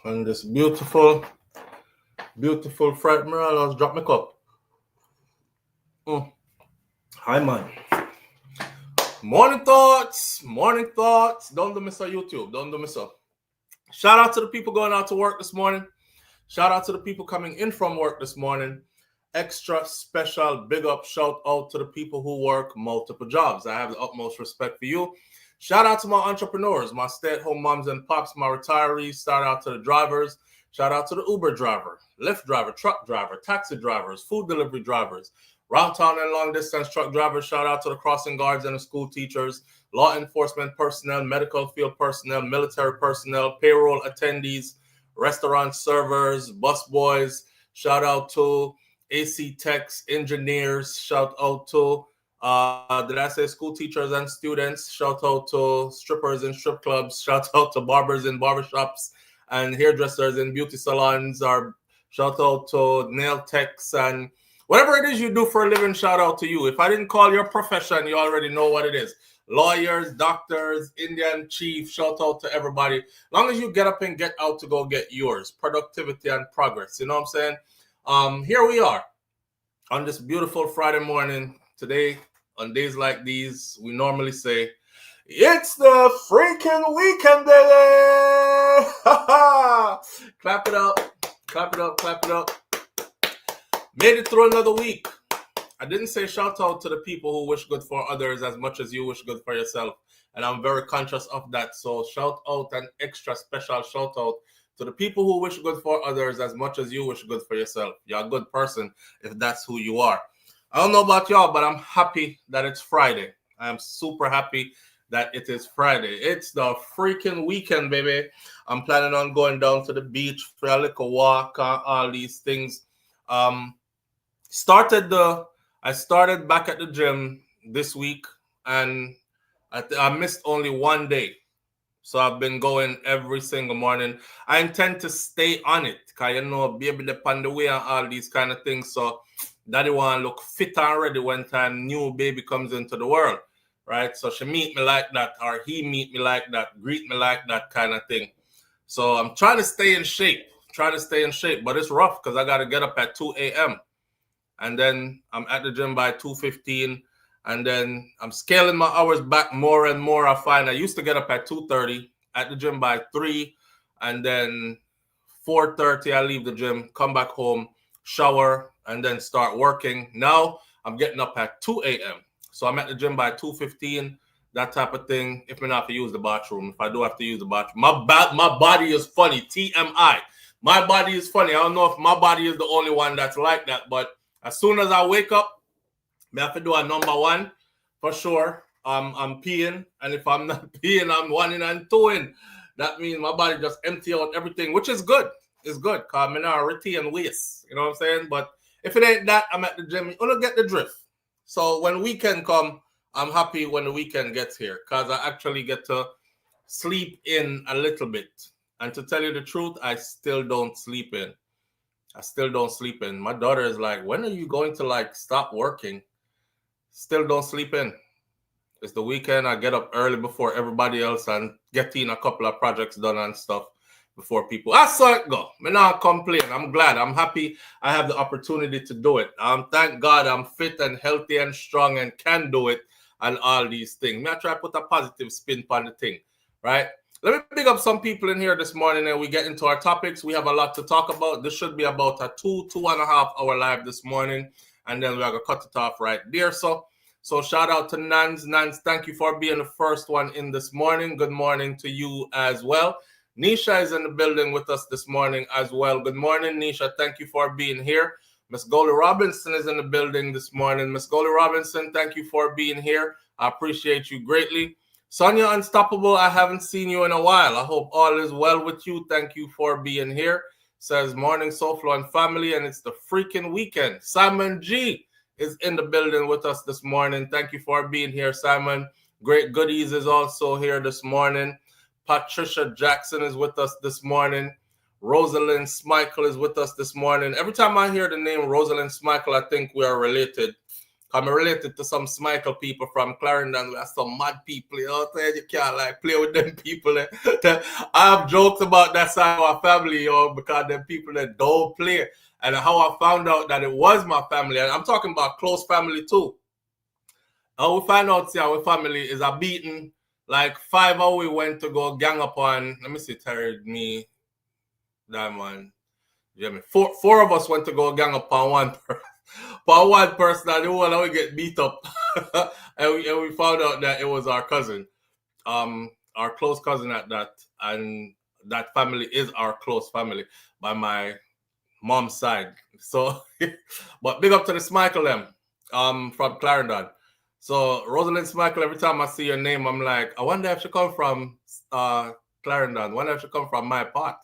on this beautiful Friday. I'll drop my cup. Hi, man. Morning thoughts. Don't do miss on YouTube. Don't do miss up. Shout out to the people going out to work this morning. Shout out to the people coming in from work this morning. Extra special big up shout out to the people who work multiple jobs. I have the utmost respect for you. Shout out to my entrepreneurs, my stay-at-home moms and pops, my retirees. Shout out to the drivers. Shout out to the Uber driver, Lyft driver, truck driver, taxi drivers, food delivery drivers, route town and long distance truck drivers. Shout out to the crossing guards and the school teachers, law enforcement personnel, medical field personnel, military personnel, payroll attendees, restaurant servers, bus boys. Shout out to AC techs, engineers. Shout out to did I say school teachers and students? Shout out to strippers in strip clubs. Shout out to barbers in barbershops and hairdressers in beauty salons. Or shout out to nail techs and whatever it is you do for a living. Shout out to you. If I didn't call your profession, you already know what it is. Lawyers, doctors, Indian chief. Shout out to everybody. As long as you get up and get out to go get yours, productivity and progress. You know what I'm saying? Here we are on this beautiful Friday morning. Today, on days like these, we normally say, it's the freaking weekend, baby! Clap it up. Made it through another week. I didn't say shout out to the people who wish good for others as much as you wish good for yourself. And I'm very conscious of that. So shout out, an extra special shout out to the people who wish good for others as much as you wish good for yourself. You're a good person if that's who you are. I don't know about y'all, but I'm happy that it's Friday. I'm super happy that it is Friday. It's the freaking weekend, baby. I'm planning on going down to the beach for a little walk, all these things. I started back at the gym this week, and I missed only one day. So I've been going every single morning. I intend to stay on it because, baby, depend the way and all these kind of things. So daddy want to look fit and ready when time new baby comes into the world, right? So she meet me like that, or he meet me like that, greet me like that kind of thing. So I'm trying to stay in shape, but it's rough because I got to get up at 2 a.m. And then I'm at the gym by 2:15. And then I'm scaling my hours back more and more. I find I used to get up at 2:30, at the gym by 3, and then 4:30 I leave the gym, come back home, shower, and then start working. Now I'm getting up at 2 a.m. So I'm at the gym by 2:15, that type of thing. If I not have to use the bathroom, if I do have to use the bathroom. My body is funny, TMI. My body is funny. I don't know if my body is the only one that's like that, but as soon as I wake up, I have to do a number one for sure. I'm peeing, and if I'm not peeing, I'm 1 and 2. That means my body just empty out everything, which is good. It's good because I'm not retain waste. You know what I'm saying? But if it ain't that, I'm at the gym. You don't get the drift. So when weekend come, I'm happy when the weekend gets here because I actually get to sleep in a little bit. And to tell you the truth, I still don't sleep in. My daughter is like, when are you going to stop working? Still don't sleep in. It's the weekend. I get up early before everybody else and get in a couple of projects done and stuff before people. I saw it go. Me not complain. I'm glad. I'm happy I have the opportunity to do it. Thank God I'm fit and healthy and strong and can do it and all these things. Me I try to put a positive spin on the thing, right? Let me pick up some people in here this morning and we get into our topics. We have a lot to talk about. This should be about a 2.5 hour live this morning. And then we're going to cut it off right there. So shout out to Nans. Nans, thank you for being the first one in this morning. Good morning to you as well. Nisha is in the building with us this morning as well. Good morning, Nisha. Thank you for being here. Miss Goldie Robinson is in the building this morning. Miss Goldie Robinson, thank you for being here. I appreciate you greatly. Sonia Unstoppable, I haven't seen you in a while. I hope all is well with you. Thank you for being here. Says morning SouFlo and family, and it's the freaking weekend. Simon G is in the building with us this morning. Thank you for being here, Simon. Great Goodies is also here this morning. Patricia Jackson is with us this morning. Rosalind Smichael is with us this morning. Every time I hear the name Rosalind Smichael, I think we are related. I'm related to some Smichael people from Clarendon. We are some mad people, you know, you can't like play with them people. I have jokes about that side of our family, you know, because them people that don't play. And how I found out that it was my family, and I'm talking about close family too. How we find out, see, our family is a beating. Like 5 hours we went to go gang up on, let me see, Terry, me, that one. Yeah, four of us went to go gang up on one person, and the one that we get beat up. and we found out that it was our cousin, our close cousin at that, and that family is our close family by my mom's side. So, but big up to the Smichael them, from Clarendon. So Rosalind Smichael, every time I see your name, I'm like, I wonder if she come from Clarendon. I wonder if she come from my part.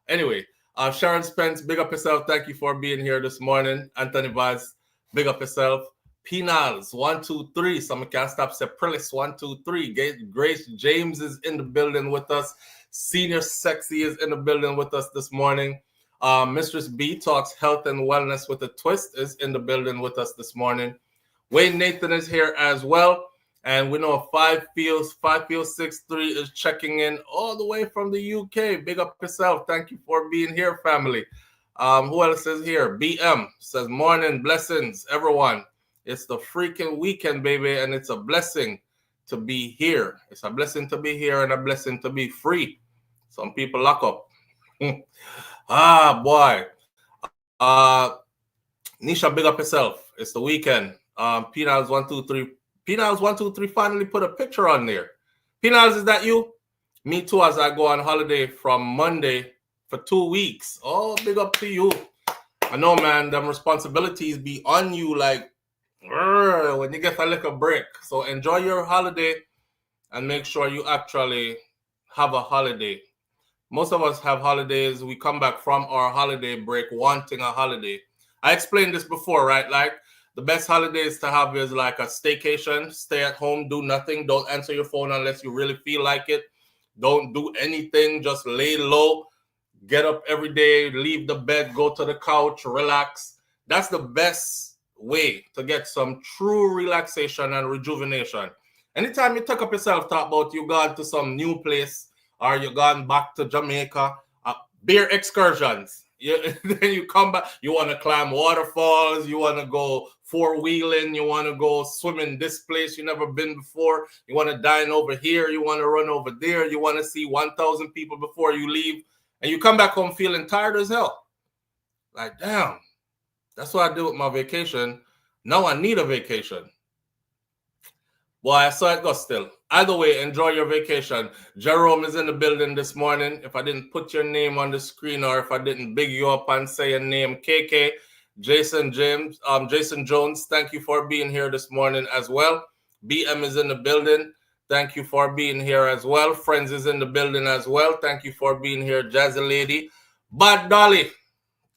Anyway, Sharon Spence, big up yourself. Thank you for being here this morning. Anthony Vaz, big up yourself. Penals, 1, 2, 3. Some can't stop. Seprilis, 1, 2, 3. Grace James is in the building with us. Senior Sexy is in the building with us this morning. Mistress B Talks Health and Wellness with a Twist is in the building with us this morning. Wayne Nathan is here as well. And we know 5 Feels 63 is checking in all the way from the UK. Big up yourself. Thank you for being here, family. Who else is here? BM says, morning, blessings, everyone. It's the freaking weekend, baby, and it's a blessing to be here. It's a blessing to be here and a blessing to be free. Some people lock up. Boy. Nisha, big up yourself. It's the weekend. Penals 1, 2, 3. Penals 1, 2, 3 finally put a picture on there. Penals, is that you? Me too, as I go on holiday from Monday for 2 weeks. Oh, big up to you. I know, man, them responsibilities be on you like when you get a little break. So enjoy your holiday and make sure you actually have a holiday. Most of us have holidays. We come back from our holiday break wanting a holiday. I explained this before, right? Like, the best holidays to have is like a staycation. Stay at home, do nothing. Don't answer your phone unless you really feel like it. Don't do anything. Just lay low. Get up every day. Leave the bed. Go to the couch. Relax. That's the best way to get some true relaxation and rejuvenation. Anytime you take up yourself, talk about you gone to some new place or you gone back to Jamaica, beer excursions. Then you come back, you want to climb waterfalls, you want to go four-wheeling, you want to go swimming this place you never been before, you want to dine over here, you want to run over there, you want to see 1,000 people before you leave, and you come back home feeling tired as hell. Like, damn, that's what I do with my vacation. Now I need a vacation. Boy, I saw it go still. Either way, enjoy your vacation. Jerome is in the building this morning. If I didn't put your name on the screen or if I didn't big you up and say your name, KK, Jason Jones, thank you for being here this morning as well. BM is in the building. Thank you for being here as well. Friends is in the building as well. Thank you for being here, Jazzy Lady. Bad Dolly,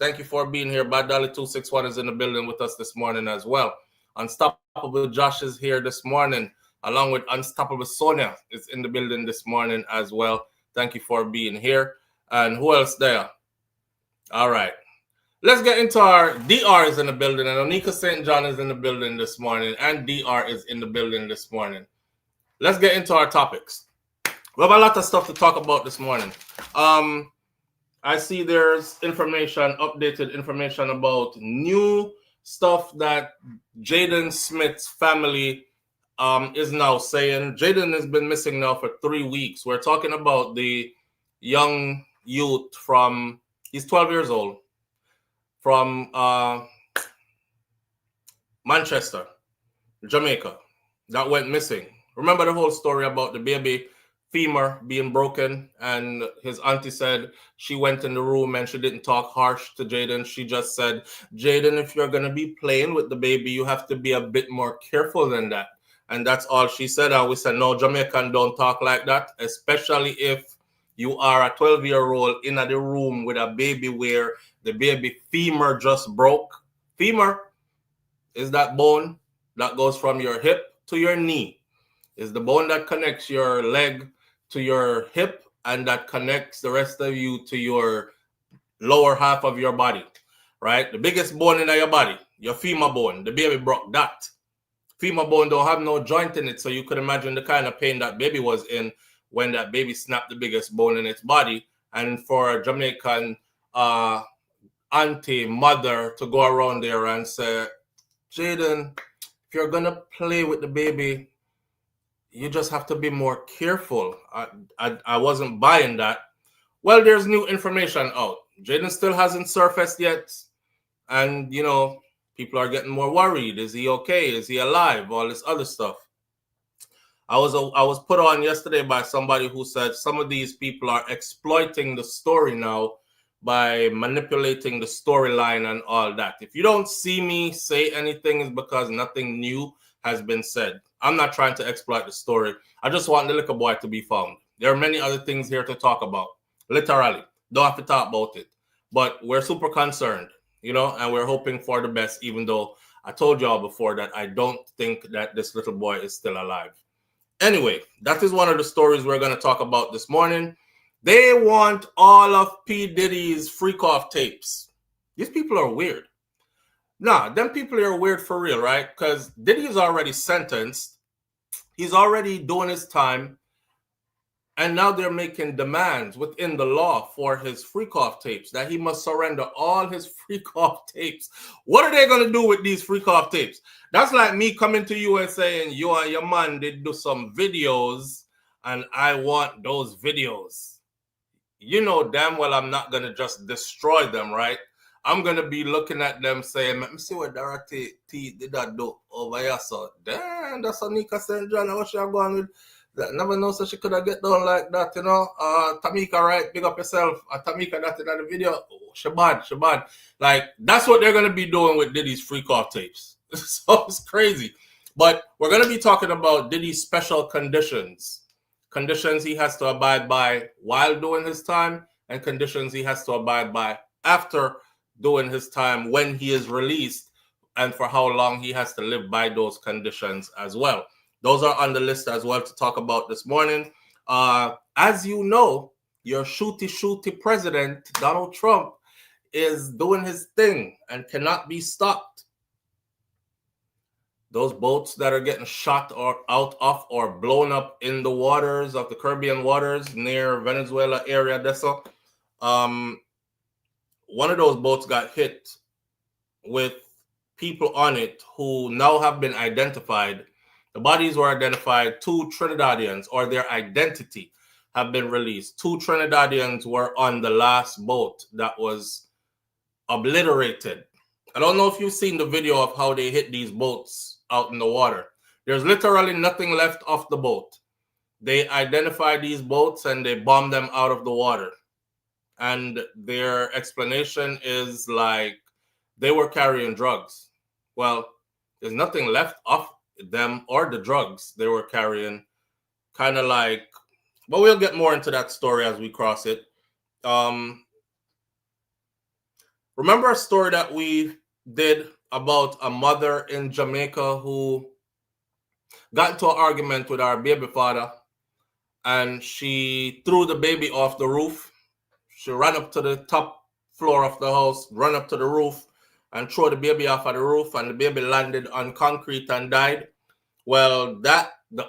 thank you for being here. Bad Dolly 261 is in the building with us this morning as well. Unstoppable Josh is here this morning, along with Unstoppable Sonia is in the building this morning as well. Thank you for being here. And who else there? All right. Let's get into our DR is in the building, and Onika St. John is in the building this morning, and DR is in the building this morning. Let's get into our topics. We have a lot of stuff to talk about this morning. I see there's information, updated information about new stuff that Jayden Smith's family is now saying. Jayden has been missing now for 3 weeks. We're talking about the young youth from, he's 12 years old, from Manchester, Jamaica, that went missing. Remember the whole story about the baby femur being broken, and his auntie said she went in the room and she didn't talk harsh to Jayden. She just said, Jayden, if you're going to be playing with the baby, you have to be a bit more careful than that. And that's all she said. And we said, no, Jamaican don't talk like that, especially if you are a 12-year-old in the room with a baby where the baby femur just broke. Femur is that bone that goes from your hip to your knee. Is the bone that connects your leg to your hip and that connects the rest of you to your lower half of your body, right? The biggest bone in your body, your femur bone, the baby broke that. femur bone don't have no joint in it, so you could imagine the kind of pain that baby was in when that baby snapped the biggest bone in its body. And for a Jamaican auntie, mother to go around there and say, Jayden, if you're gonna play with the baby, you just have to be more careful. I wasn't buying that. Well, there's new information out. Jayden still hasn't surfaced yet. And, you know, people are getting more worried. Is he okay? Is he alive? All this other stuff. I was put on yesterday by somebody who said some of these people are exploiting the story now by manipulating the storyline and all that. If you don't see me say anything, it's because nothing new has been said. I'm not trying to exploit the story. I just want the little boy to be found. There are many other things here to talk about. Literally. Don't have to talk about it. But we're super concerned, you know, and we're hoping for the best, even though I told y'all before that I don't think that this little boy is still alive. Anyway, that is one of the stories we're going to talk about this morning. They want all of P. Diddy's freak-off tapes. These people are weird. Nah, them people are weird for real, right? Because Diddy is already sentenced. He's already doing his time. And now they're making demands within the law for his freak-off tapes, that he must surrender all his freak-off tapes. What are they going to do with these freak-off tapes? That's like me coming to you and saying, you and your man did do some videos, and I want those videos. You know damn well I'm not going to just destroy them, right? I'm going to be looking at them saying, let me see what Dorothy T did that do over here. So, damn, that's Anika St. John. What she going with? That never know, so she could have get down like that, you know. Tamika, right? Big up yourself. Tamika, that in the video. Oh, she bad. Like, that's what they're going to be doing with Diddy's freak-off tapes. So it's crazy. But we're going to be talking about Diddy's special conditions. Conditions he has to abide by while doing his time, and conditions he has to abide by after doing his time when he is released, and for how long he has to live by those conditions as well. Those are on the list as well to talk about this morning. As you know, your shooty president, Donald Trump, is doing his thing and cannot be stopped. Those boats that are getting shot or out of or blown up in the waters of the Caribbean waters near Venezuela area, one of those boats got hit with people on it who now have been identified. The bodies were identified. 2 Trinidadians, or their identity, have been released. 2 Trinidadians were on the last boat that was obliterated. I don't know if you've seen the video of how they hit these boats out in the water. There's literally nothing left of the boat. They identified these boats and they bombed them out of the water. And their explanation is like they were carrying drugs. Well, there's nothing left of them or the drugs they were carrying. Kind of like, but we'll get more into that story as we cross it. Remember a story that we did about a mother in Jamaica who got into an argument with our baby father, and she threw the baby off the roof. She ran up to the top floor of the house, ran up to the roof, and threw the baby off of the roof, and the baby landed on concrete and died. Well, the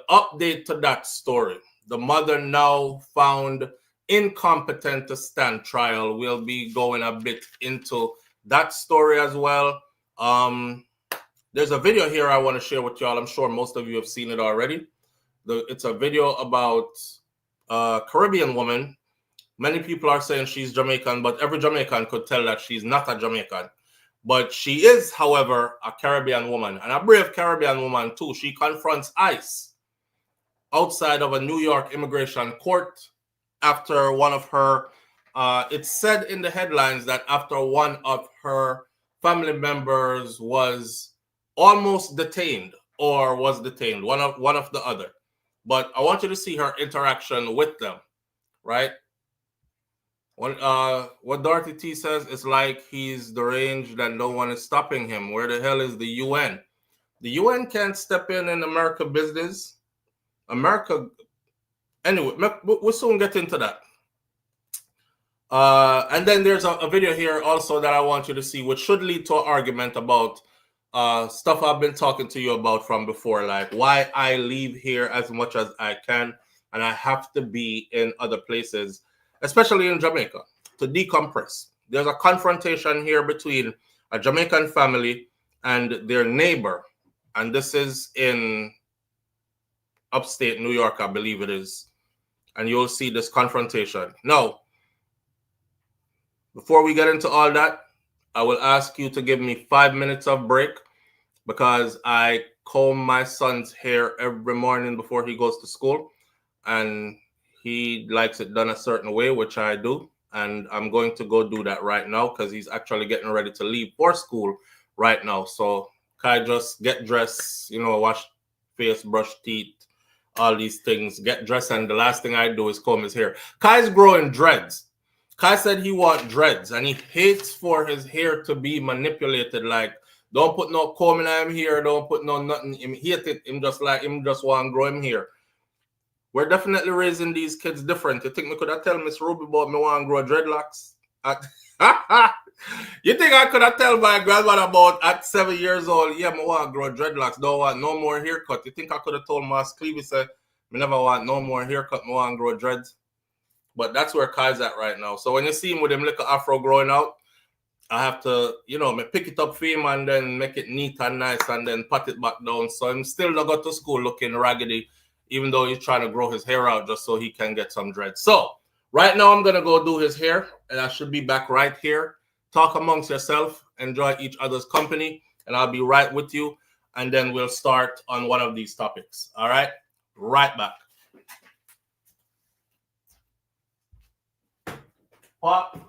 update to that story, the mother now found incompetent to stand trial. We'll be going a bit into that story as well. There's a video here I want to share with y'all. I'm sure most of you have seen it already. It's a video about a Caribbean woman. Many people are saying she's Jamaican, but every Jamaican could tell that she's not a Jamaican. But she is, however, a Caribbean woman, and a brave Caribbean woman too. She confronts ICE outside of a New York immigration court after one of her, it's said in the headlines that after one of her family members was almost detained or was detained, one of the other. But I want you to see her interaction with them, right? What Dorothy T says is like he's deranged and no one is stopping him. Where the hell is the UN? The UN can't step in America business. America, anyway, we'll soon get into that. And then there's a video here also that I want you to see, which should lead to an argument about stuff I've been talking to you about from before, like why I leave here as much as I can, and I have to be in other places, especially in Jamaica, to decompress. There's a confrontation here between a Jamaican family and their neighbor, and this is in upstate New York, I believe it is, and you'll see this confrontation. Now, before we get into all that, I will ask you to give me 5 minutes of break because I comb my son's hair every morning before he goes to school, and he likes it done a certain way, which I do. And I'm going to go do that right now because he's actually getting ready to leave for school right now. So Kai, just get dressed, wash face, brush teeth, all these things, get dressed. And the last thing I do is comb his hair. Kai's growing dreads. Kai said he wants dreads, and he hates for his hair to be manipulated. Like, don't put no comb in him here, don't put no nothing. Him hate it. Him just want to grow him hair. We're definitely raising these kids different. You think me could have tell Miss Ruby about me want to grow dreadlocks? You think I could have tell my grandmother about at 7 years old, yeah, me want to grow dreadlocks, don't want no more haircut? You think I could have told Mas Clevey, say, me never want no more haircut, me want to grow dreads? But that's where Kai's at right now. So when you see him with him little afro growing out, I have to, me pick it up for him and then make it neat and nice and then pat it back down. So I'm still not go to school looking raggedy, even though he's trying to grow his hair out just so he can get some dreads. So right now I'm going to go do his hair, and I should be back right here. Talk amongst yourself, enjoy each other's company, and I'll be right with you. And then we'll start on one of these topics. All right? Right back. Pop,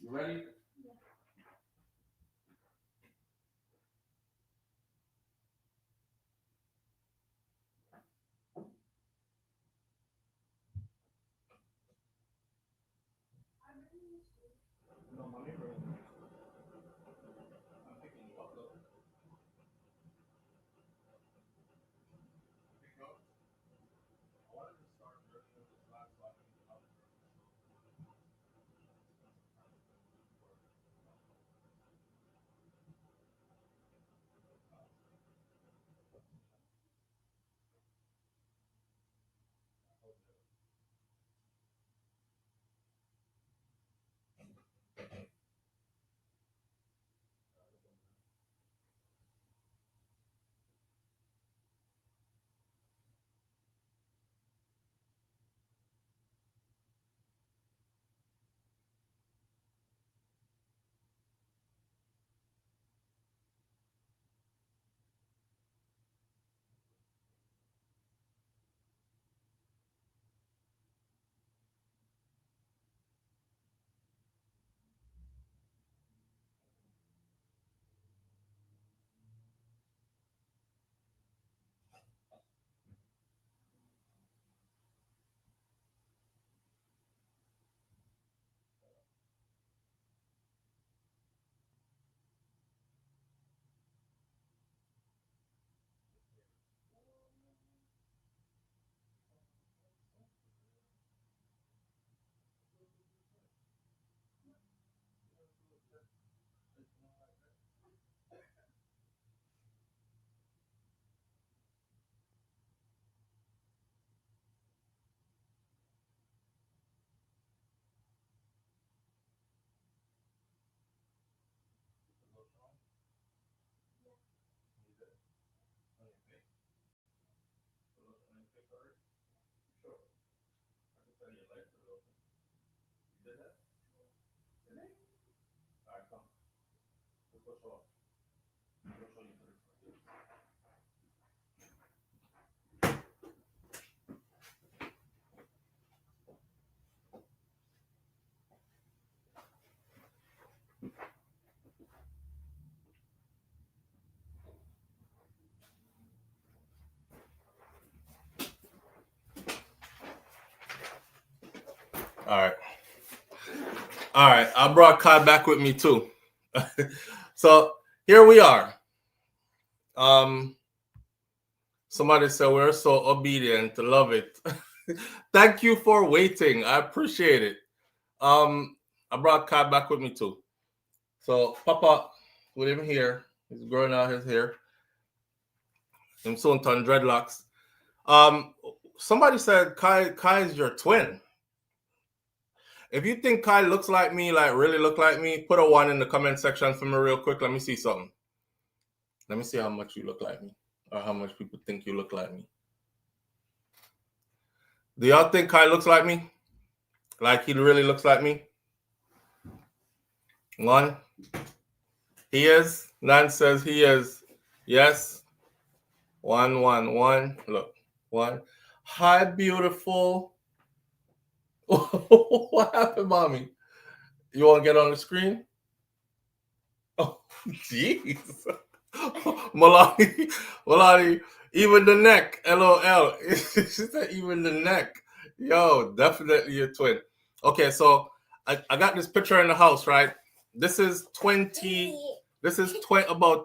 you ready? All right. I brought Kai back with me too. So here we are. Somebody said we're so obedient. Love it. Thank you for waiting. I appreciate it. I brought Kai back with me too. So Papa with him here. He's growing out his hair. Him soon turn dreadlocks. Somebody said Kai is your twin. If you think Kai looks like me, like really look like me, put a 1 in the comment section for me real quick. Let me see something. Let me see how much you look like me, or how much people think you look like me. Do y'all think Kai looks like me? Like he really looks like me? 1. He is. Nan says he is. Yes. 1, 1, 1. Look. 1. Hi, beautiful. What happened, mommy? You want to get on the screen? Oh, jeez. Malani, even the neck. LOL. She said even the neck. Yo, definitely a twin. Okay, so I got this picture in the house, right? This is about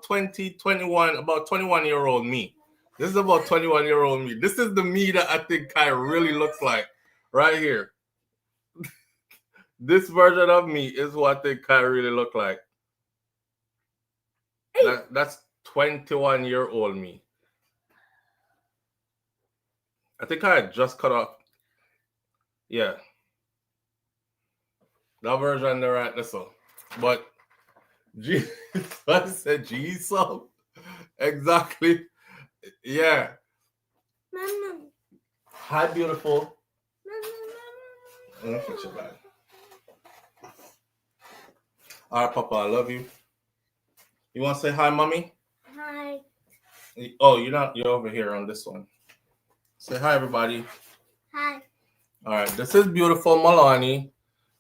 21-year-old me. This is about 21-year-old me. This is the me that I think Kai really looks like right here. This version of me is what I think Kai really look like. That's 21-year-old me. I think I had just cut off. Yeah. That version there right this one. But I said Jesus. Exactly. Yeah. Mama. Hi, beautiful. Mama. Fix your bag. All right, Papa, I love you. You want to say hi, Mommy? Hi. Oh, you're over here on this one. Say hi, everybody. Hi. All right, this is beautiful Malani,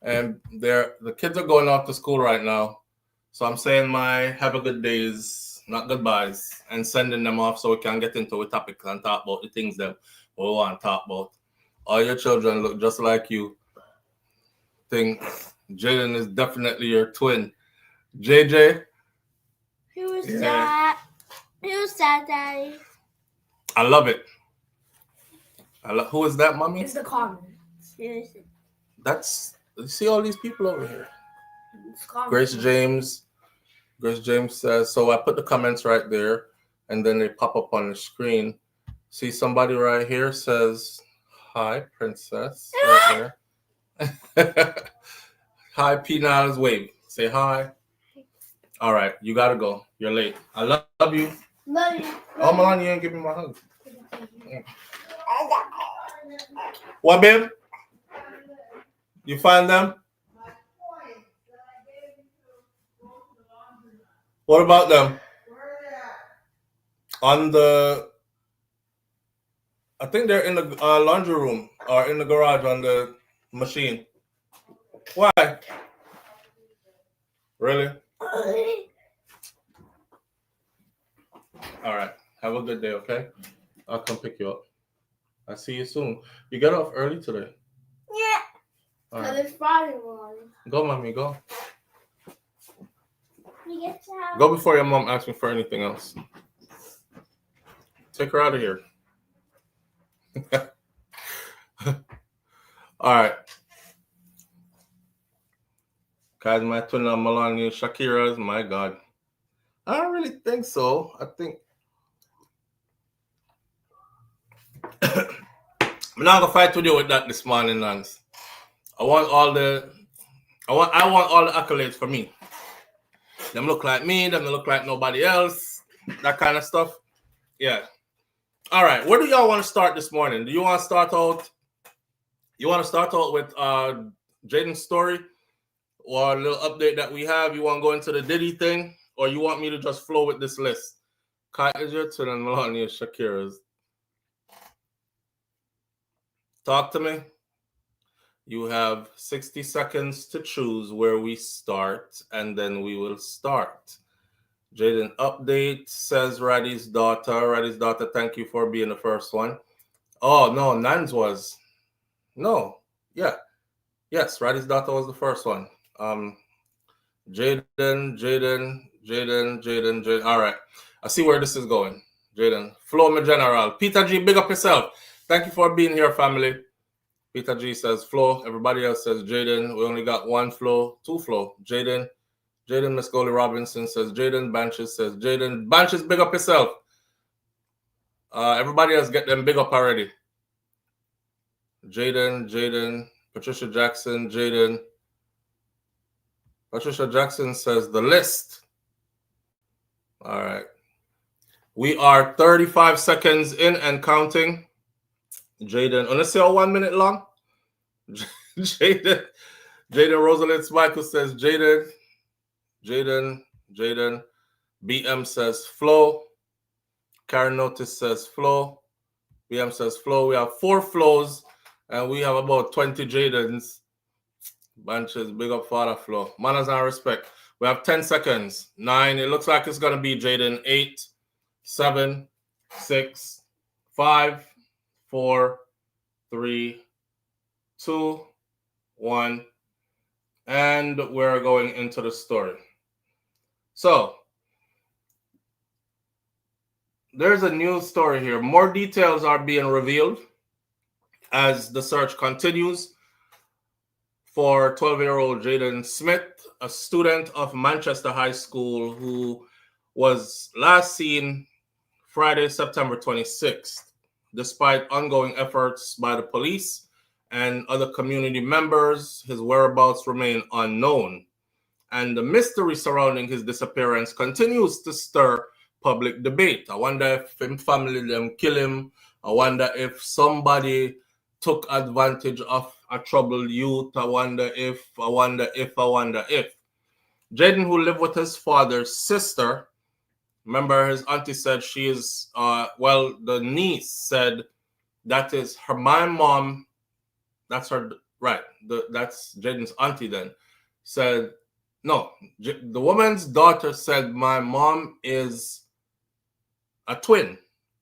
and the kids are going off to school right now. So I'm saying my have a good days, not goodbyes, and sending them off so we can get into a topic and talk about the things that we want to talk about. All your children look just like you. Think Jayden is definitely your twin. JJ? Who's that? Who's that, Daddy? I love it. Who is that, Mommy? It's the comments. That's, you see all these people over here. Grace James says, so I put the comments right there, and then they pop up on the screen. See, somebody right here says, hi, princess. Right there. Hi, P-Niles, wave. Say hi. All right, you got to go. You're late. I love you. Love you. Oh, Melanie, you ain't giving me my hug. What, babe? You find them? What about them? On the, I think they're in the laundry room or in the garage on the machine. Why? Really? All right. Have a good day, okay? I'll come pick you up. I'll see you soon. You get off early today. Yeah. All Because right. it's Friday morning. Go, Mommy, go. You get to have... Go before your mom asks me for anything else. Take her out of here. All right. Guys, my twin Melania Shakira's, my God. I don't really think so. I think I'm not gonna fight with you with that this morning, Nance. I want all the accolades for me. Them look like me, them look like nobody else, that kind of stuff. Yeah. All right. Where do y'all want to start this morning? Do you want to start out? You want to start out with Jayden's story, or a little update that we have? You want to go into the Diddy thing, or you want me to just flow with this list? Kai is your twin and Melania Shakira's. Talk to me. You have 60 seconds to choose where we start, and then we will start. Jayden update says Raddy's daughter. Raddy's daughter, thank you for being the first one. Oh, no, Nans was. No. Yeah. Yes, Raddy's daughter was the first one. Jayden. All right. I see where this is going. Jayden. Flow, my general. Peter G, big up yourself. Thank you for being here, family. Peter G says Flo. Everybody else says Jayden. We only got one Flo, two Flo. Jayden Jayden Muscoli Robinson says Jayden. Banches says Jayden. Banches, big up yourself. Everybody else get them big up already. Jayden. Patricia Jackson, Jayden. Patricia Jackson says the list. All right. We are 35 seconds in and counting. Jayden, let's say 1 minute long. Jayden Rosalind Michael says Jayden. BM says Flo. Karen Notice says Flo. BM says Flo. We have 4 Flows and we have about 20 Jaydens. Bunches, big up Father Flo. Manners and respect. We have 10 seconds. 9. It looks like it's going to be Jayden. 8, 7, 6, 5, 4, 3, 2, 1. And we're going into the story. So, there's a new story here. More details are being revealed as the search continues for 12-year-old Jayden Smith, a student of Manchester High School who was last seen Friday, September 26th. Despite ongoing efforts by the police and other community members, his whereabouts remain unknown. And the mystery surrounding his disappearance continues to stir public debate. I wonder if him family them kill him. I wonder if somebody took advantage of a troubled youth. I wonder if. Jayden, who lived with his father's sister, remember his auntie said she is, the niece said that is my mom, that's her, right, that's Jayden's auntie then, said, no, the woman's daughter said my mom is a twin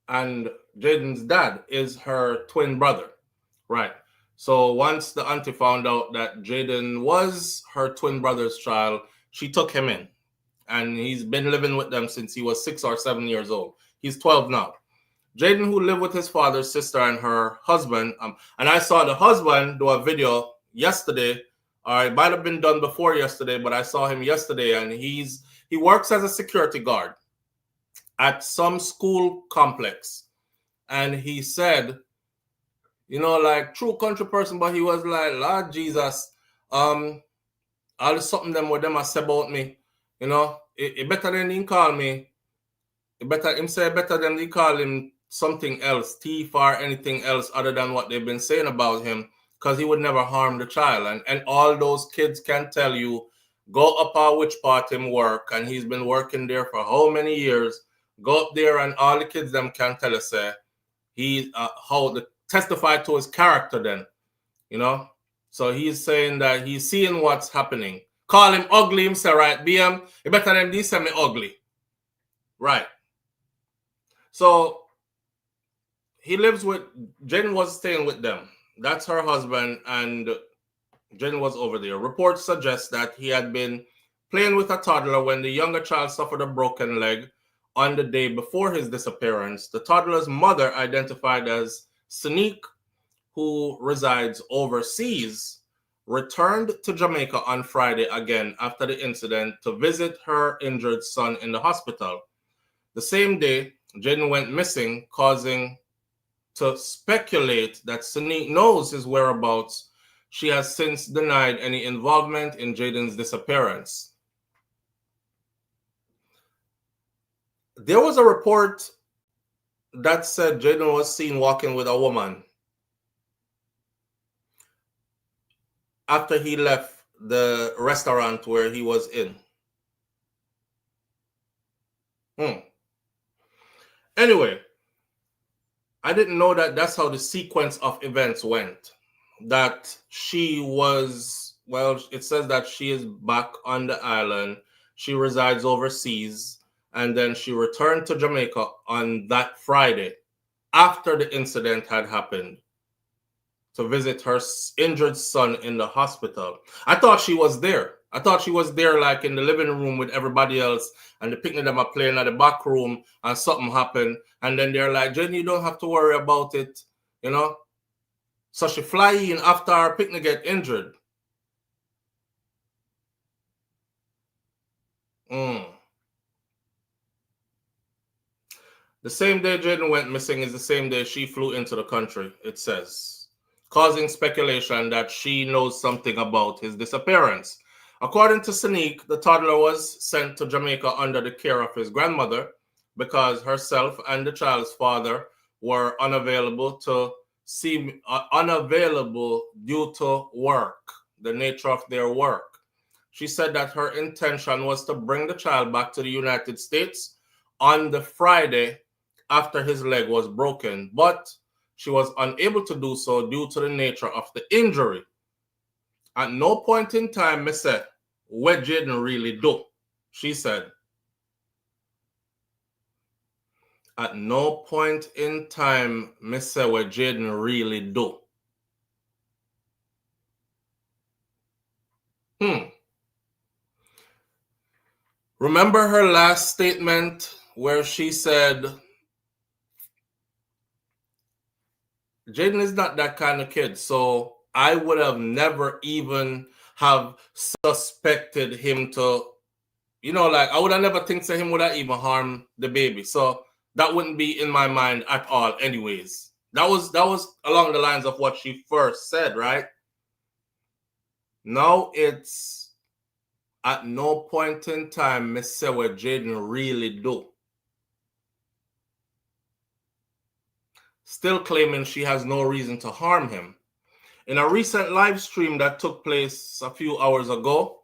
and Jayden's dad is her twin brother. Right. So once the auntie found out that Jayden was her twin brother's child, she took him in. And he's been living with them since he was 6 or 7 years old. He's 12 now. Jayden, who lived with his father's sister and her husband, and I saw the husband do a video yesterday. It might have been done before yesterday, but I saw him yesterday, and he works as a security guard at some school complex. And he said, like true country person, but he was like, Lord Jesus, all the something them what them I say about me, it better than he call me. Him say better than they call him something else, thief or anything else other than what they've been saying about him, because he would never harm the child. And all those kids can tell you, go up our which part him work, and he's been working there for how many years. Go up there and all the kids them can tell us he how the testify to his character then, So he's saying that he's seeing what's happening. Call him ugly himself, right? BM, you better than this say me ugly. Right. So he lives with, Jen was staying with them. That's her husband, and Jen was over there. Reports suggest that he had been playing with a toddler when the younger child suffered a broken leg on the day before his disappearance. The toddler's mother, identified as Sanique, who resides overseas, returned to Jamaica on Friday again after the incident to visit her injured son in the hospital. The same day, Jayden went missing, causing to speculate that Sanique knows his whereabouts. She has since denied any involvement in Jayden's disappearance. There was a report that said Jayden was seen walking with a woman after he left the restaurant where he was in. Anyway, I didn't know that that's how the sequence of events went. That she was, it says that she is back on the island. She resides overseas. And then she returned to Jamaica on that Friday after the incident had happened to visit her injured son in the hospital. I thought she was there. I thought she was there like in the living room with everybody else, and the picnic them are playing at the back room, and something happened. And then they're like, Jen, you don't have to worry about it, So she fly in after our picnic get injured. The same day Jayden went missing is the same day she flew into the country, it says, causing speculation that she knows something about his disappearance. According to Sanique, the toddler was sent to Jamaica under the care of his grandmother because herself and the child's father were unavailable due to work, the nature of their work. She said that her intention was to bring the child back to the United States on the Friday after his leg was broken, but she was unable to do so due to the nature of the injury. At no point in time, me say, what Jayden really do, she said. At no point in time, me say what Jayden really do. Remember her last statement where she said, Jayden is not that kind of kid, so I would have never even have suspected him to, like I would have never think that him would have even harmed the baby. So that wouldn't be in my mind at all anyways. That was along the lines of what she first said, right? Now it's at no point in time me say what Jayden really do. Still claiming she has no reason to harm him. In a recent live stream that took place a few hours ago,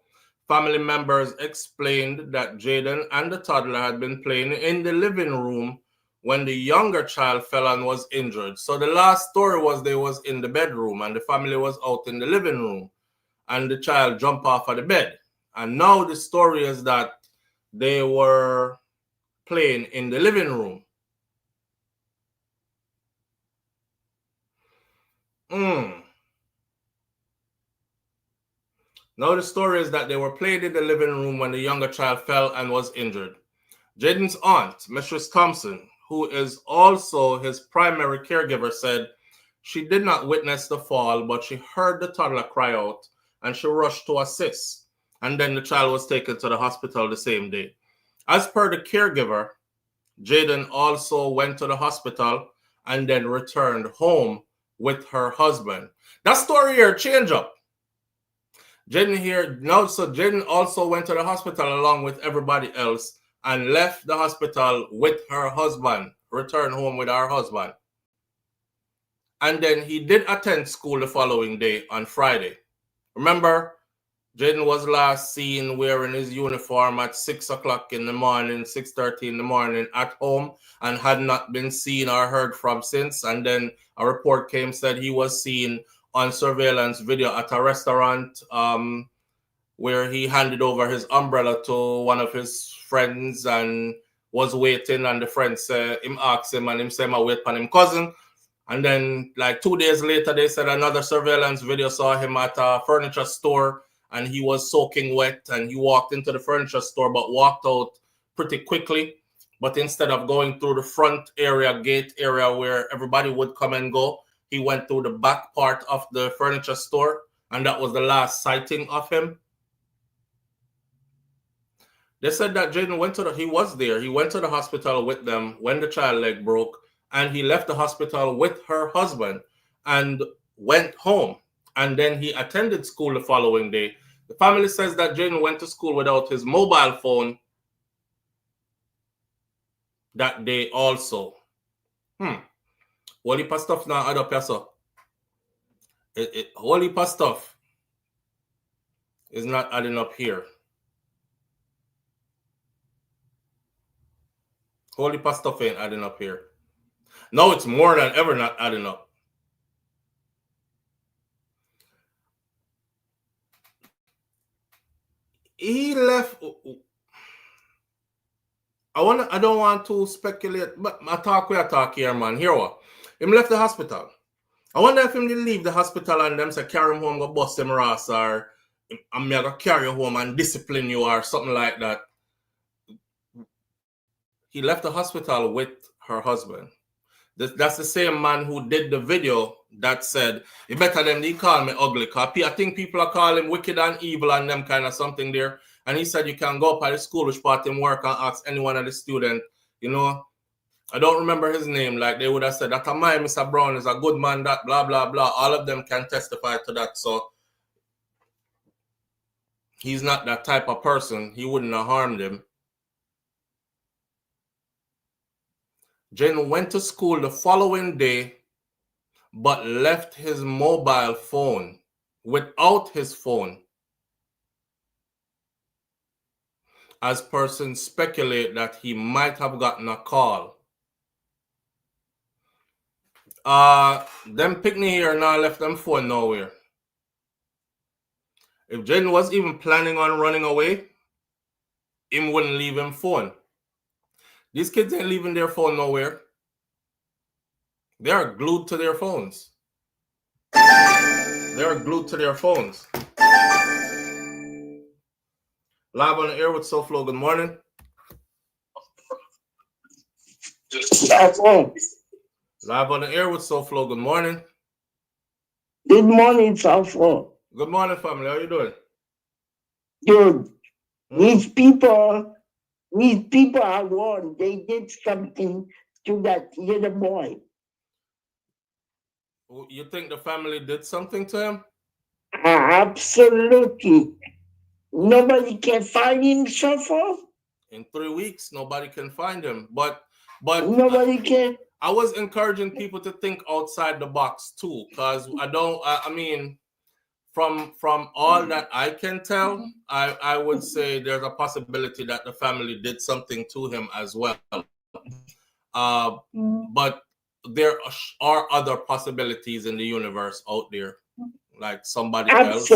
family members explained that Jayden and the toddler had been playing in the living room when the younger child fell and was injured. So the last story was they was in the bedroom and the family was out in the living room and the child jumped off of the bed. And now the story is that they were playing in the living room. Now the story is that they were playing in the living room when the younger child fell and was injured. Jayden's aunt, Mistress Thompson, who is also his primary caregiver, said she did not witness the fall, but she heard the toddler cry out and she rushed to assist. And then the child was taken to the hospital the same day. As per the caregiver, Jayden also went to the hospital and then returned home with her husband. That story here change up. Jayden here now, so Jayden also went to the hospital along with everybody else and left the hospital with her husband, returned home with her husband. And then he did attend school the following day on Friday. Remember, Jayden was last seen wearing his uniform at 6 o'clock in the morning, 6:30 in the morning at home, and had not been seen or heard from since. And then a report came, said he was seen on surveillance video at a restaurant where he handed over his umbrella to one of his friends and was waiting. And the friend said, him asked him and him said, I wait on him cousin. And then like 2 days later, they said another surveillance video saw him at a furniture store and he was soaking wet and he walked into the furniture store but walked out pretty quickly. But instead of going through the front area, gate area where everybody would come and go, he went through the back part of the furniture store, and that was the last sighting of him. They said that Jayden he was there. He went to the hospital with them when the child leg broke, and he left the hospital with her husband and went home. And then he attended school the following day. The family says that Jayden went to school without his mobile phone that day also. Whole heap of stuff now add up here, so. Whole heap of stuff is not adding up here. Whole heap of stuff ain't adding up here. No, it's more than ever not adding up. He left. I don't want to speculate, but I talk here, man. Here what? Him left the hospital. I wonder if him did leave the hospital and them say carry him home, go bust him ass, or I'm gonna carry you home and discipline you or something like that. He left the hospital with her husband. That's the same man who did the video that said, "You better them they call me ugly." Cause I think people are calling him wicked and evil and them kind of something there. And he said you can go up at the school which part him work and ask any one of the student, you know, I don't remember his name, like they would have said that my Mr. Brown is a good man, that blah blah blah. All of them can testify to that. So he's not that type of person. He wouldn't have harmed him. Jayden went to school the following day, but left his mobile phone without his phone, as persons speculate that he might have gotten a call. Them picnic here now left them phone nowhere. If Jayden was even planning on running away, him wouldn't leave him phone. These kids ain't leaving their phone nowhere. They are glued to their phones. They are glued to their phones. Live on the air with SouFLo. Good morning. Live on the air with SouFLo. Good morning. Good morning, SouFLo. Good morning, family. How you doing? Good. These people are warned. They did something to that little boy. You think the family did something to him? Absolutely. Nobody can find him, SouFLo? In 3 weeks, nobody can find him. But nobody can. I was encouraging people to think outside the box too, because I mean, from all that I can tell, I would say there's a possibility that the family did something to him as well. But there are other possibilities in the universe out there, like somebody else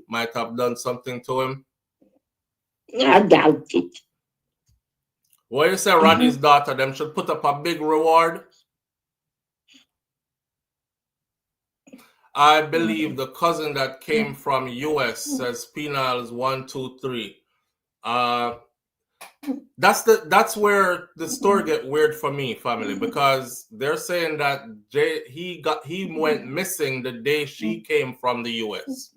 might have done something to him. I doubt it. What you say, Roddy's daughter, them should put up a big reward? I believe the cousin that came from US says penals 1, 2, 3. That's where the story get weird for me, family, because they're saying that he went missing the day she came from the US.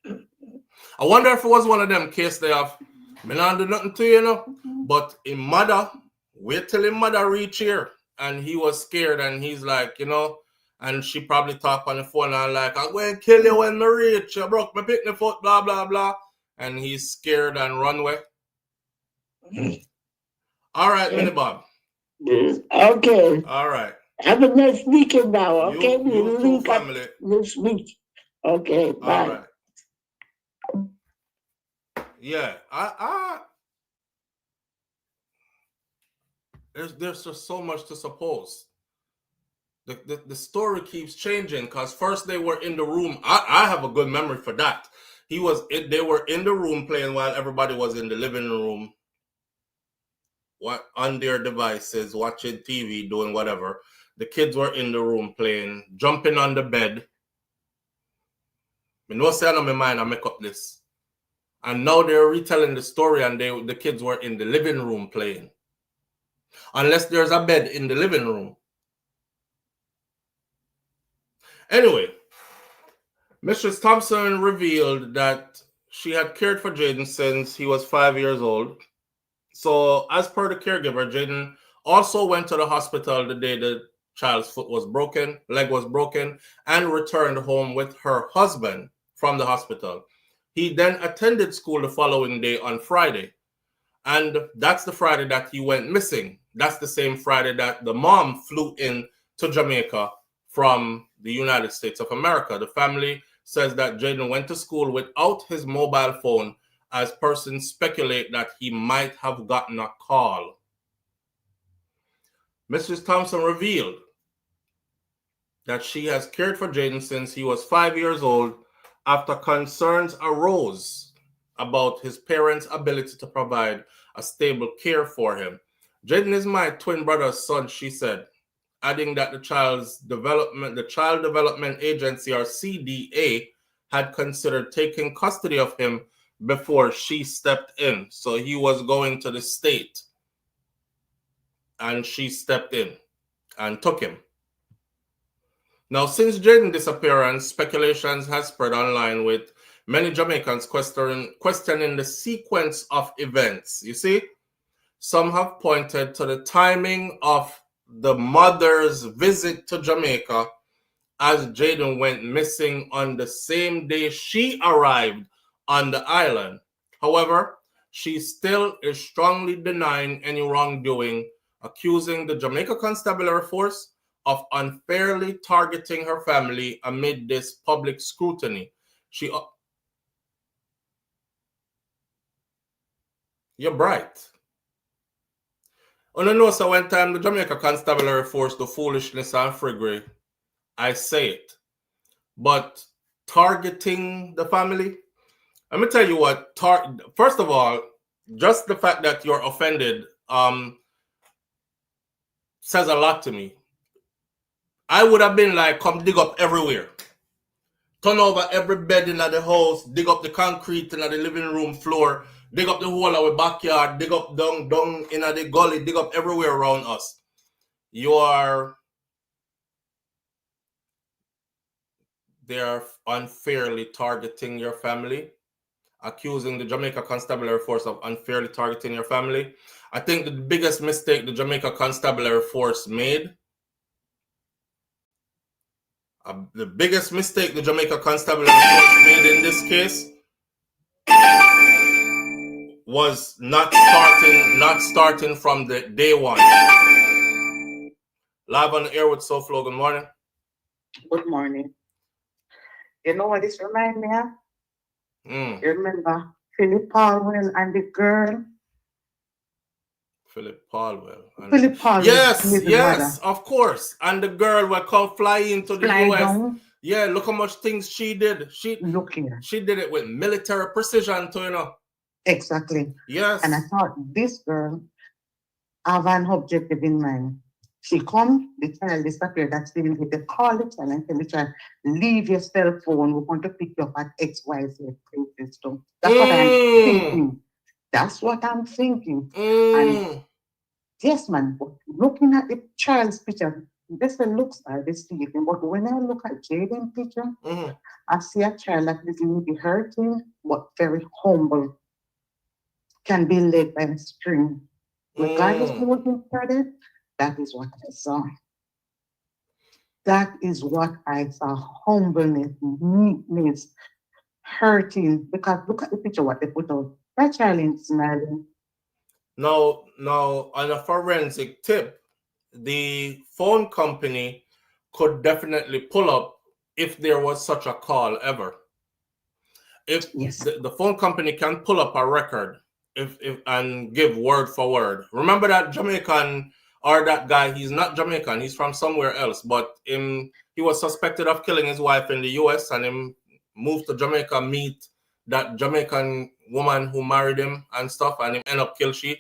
I wonder if it was one of them case they have, me not do nothing to you, but his mother, wait till his mother reach here, and he was scared, and he's like, and she probably talk on the phone and like, I'm going to kill you when I reach, you broke my picnic foot, blah, blah, blah. And he's scared and run away. All right, Minnie Bob. Okay. All right. Have a nice weekend now, okay? You too, family. This week. Okay, bye. All right. Yeah, there's just so much to suppose. The story keeps changing because first they were in the room. I have a good memory for that. They were in the room playing while everybody was in the living room, on their devices, watching TV, doing whatever. The kids were in the room playing, jumping on the bed. I know say on my mind I make up this. And now they're retelling the story and the kids were in the living room playing. Unless there's a bed in the living room. Anyway, Mrs. Thompson revealed that she had cared for Jayden since he was 5 years old. So as per the caregiver, Jayden also went to the hospital the day the child's leg was broken, and returned home with her husband from the hospital. He then attended school the following day on Friday. And that's the Friday that he went missing. That's the same Friday that the mom flew in to Jamaica from the United States of America. The family says that Jayden went to school without his mobile phone, as persons speculate that he might have gotten a call. Mrs. Thompson revealed that she has cared for Jayden since he was 5 years old after concerns arose about his parents' ability to provide a stable care for him. Jayden is my twin brother's son, she said, adding that the Child Development Agency, or CDA, had considered taking custody of him before she stepped in. So he was going to the state, and she stepped in and took him. Now, since Jayden's disappearance, speculations has spread online with many Jamaicans questioning the sequence of events. You see, some have pointed to the timing of the mother's visit to Jamaica, as Jayden went missing on the same day she arrived on the island. However, she still is strongly denying any wrongdoing, accusing the Jamaica Constabulary Force of unfairly targeting her family amid this public scrutiny. You're bright. On the note, so one time the Jamaica Constabulary Force do foolishness and friggery, I say it. But targeting the family, let me tell you what. First of all, just the fact that you're offended says a lot to me. I would have been like, come dig up everywhere. Turn over every bed in the house, dig up the concrete in the living room floor, dig up the whole of our backyard, dig up down in the gully, dig up everywhere around us. They're unfairly targeting your family, accusing the Jamaica Constabulary Force of unfairly targeting your family. I think the biggest mistake the Jamaica Constabulary Force made, the biggest mistake the Jamaica Constabulary Force made in this case was not starting from the day one. Live on the air with SouFLo. Good morning. Good morning. You know what this reminds me of? You remember Philip Palwell and the girl? Philip Palwell. Philip Palwell. Yes, of course. And the girl will come fly into the US. Down. Yeah, look how much things she did. Look here. She did it with military precision too, you know. Exactly. Yes. And I thought this girl have an objective in mind. She come, the child disappeared, that's still with the call the child and tell the child, leave your cell phone, we're going to pick you up at XYZ places. So that's what I'm thinking. That's what I'm thinking. And yes, man, but looking at the child's picture, this looks like this thing. But when I look at Jayden's picture, I see a child that is maybe hurting, but very humble, can be led by a string. Regardless of what he started, that is what I saw. That is what I saw. Humbleness, meekness, hurting. Because look at the picture, what they put out. That child is smiling. Now, on a forensic tip, the phone company could definitely pull up if there was such a call ever. If the phone company can pull up a record if and give word for word. Remember that Jamaican or that guy, he's not Jamaican, he's from somewhere else, but he was suspected of killing his wife in the US and him moved to Jamaica, meet that Jamaican woman who married him and stuff, and him end up kill she.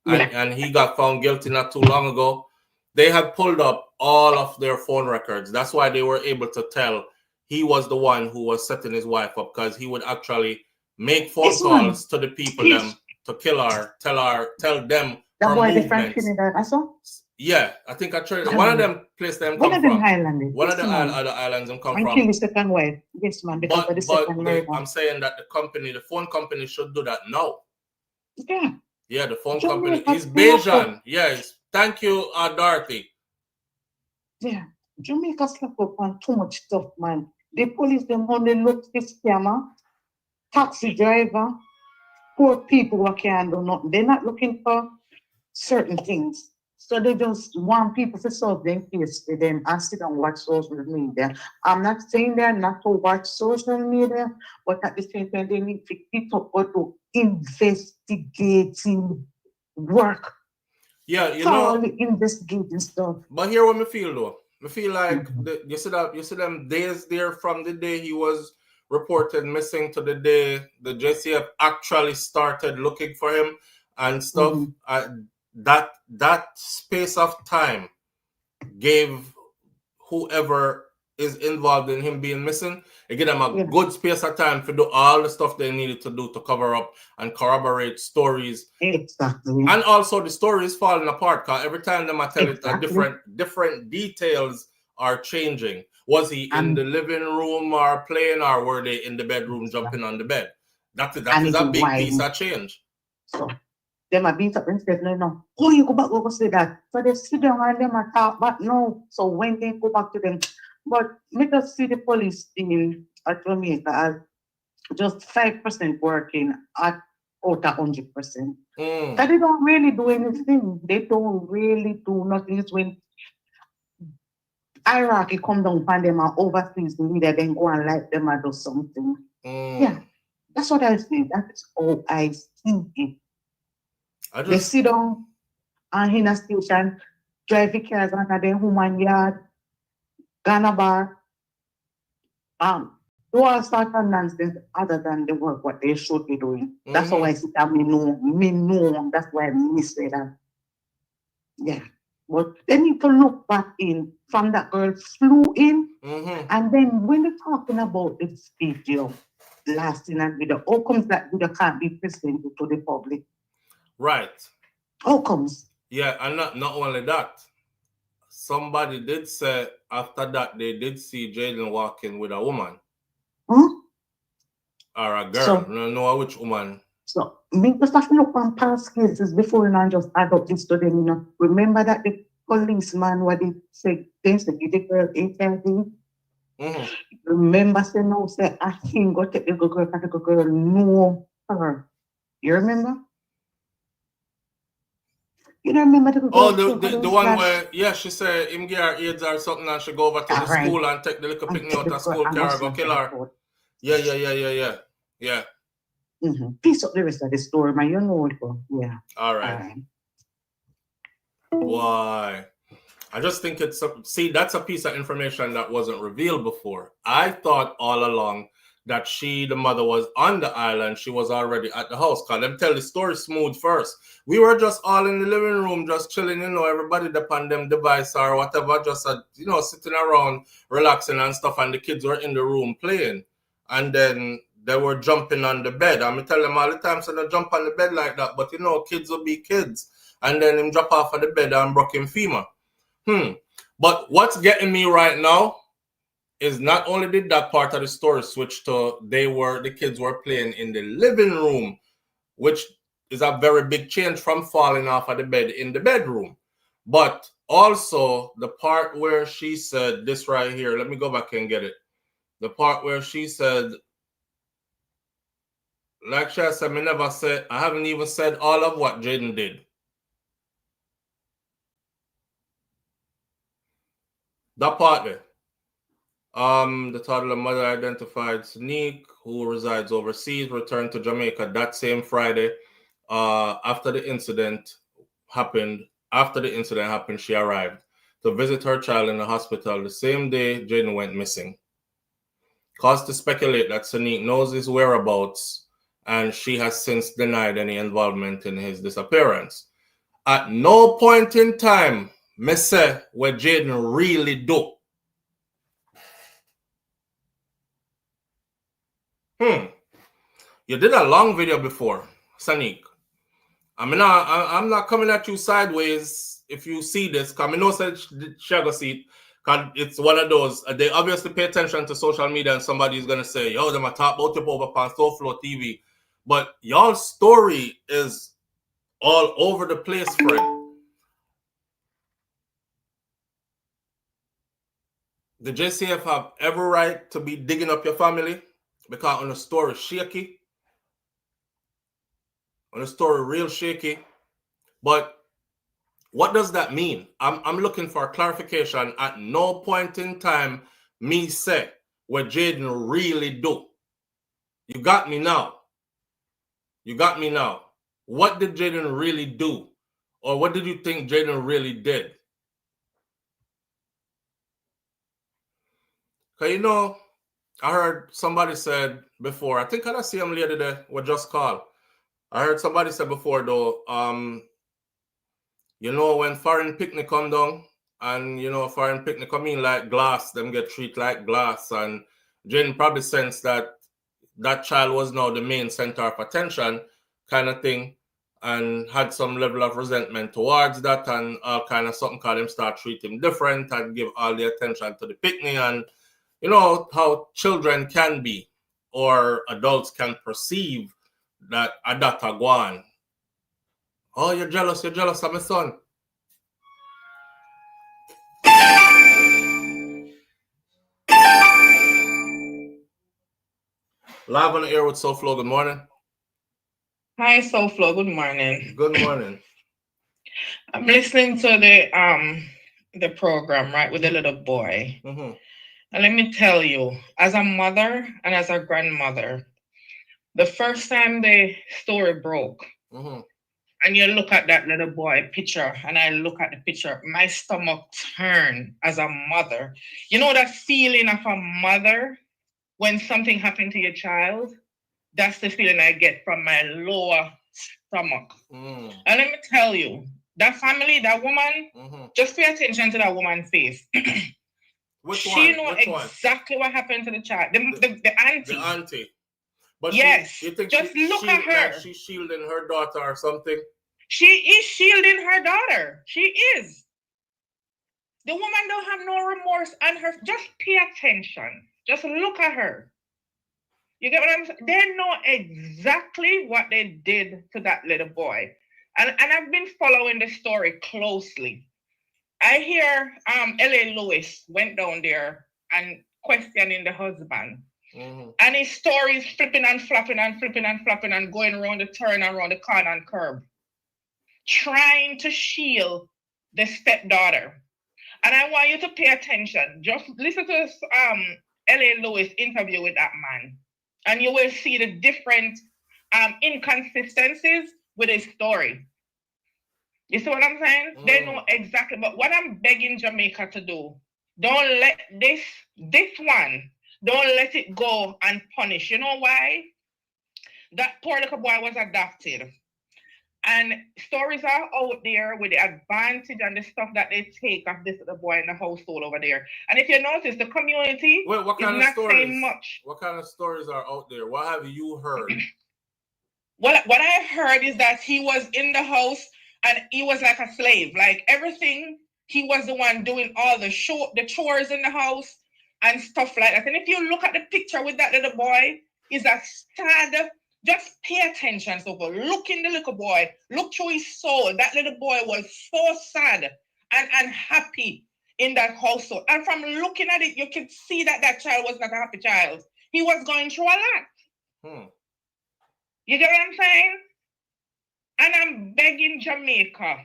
And he got found guilty not too long ago. They had pulled up all of their phone records. That's why they were able to tell he was the one who was setting his wife up, because he would actually make phone calls to the people them to kill her, tell them that boy movements. The French Trinidad, I saw? Yeah, I think I tried. One of them place them come one of them from. Islanders. One of the other islands them come and from. Kill the second wife. Yes, man, because of the second murder. I'm saying that the phone company should do that now. Yeah. Yeah, the phone Jamaica company is Bajan. Yes. Thank you, Dorothy. Yeah. Jamaica slap up on too much stuff, man. The police, them only look this scammer, taxi driver, poor people who can't do nothing. They're not looking for certain things. So they just want people to solve them case for them and sit and watch social media. I'm not saying they're not to watch social media, but at the same time, they need to pick up or to investigating work. Yeah, you know, investigating stuff. But here what me feel though. I feel like you see them days there from the day he was reported missing to the day the JCF actually started looking for him and stuff. That space of time gave whoever is involved in him being missing, it gave them a good space of time to do all the stuff they needed to do to cover up and corroborate stories. Exactly. And also the stories falling apart, because every time them I tell it, different details are changing. Was he in the living room or playing, or were they in the bedroom jumping on the bed? That is a big piece of change. So them a beat up and said, no. Oh, you go back, go say that. So they sit down and them a talk back no. So when they go back to them, but let us see the police in at Jamaica as just 5% working at out of 100%. That they don't really do anything. They don't really do nothing. It's when Iraq come down upon them and overseas the media, then go and like them and do something. Yeah, that's what I say. That's all I see it. They sit down and in a station, drive the cars under the human yard, Ghana bar, do all sorts of nonsense other than the work what they should be doing. That's how I see that me know. That's why I say that. Yeah. But they need to look back in from that girl flew in. And then when they're talking about this video lasting and video, how comes that video can't be presented to the public? Right. How comes? Yeah, and not only that. Somebody did say after that they did see Jayden walking with a woman. Or a girl. So, no know which woman. So me just have to look on past cases before and just add up this to them, you know. Remember that the policeman what they said things to give the girl HIV? Remember say no, say I can go take the girl and the girl know her. You remember? You don't remember the girl? Oh, the one where, yeah, she said him get her AIDS or something and she go over to the school and take the little picnic out of school car go kill her. Yeah. Piece up the rest of the story, man. You know it. Yeah. All right. Why? I just think that's a piece of information that wasn't revealed before. I thought all along that the mother was on the island. She was already at the house. Cause them tell the story smooth first. We were just all in the living room, just chilling, everybody upon them device or whatever, just, sitting around, relaxing and stuff. And the kids were in the room playing. And then they were jumping on the bed. I'm tell them all the time, so they jump on the bed like that. But, kids will be kids. And then him drop off of the bed and broke him femur. But what's getting me right now is not only did that part of the story switch to the kids were playing in the living room, which is a very big change from falling off of the bed in the bedroom. But also the part where she said this right here, let me go back and get it. The part where she said, like she said, I haven't even said all of what Jayden did. That part there. The toddler mother identified Sneak, who resides overseas, returned to Jamaica that same Friday. After the incident happened, she arrived to visit her child in the hospital the same day Jayden went missing. Caused to speculate that Sneak knows his whereabouts, and she has since denied any involvement in his disappearance. At no point in time, me say what Jayden really do. You did a long video before, Saniq. I'm not coming at you sideways if you see this, because I know she go see it, because it's one of those, they obviously pay attention to social media and somebody is going to say, yo, them a talk about you over on SouFLoTV. But y'all's story is all over the place, friend. The JCF have every right to be digging up your family because on the story shaky. On the story real shaky. But what does that mean? I'm looking for clarification. At no point in time me say what Jayden really do. You got me now. What did Jayden really do? Or what did you think Jayden really did? Because I heard somebody said before, I think I see him later today, what just called. I heard somebody say before though, when foreign picnic come down, and foreign picnic come in like glass, them get treated like glass, and Jayden probably sensed that child was now the main center of attention kind of thing, and had some level of resentment towards that, and all kind of something called him start treat him different and give all the attention to the picnic, and you know how children can be or adults can perceive that a daughter go on. Oh, you're jealous of my son. Live on the air with SouFLo. Good morning. Hi, SouFLo. Good morning. Good morning. I'm listening to the program, right, with the little boy. Mm-hmm. And let me tell you, as a mother and as a grandmother, the first time the story broke, Mm-hmm. and you look at that little boy picture, and I look at the picture, my stomach turned as a mother. You know that feeling of a mother when something happened to your child? That's the feeling I get from my lower stomach. Mm. And let me tell you, that family, that woman, Mm-hmm. just pay attention to that woman's face. She know exactly what happened to the child. The auntie. The auntie. But yes. you think just look at her. Like she's shielding her daughter or something? She is shielding her daughter. She is. The woman don't have no remorse on her. Just pay attention. Just look at her. You get what I'm saying? They know exactly what they did to that little boy. And I've been following the story closely. I hear L.A. Lewis went down there and questioning the husband. Mm-hmm. And his story is flipping and flopping and flipping and flopping and going around the turn, around the corner and curb, trying to shield the stepdaughter. And I want you to pay attention. Just listen to this L.A. Lewis interview with that man, and you will see the different inconsistencies with his story. You see what I'm saying? Mm. They know exactly. But what I'm begging Jamaica to do, don't let this one, don't let it go unpunished. You know why? That poor little boy was adopted. And stories are out there with the advantage and the stuff that they take of this little boy in the household over there. And if you notice, the community Wait, what kind is of not stories? saying much. What kind of stories are out there? What have you heard? What I've heard is that he was in the house and he was like a slave. Like everything, he was the one doing all the chores in the house and stuff like that. And if you look at the picture with that little boy, he's a sad. Just pay attention, so look in the little boy. Look through his soul. That little boy was so sad and unhappy in that household. And from looking at it, you can see that that child was not a happy child. He was going through a lot. You get what I'm saying? And I'm begging Jamaica,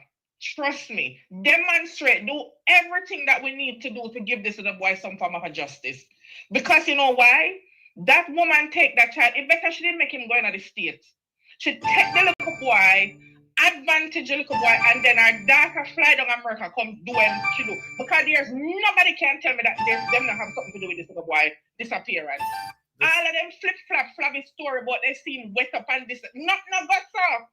trust me, demonstrate, do everything that we need to do to give this little boy some form of justice. Because you know why? That woman take that child. It better she didn't make him go into the States. She take the little boy, advantage the little boy, and then her daughter fly down America, come do what she do. Because there's nobody can tell me that them not have something to do with this little boy disappearance. All of them flip-flop flabby story, but they seem wet up and this. Not but so.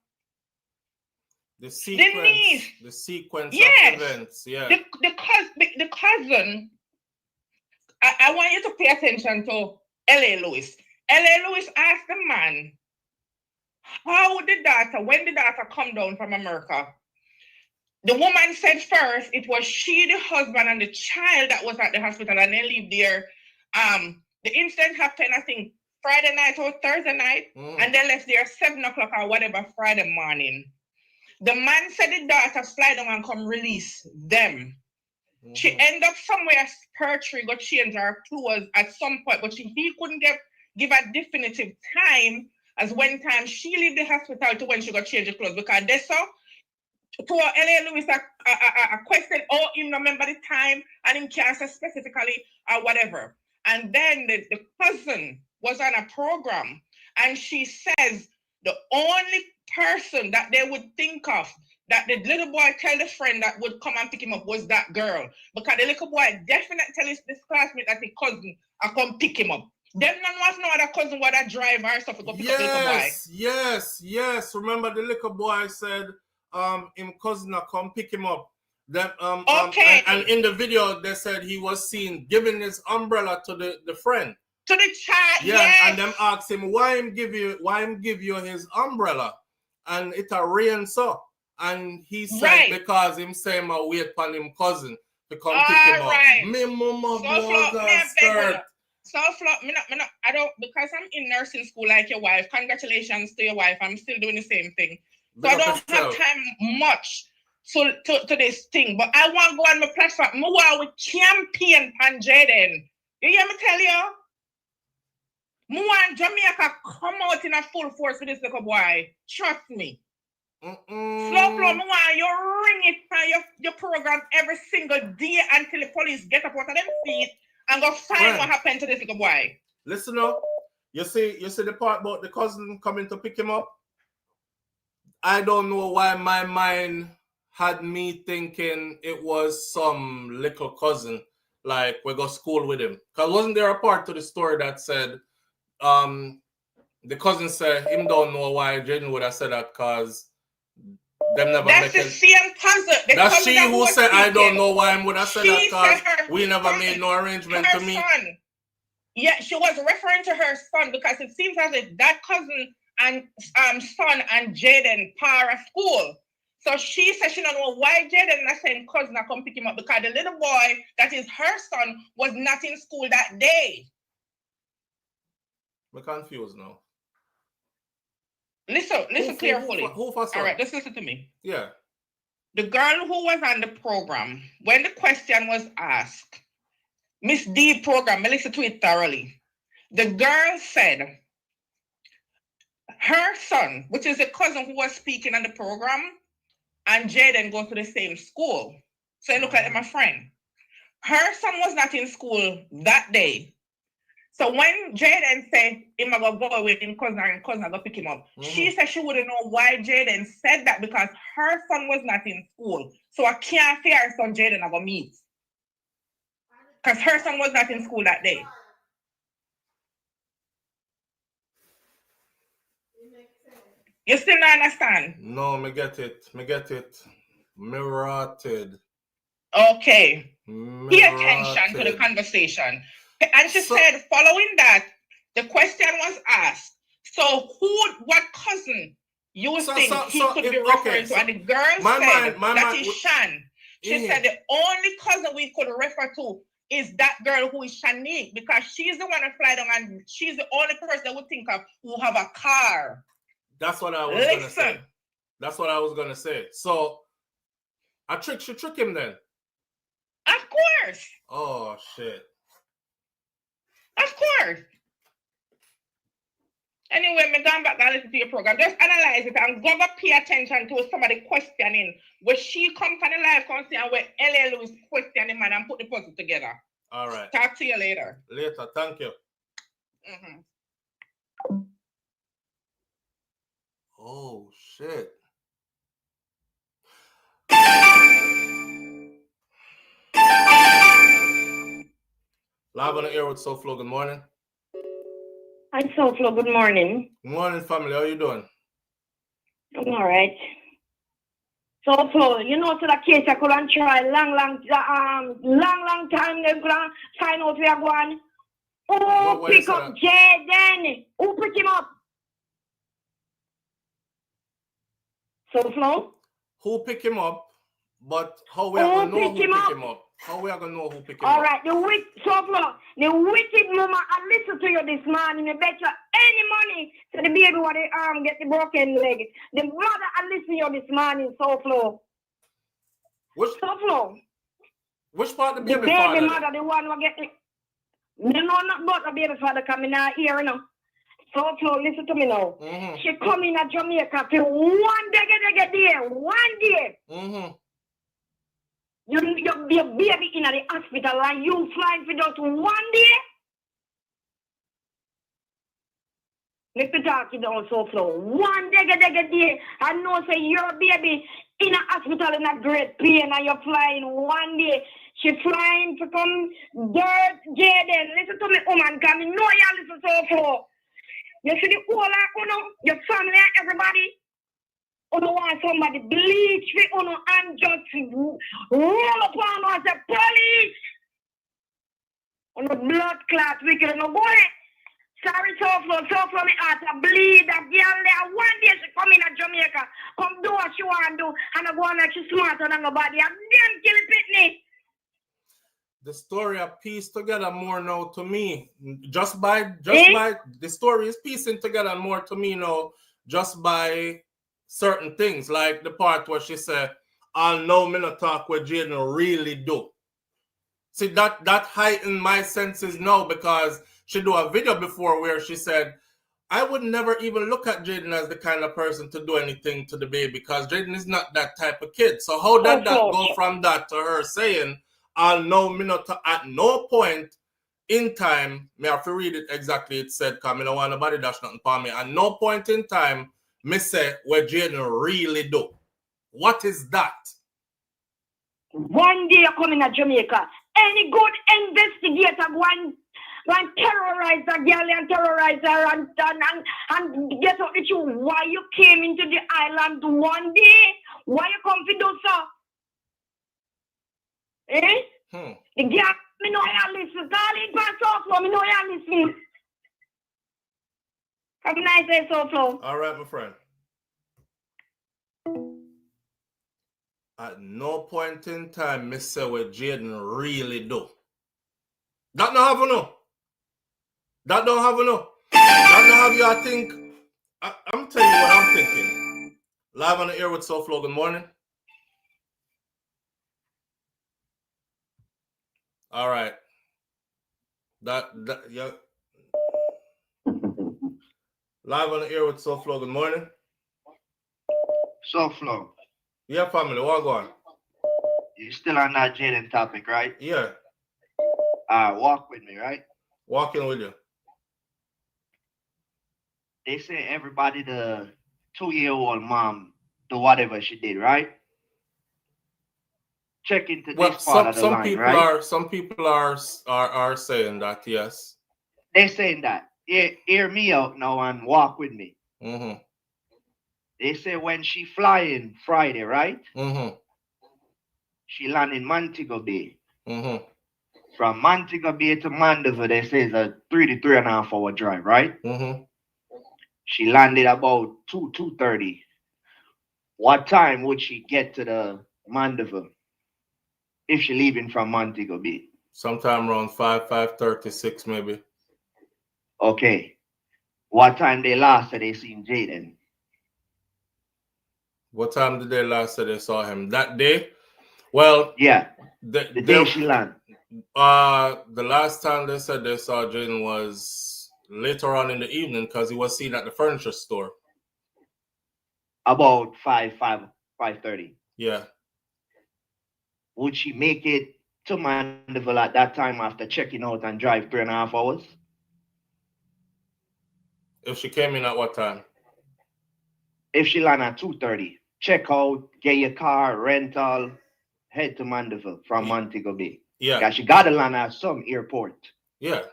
The sequence yes. of events, yeah. The cousin, I want you to pay attention to L.A. Lewis. L.A. Lewis asked the man, when the daughter come down from America, the woman said first it was she, the husband, and the child that was at the hospital, and they lived there. The incident happened, I think, Friday night or Thursday night, and they left there 7 o'clock or whatever Friday morning. The man said the daughter fly down and come release them. She ended up somewhere spiritually, got change her clothes at some point, but he couldn't give a definitive time as when time she left the hospital to when she got change her clothes, because they saw to L.A. Lewis a question, oh, him remember the time and him can't say specifically or whatever. And then the cousin was on a program and she says the only person that they would think of that the little boy tell the friend that would come and pick him up was that girl. Because the little boy definitely tell this classmate that the cousin I come pick him up. Them none was no other cousin what a driver or stuff to go pick up the little boy. Yes. Remember the little boy said him cousin come pick him up. Then okay. And in the video they said he was seen giving his umbrella to the friend. To the child, yeah, yes. And them asked him why him give you his umbrella. and it a rain so. And he said Right. because him say him a wait on him cousin to come pick him up. Alright. Me mama So blows Flo, and skirt. I don't, because I'm in nursing school like your wife. Congratulations to your wife. I'm still doing the same thing. So Big I up don't have yourself. time much to this thing. But I want to go on my platform. I want to champion pan Jayden. You hear me tell you? I want Jamaica come out in a full force with this little boy. Trust me. SouFLo, I want you ring it for your program every single day until the police get up out of them feet and go find what happened to this little boy. Listen up. You see the part about the cousin coming to pick him up? I don't know why my mind had me thinking it was some little cousin, like we go school with him. Because wasn't there a part to the story that said, the cousin said him don't know why Jayden would have said that because them never That's the same cousin. That's she who said I don't know why I would have said that because we never made no arrangement to meet. Son. Yeah, she was referring to her son because it seems as if that cousin and son and Jayden par a school. So she said she don't know why Jayden not saying cousin come pick him up because the little boy that is her son was not in school that day. I'm confused now. Listen carefully. Who for son? All right, just listen to me. Yeah. The girl who was on the program, when the question was asked, Miss D program, I listened to it thoroughly. The girl said her son, which is a cousin who was speaking on the program, and Jayden go to the same school. So it looked like my friend. Her son was not in school that day. So when Jayden said, I'm going to go with him, cousin go pick him up, she said she wouldn't know why Jayden said that because her son was not in school. So I can't say her son Jayden I go meet. Because her son was not in school that day. You still not understand? No, me get it. Me rotted. Okay. Pay attention to the conversation. And she said, following that, the question was asked. So what cousin you think he could be referring to? And the girl said that is Shan. She said the only cousin we could refer to is that girl who is Shanique because she's the one that fly down and she's the only person that would think of who have a car. That's what I was gonna say. That's what I was gonna say. So she trick him then. Of course. Oh shit. Of course. Anyway, me going back and listen to your program. Just analyze it and go pay attention to somebody questioning. When she come from the live concert and where L.A. Lewis questioning man and put the puzzle together. All right. Talk to you later. Later. Thank you. Oh shit. Live on the air with SouFLo. Good morning. Hi, SouFLo. Good morning. Good morning, family. How you doing? I'm all right. SouFLo, you know, so the case I couldn't try long time. They couldn't find out where I'm going. Who pick up Jayden? Who pick him up? SouFLo? Who pick him up? But how we are gonna know who pick him up? How we are gonna know who pick him up? All right, SouFLo, the wicked mama, I listen to you this morning. You bet you any money to the baby when they get the broken leg. The mother, I listen to you this morning, SouFLo. SouFLo. Which part the baby father? The baby father? mother, the one who get the... You know not about the baby father coming out here, you know. SouFLo, listen to me now. She come in at Jamaica for one day, 1 day. Your baby in the hospital and you flying for just 1 day? Let me talk to you down, SouFLo. 1 day. I know say your baby in a hospital in a great pain and you're flying 1 day. She flying to come dirt Jayden. Listen to me, woman, because I know you listen to SouFLo. You see the whole your family and everybody. You want somebody bleach for you and just roll upon us the police. On the blood clot wicked no boy. Sorry, SouFLo, me heart bleed. That girl there 1 day she come in at Jamaica. Jamaica. Come do what she want to do, and I go on like she smarter than nobody. I'm damn kill it, Pitney. The story are pieced together more now to me. Just by the story is piecing together more to me now, just by certain things, like the part where she said, "I'll know me not talk what Jayden really do." See, that heightened my senses now, because she do a video before where she said, I would never even look at Jayden as the kind of person to do anything to the baby, because Jayden is not that type of kid. So how did that go from that to her saying, I'll know me not at no point in time, me have to read it exactly, it said, because I don't want nobody dash nothing for me. At no point in time, me say what Jayden really do. What is that? One day you're coming to Jamaica. Any good investigator one terrorize a girl and terrorize her and get out the truth. Why you came into the island one day? Why you come to do so? The girl, me know you listen. Call it for SouFLo, me know you listen. Have a nice day, SouFLo. All right, my friend. At no point in time, me say what Jayden really do. That don't have no. That don't have no. That don't have you, I think. I'm telling you what I'm thinking. Live on the air with SouFLo, good morning. All right. Yeah. Live on the air with SouFLo, good morning. SouFLo. Yeah, family, what going on? You still on that Jayden topic, right? Yeah. Walk with me, right? Walking with you. They say everybody, the 2-year-old mom, do whatever she did, right? Check into this part of the line, right? Some people are saying that, yes. They're saying that. Hear me out now and walk with me. Mm-hmm. They say when she flying Friday, right? Mm-hmm. She land in Montego Bay. Mm-hmm. From Montego Bay to Mandeville, they say it's a 3 to 3.5 hour drive, right? Mm-hmm. She landed about 2:30. What time would she get to the Mandeville if she leaving from Montego Bay? Sometime around 5:36 maybe. Okay. What time they last said they seen Jayden? What time did they last say they saw him? That day? Well, yeah. The day she landed. The last time they said they saw Jayden was later on in the evening, because he was seen at the furniture store. About 5:30. Yeah. Would she make it to Mandeville at that time after checking out and drive 3.5 hours? If she came in at what time? If she land at 2:30, check out, get your car, rental, head to Mandeville from Montego Bay. Yeah. Because she got to land at some airport. Yeah.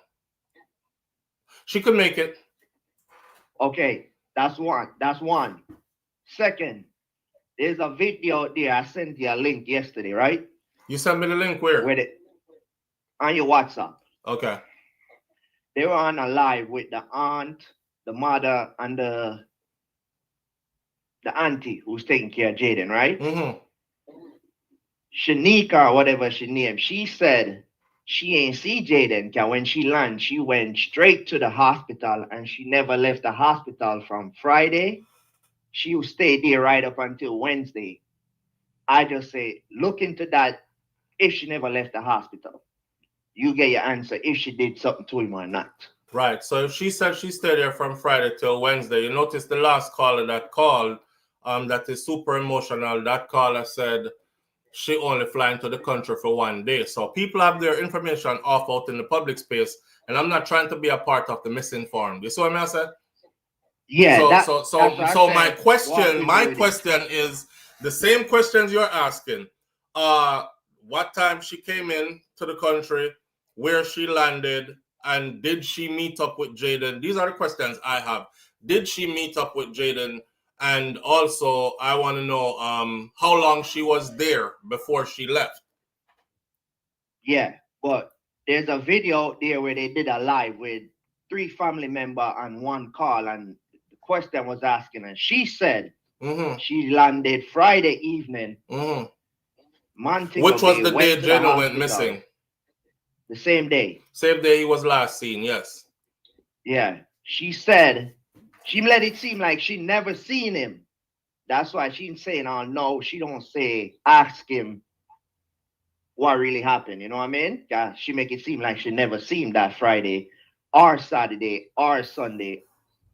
She could make it. Okay, that's one. Second, there's a video there. I sent you a link yesterday, right? You sent me the link where? With it on your WhatsApp. Okay. They were on a live with the aunt, the mother, and the auntie who's taking care of Jayden, right? Mm-hmm. Shanika, or whatever she named, she said she ain't see Jayden, because when she landed, she went straight to the hospital and she never left the hospital from Friday. She stayed there right up until Wednesday. I just say, look into that if she never left the hospital. You get your answer if she did something to him or not. Right. So if she said she stayed there from Friday till Wednesday, you notice the last caller that called, that is super emotional. That caller said she only flying to the country for 1 day. So people have their information off out in the public space, and I'm not trying to be a part of the misinformed. You see what I said? Yeah. So my question is the same questions you're asking. What time she came in to the country, where she landed, and did she meet up with Jayden? These are the questions I have. Did she meet up with Jayden? And also, I want to know how long she was there before she left. Yeah, but there's a video there where they did a live with 3 family members on one call, and the question was asking, and she said Mm-hmm. She landed Friday evening. Mm-hmm. Montego Which was Bay, the went day to the Jayden went hospital. missing. The same day. Same day he was last seen, yes. Yeah. She said she let it seem like she never seen him. That's why she's saying, oh no, she don't say ask him what really happened. You know what I mean? Yeah, she make it seem like she never seen him that Friday or Saturday or Sunday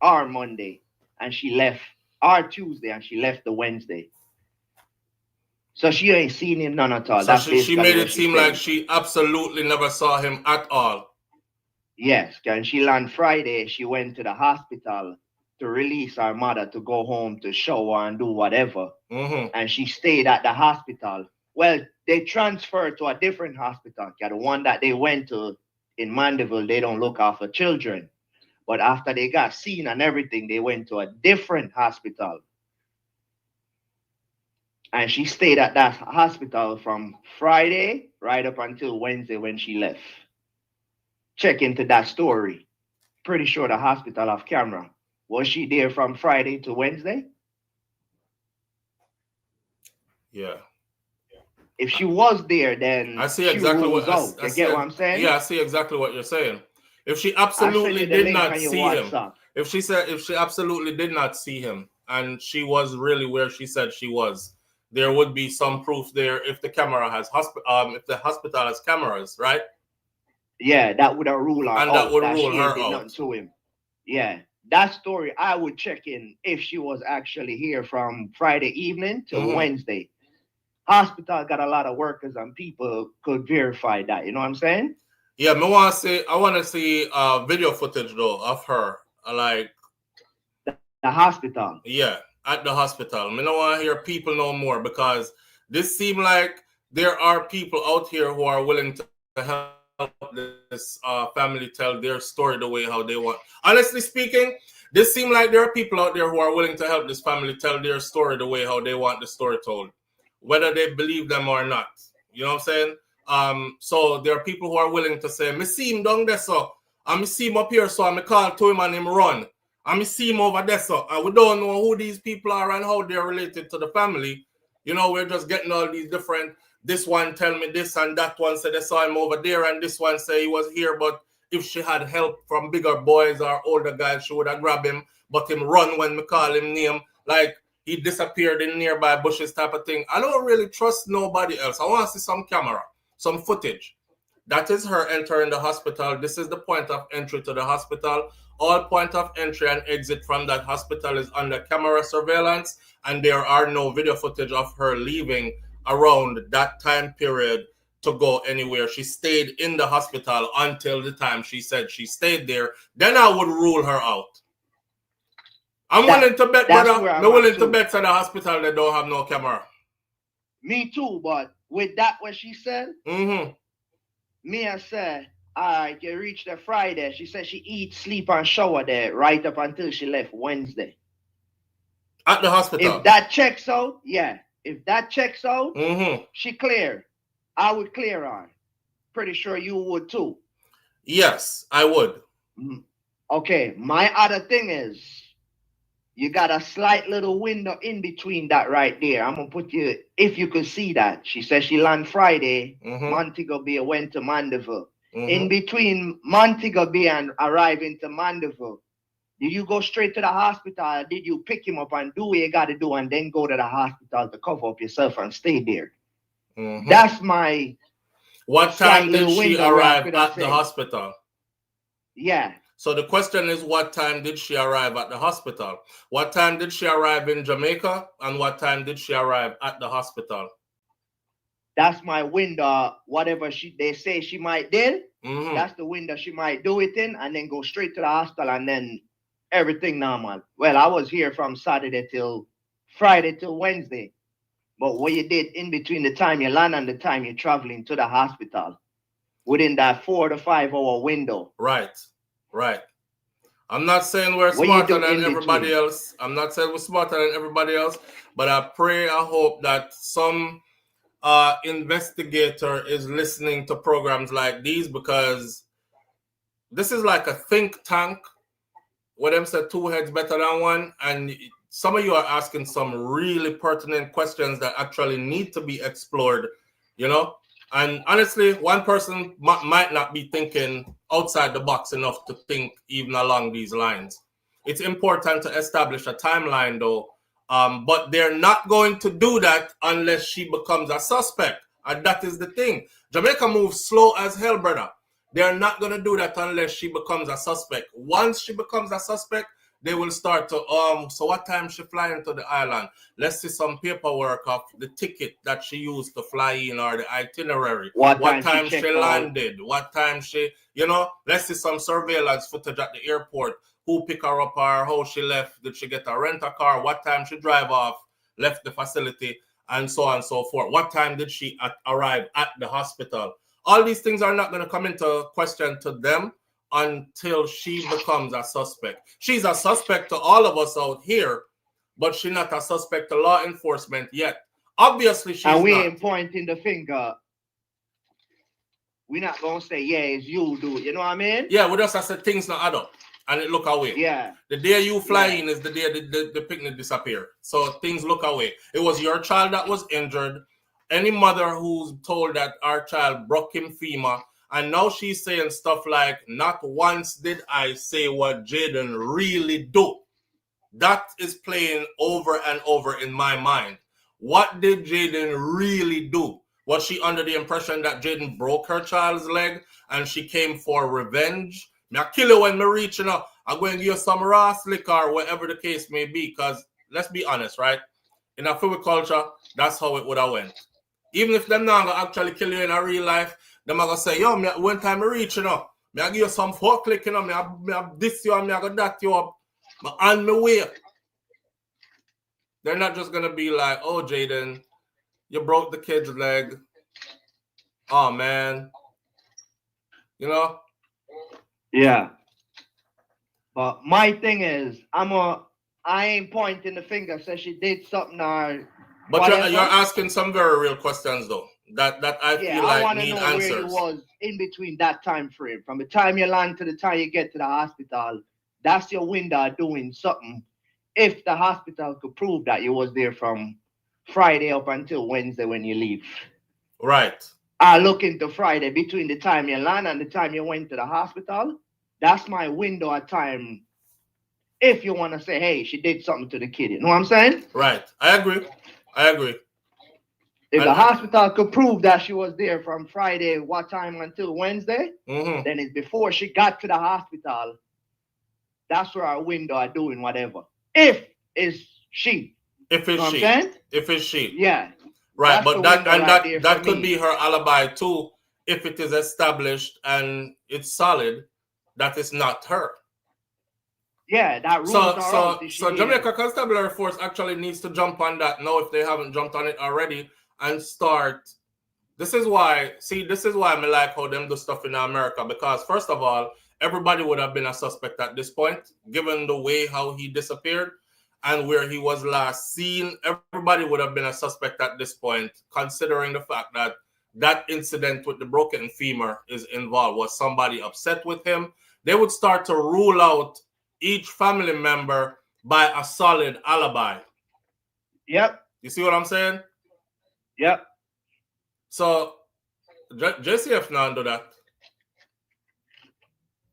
or Monday. And she left or Tuesday and she left the Wednesday. So she ain't seen him none at all. So That's she basically made what it she's seem saying. like she absolutely never saw him at all. Yes, and she landed Friday. She went to the hospital to release her mother to go home to shower and do whatever. Mm-hmm. And she stayed at the hospital. Well, they transferred to a different hospital. The one that they went to in Mandeville, they don't look after children. But after they got seen and everything, they went to a different hospital. And she stayed at that hospital from Friday right up until Wednesday when she left. Check into that story. Pretty sure the hospital have camera. Was she there from Friday to Wednesday? Yeah. If she was there, then I see she exactly rules what out. You get what I'm saying? Yeah, I see exactly what you're saying. If she I'll send absolutely you the did link not on your see him, WhatsApp. if she absolutely did not see him and she was really where she said she was, there would be some proof there if the camera has if the hospital has cameras, right? Yeah, that would have ruled her And out. that would That rule she her ain't did out. nothing to him. Yeah, that story I would check in if she was actually here from Friday evening to Wednesday. Hospital got a lot of workers and people could verify that. You know what I'm saying? Yeah, I want to see video footage though of her, like the hospital. Yeah, at the hospital. I don't want to hear people no more because this seems like there are people out here who are willing to help this family tell their story the way how they want. Honestly speaking, this seems like there are people out there who are willing to help this family tell their story the way how they want the story told, whether they believe them or not. You know what I'm saying? So there are people who are willing to say, me see him down there, so I see him up here, so I call to him and him run. And me see him over there, so and we don't know who these people are and how they're related to the family. You know, we're just getting all these different, this one tell me this and that one said they saw him over there and this one say he was here, but if she had help from bigger boys or older guys, she would have grabbed him, but him run when me call him name, like he disappeared in nearby bushes type of thing. I don't really trust nobody else. I want to see some camera, some footage. That is her entering the hospital. This is the point of entry to the hospital. All point of entry and exit from that hospital is under camera surveillance, and there are no video footage of her leaving around that time period to go anywhere. She stayed in the hospital until the time she said she stayed there. Then I would rule her out. I'm willing to bet, brother. I'm willing to bet at the hospital they don't have no camera. Me too, but with that what she said, me I said, all right, you reach there Friday. She said she eat, sleep, and shower there right up until she left Wednesday. At the hospital. If that checks out, yeah. If that checks out, she clear. I would clear her. Pretty sure you would too. Yes, I would. Okay, my other thing is, you got a slight little window in between that right there. I'm going to put you, if you could see that. She said she landed Friday. Montego Bay went to Mandeville. In between Montego Bay and arriving to Mandeville, did you go straight to the hospital? Or did you pick him up and do what you got to do and then go to the hospital to cover up yourself and stay there? That's my... What time did she arrive at the hospital? Yeah. So the question is, what time did she arrive at the hospital? What time did she arrive in Jamaica? And what time did she arrive at the hospital? That's my window. Whatever they say she might did, that's the window she might do it in and then go straight to the hospital and then everything normal. Well, I was here from Saturday till Friday till Wednesday. But what you did in between the time you land and the time you're traveling to the hospital, within that 4 to 5 hour window. Right. I'm not saying we're smarter than everybody else. I'm not saying we're smarter than everybody else, but I pray, I hope that some investigator is listening to programs like these, because this is like a think tank where them say two heads better than one, and some of you are asking some really pertinent questions that actually need to be explored, you know? And honestly, one person might not be thinking outside the box enough to think even along these lines. It's important to establish a timeline, though, but they're not going to do that unless she becomes a suspect. And that is the thing. Jamaica moves slow as hell, brother. They're not going to do that unless she becomes a suspect. Once she becomes a suspect, they will start to, so what time she fly into the island? Let's see some paperwork of the ticket that she used to fly in or the itinerary. What time she she landed? What time she, you know, let's see some surveillance footage at the airport. Who pick her up or how she left? Did she get a rental car? What time she drive off, left the facility, and so on and so forth? What time did she arrive at the hospital? All these things are not going to come into question to them until she becomes a suspect. She's a suspect to all of us out here, but she's not a suspect to law enforcement yet. Obviously, she's and we not. ain't pointing the finger. We're not going to say, yeah, it's you, do it. You know what I mean? Yeah, we just have to say things not add up and it look away. Yeah. The day you fly in is the day the picnic disappear. So things look away. It was your child that was injured. Any mother who's told that our child broke him femur, and now she's saying stuff like, not once did I say what Jayden really do. That is playing over and over in my mind. What did Jayden really do? Was she under the impression that Jayden broke her child's leg and she came for revenge? Me I kill you when me reach, you know. I'm going to give you some raw slick or whatever the case may be, because let's be honest, right? In a Philly culture, that's how it would have went. Even if them not gonna actually kill you in a real life, them are gonna say, yo, me, when time I reach, you know, me I give you some fuck click, you know, me I this you and me I got that you up, me on me way. They're not just gonna be like, oh, Jayden, you broke the kid's leg. Oh man. You know? Yeah. But my thing is, I ain't pointing the finger, say she did something or but you're asking some very real questions though. That I feel like I need know answers. where you was in between that time frame. From the time you land to the time you get to the hospital, that's your window of doing something. If the hospital could prove that you was there from Friday up until Wednesday when you leave. Right. I look into Friday between the time you land and the time you went to the hospital. That's my window of time. If you want to say, hey, she did something to the kid. You know what I'm saying? Right. I agree. If the hospital could prove that she was there from Friday, what time until Wednesday, then it's before she got to the hospital. That's where our window are doing whatever. If it's she. If it's she. If it's she. Yeah. Right, but that could be her alibi too, if it is established and it's solid that it's not her. Yeah, that rules are so Jamaica Constabulary Force actually needs to jump on that now if they haven't jumped on it already and start. This is why I like how them do stuff in America, because first of all, everybody would have been a suspect at this point, given the way how he disappeared and where he was last seen. Everybody would have been a suspect at this point, considering the fact that that incident with the broken femur is involved. Was somebody upset with him? They would start to rule out each family member by a solid alibi. Yep. You see what I'm saying? Yep. So JCF now do that.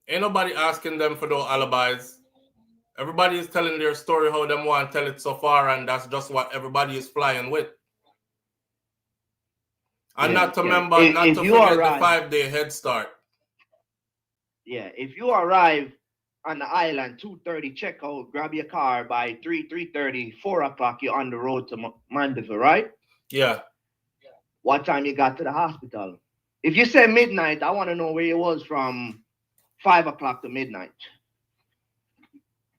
Ain't nobody asking them for those alibis. Everybody is telling their story how them want to tell it so far, and that's just what everybody is flying with. And not to forget the 5-day head start. Yeah, if you arrive on the island 2:30 checkout, grab your car by 3:30, 4 o'clock, you're on the road to Mandeville, right? Yeah. What time you got to the hospital? If you say midnight, I want to know where you was from 5 o'clock to midnight.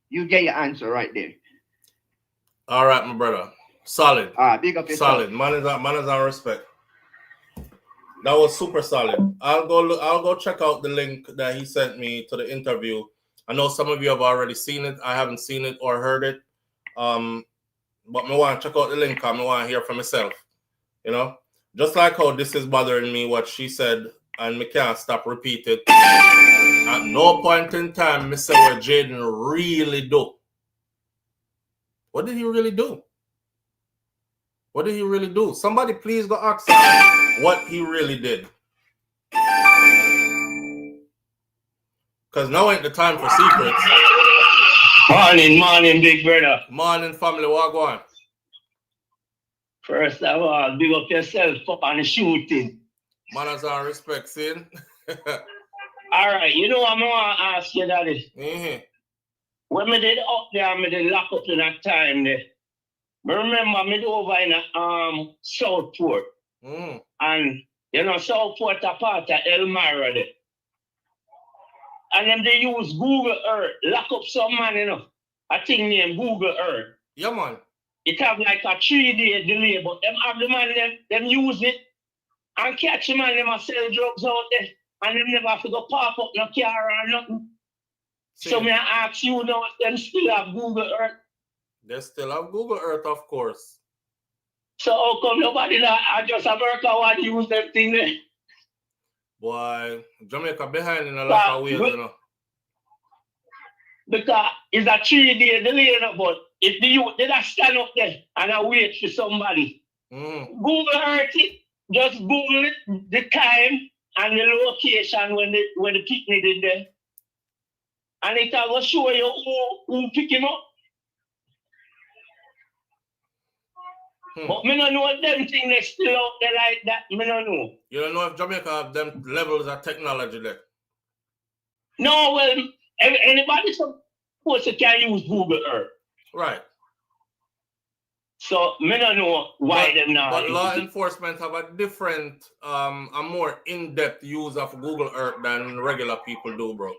You get your answer right there. All right, my brother. Solid. All right, big up yourself. Solid. Man is on respect. That was super solid. I'll go check out the link that he sent me to the interview. I know some of you have already seen it. I haven't seen it or heard it. But I want to check out the link because I want to hear from myself. You know? Just like how this is bothering me, what she said, and me can't stop repeat it. At no point in time, me say what Jayden really do. What did he really do? What did he really do? Somebody please go ask him what he really did. Because now ain't the time for secrets. Morning, big brother. Morning, family. What go on? First of all, big up yourself up on the shooting. Manners and respect, sin. All right, you know what I'm going to ask you, Daddy? Mm-hmm. When I did up there, I did lock up in that time there. I remember I did over in Southport. Mm-hmm. And, you know, Southport a part of Elmira there. And then they use Google Earth, lock up some man, you know, a thing named Google Earth. Yeah, man. It have like a 3-day delay, but them have the man, them use it and catch the man, them a sell drugs out there. And them never have to go park up no car or nothing. See. So me I ask you now, them still have Google Earth. They still have Google Earth, of course. So how come nobody that I just America want to use them thing there? Boy, Jamaica behind in a lot of ways, you know. Because it's a 3-day delay, you know, but if the youth did stand up there and I wait for somebody, Google Earth it, just Google it, the time and the location when the picnic did there. And it will show you who pick him up. But me don't know them things they still out there like that. Me don't know. You don't know if Jamaica have them levels of technology there? No, well, anybody supposed to can use Google Earth. Right. So me don't know why them now. But law enforcement have a different, a more in-depth use of Google Earth than regular people do, bro.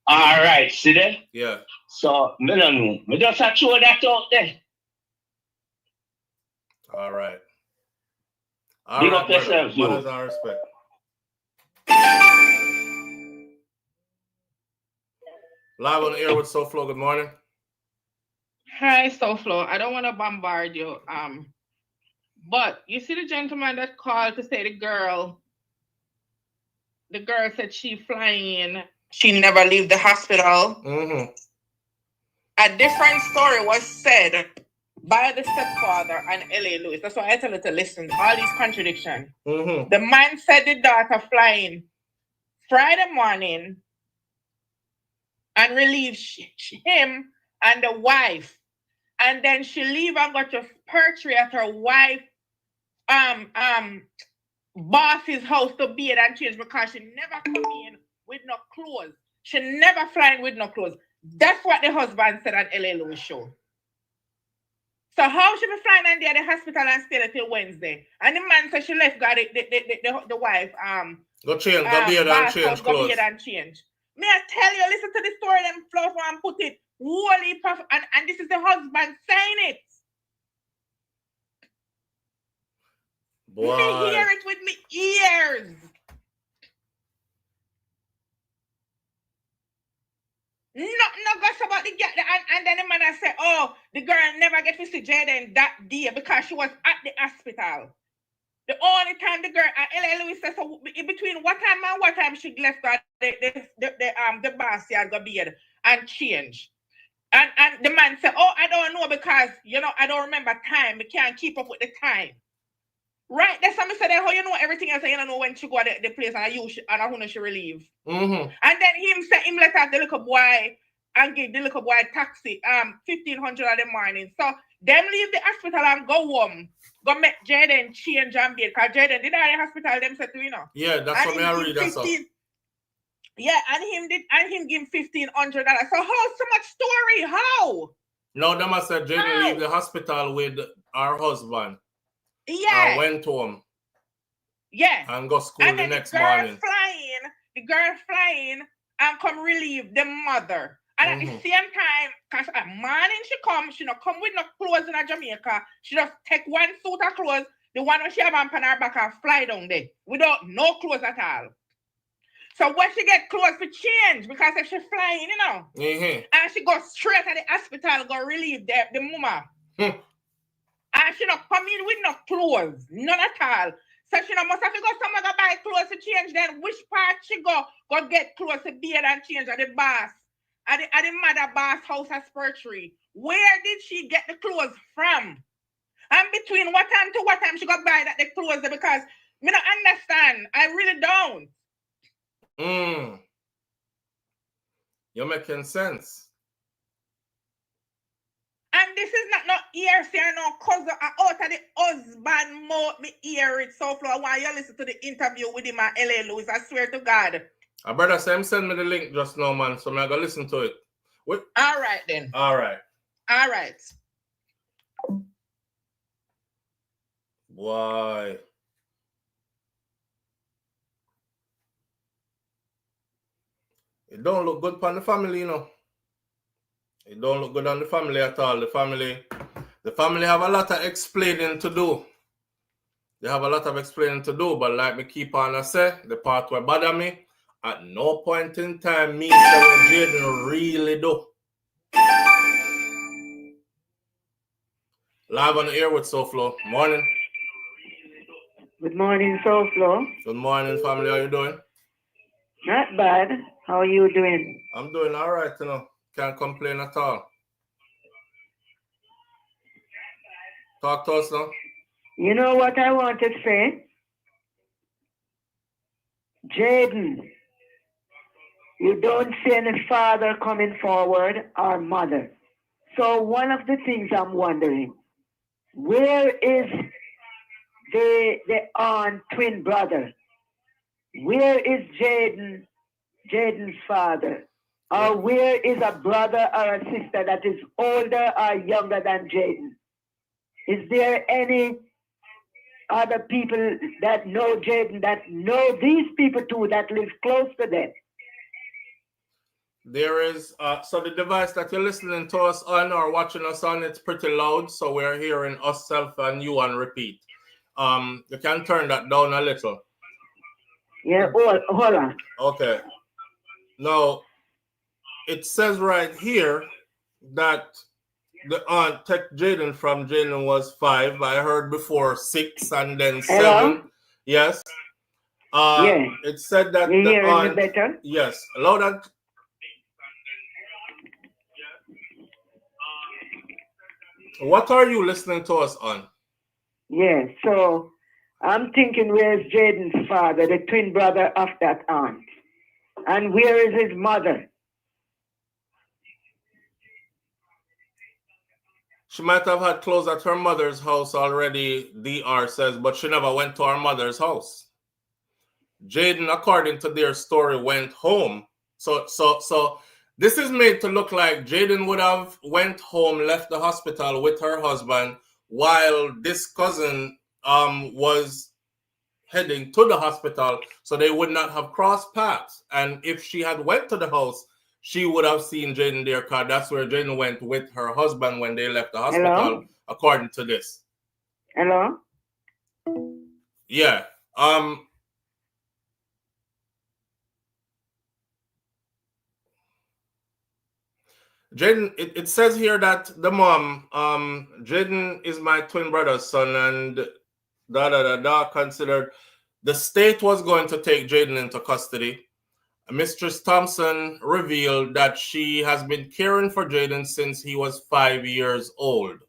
All right, see there? Yeah. So me don't know. Me just throw that out there. All right. Big up yourself, yo. Manners and respect. Live on the air with SouFLo. Good morning. Hi, SouFLo. I don't want to bombard you. But you see the gentleman that called to say the girl said she flying. She never leave the hospital. Mm-hmm. A different story was said by the stepfather and L.A. Lewis. That's why I tell you to listen. All these contradictions. Mm-hmm. The man said the daughter flying Friday morning and relieve him and the wife. And then she leave and go to perjury at her wife boss's house to bathe and change because she never come in with no clothes. She never flying with no clothes. That's what the husband said on L.A. Lewis show. So how she be flying and there at the hospital and stay there till Wednesday? And the man said she left got the wife Go change, go bathe and change clothes. Go bathe and change. May I tell you, listen to the story, them flow and put it wholly perfect, and this is the husband saying it. Boy. Me hear it with me ears. No gossip about the girl, and then the man I said, oh, the girl never get to see Jayden that day because she was at the hospital. The only time the girl L.A. Lewis said, so between what time and what time she left the boss yard go bed and change. And the man said, oh, I don't know because I don't remember time. I can't keep up with the time. Right? That's how I said, how you know everything else, and you don't know when she go to the place and who know she relieve. Mm-hmm. And then him said him let out the little boy and give the little boy taxi 1,500 in the morning. So them leave the hospital and go home. Go make Jayden change and bathe. Because Jayden did at the hospital, them said to Yeah, that's what I read. That's all. Yeah, and him give $1,500. So how so much story? How? No, them I said Jayden leave the hospital with our husband. Yeah. And went home. Yeah. And go school and the then next the girl morning. The girl flying and come relieve the mother. And at the same time, because at morning she not come with no clothes in Jamaica. She just take one suit of clothes, the one she have on her back and fly down there without no clothes at all. So when she get clothes to change, because if she flying, and she go straight to the hospital, go relieve the mama. And she not come in with no clothes, none at all. So she not must have to go somewhere to buy clothes to change. Then which part she go get clothes to beard and change at the boss, at the mother boss house at Spurtree. Where did she get the clothes from? And between what time to what time she got buy that the clothes there? Because me don't understand. I really don't. You're making sense. And this is not no hearsay or no cousin out of the husband mouth. Me hear it so flow. I want you to listen to the interview with him at LA Lewis. I swear to God. A brother Sam send me the link just now, man. So I'm gonna listen to it. What? All right then. All right. All right. Why? It don't look good on the family, you know. It don't look good on the family at all. The family have a lot of explaining to do. They have a lot of explaining to do, but like me keep on I say, the part where bother me, at no point in time me say what Jayden really do. Live on the air with SouFLo. Morning. Good morning, SouFLo. Good morning, family. How you doing? Not bad. How are you doing? I'm doing all right, you know. Can't complain at all. Talk to us now. You know what I want to say? Jayden, you don't see any father coming forward or mother. So one of the things I'm wondering, where is the aunt twin brother? Where is Jayden's father? Or where is a brother or a sister that is older or younger than Jayden? Is there any other people that know Jayden, that know these people too, that live close to them? There is, so the device that you're listening to us on or watching us on, it's pretty loud, so we're hearing us, self, and you on repeat. You can turn that down a little. Yeah, hold on. Okay. Now, it says right here that the aunt took Jayden from Jayden was 5. I heard before 6 and then 7. Hello? Yes. Yeah. It said that You the hearing aunt. me better? Yes. Loud and. What are you listening to us on? Yeah, so I'm thinking, where's Jayden's father, the twin brother of that aunt? And where is his mother? She might have had clothes at her mother's house already, DR says, but she never went to her mother's house. Jayden, according to their story, went home. So this is made to look like Jayden would have went home, left the hospital with her husband, while this cousin was heading to the hospital, so they would not have crossed paths. And if she had went to the house, she would have seen Jayden there, because that's where Jayden went with her husband when they left the hospital, Hello? according to this. Hello? Yeah. Jayden, it says here that the mom, Jayden is my twin brother's son, and considered the state was going to take Jayden into custody. Mistress Thompson revealed that she has been caring for Jayden since he was 5 years old.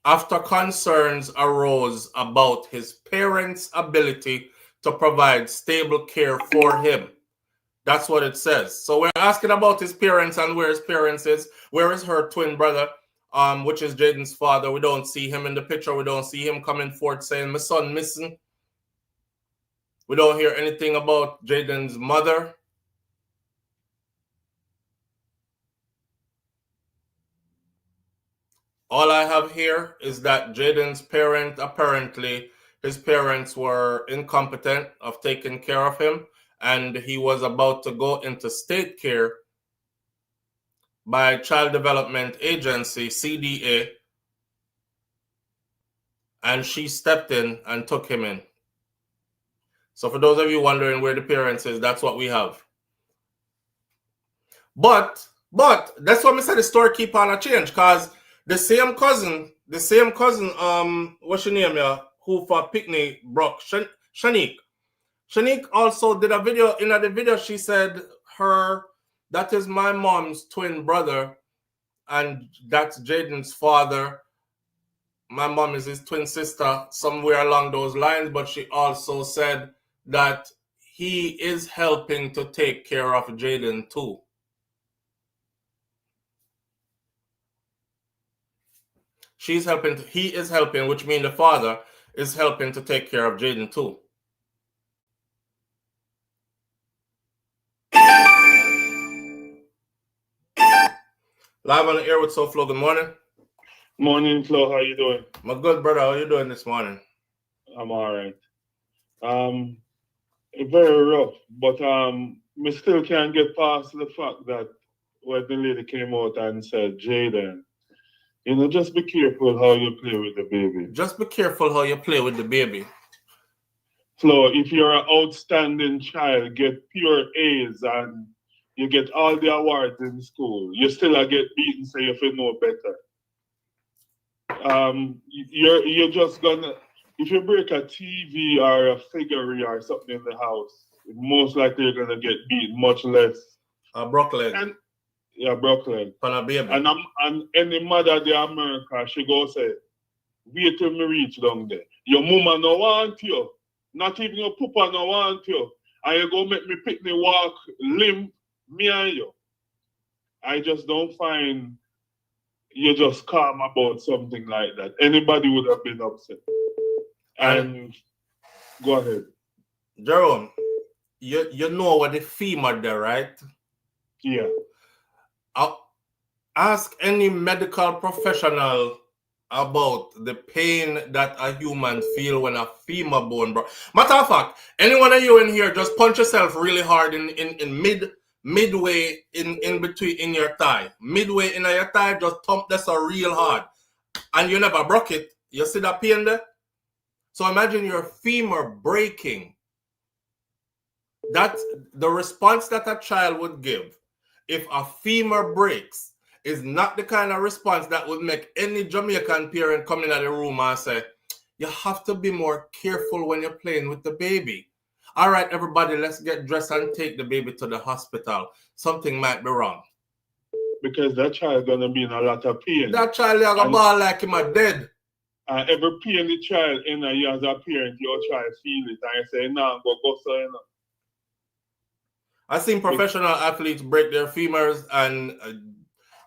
After concerns arose about his parents' ability to provide stable care for him. That's what it says. So we're asking about his parents and where his parents is. Where is her twin brother, which is Jayden's father? We don't see him in the picture. We don't see him coming forth saying, my son missing. We don't hear anything about Jayden's mother. All I have here is that Jayden's parent, apparently, his parents were incompetent of taking care of him, and he was about to go into state care by Child Development Agency, CDA, and she stepped in and took him in. So for those of you wondering where the parents is, that's what we have. But that's what I said, the story keep on a change, because the same cousin, what's your name, yeah, who for picnic broke, Shanique, Shanique also did a video. In the video, she said that is my mom's twin brother, and that's Jayden's father. My mom is his twin sister, somewhere along those lines. But she also said that he is helping to take care of Jayden too. He is helping, which means the father is helping to take care of Jayden too. Live on the air with SouFLo. Good morning. Morning, Flo. How you doing? My good brother. How you doing this morning? I'm all right. Very rough, but we still can't get past the fact that when the lady came out and said, Jayden, just be careful how you play with the baby. Just be careful how you play with the baby. Flo, if you're an outstanding child, get pure A's and you get all the awards in school, you still get beaten, so you feel no better. You're just gonna, if you break a TV or a figure or something in the house, most likely you're gonna get beat, much less. Broke leg. Yeah, broke leg. On a baby. And any mother in America, she go say, wait till me reach down there. Your mama no want you. Not even your papa no want you. And you go make me pick me walk, limp, me and you. I just don't find you just calm about something like that. Anybody would have been upset. And go ahead. Jerome, you know what the femur there, right? Yeah. I'll ask any medical professional about the pain that a human feel when a femur bone broke. Matter of fact, anyone of you in here, just punch yourself really hard in midway in between in your thigh. Midway in your thigh, just thump this real hard. And you never broke it. You see that pain there? So imagine your femur breaking. That's the response that a child would give if a femur breaks is not the kind of response that would make any Jamaican parent come in the room and say, you have to be more careful when you're playing with the baby. All right, everybody, let's get dressed and take the baby to the hospital. Something might be wrong. Because that child gonna be in a lot of pain. That child is gonna ball like him a dead. Every pain the child in you as a parent, your child feel it and you say, nah, go so you know. I've seen professional athletes break their femurs and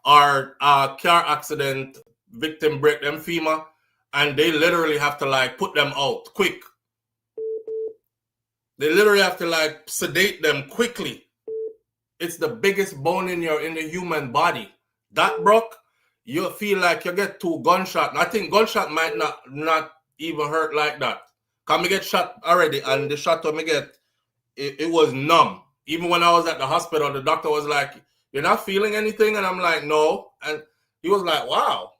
our car accident victim break them femur, and they literally have to like put them out quick. They literally have to like sedate them quickly. It's the biggest bone in the human body. That broke, you feel like you get 2 gunshots. I think gunshot might not even hurt like that. Cause me get shot already, and the shot that me get, it was numb. Even when I was at the hospital, the doctor was like, you're not feeling anything? And I'm like, no. And he was like, wow.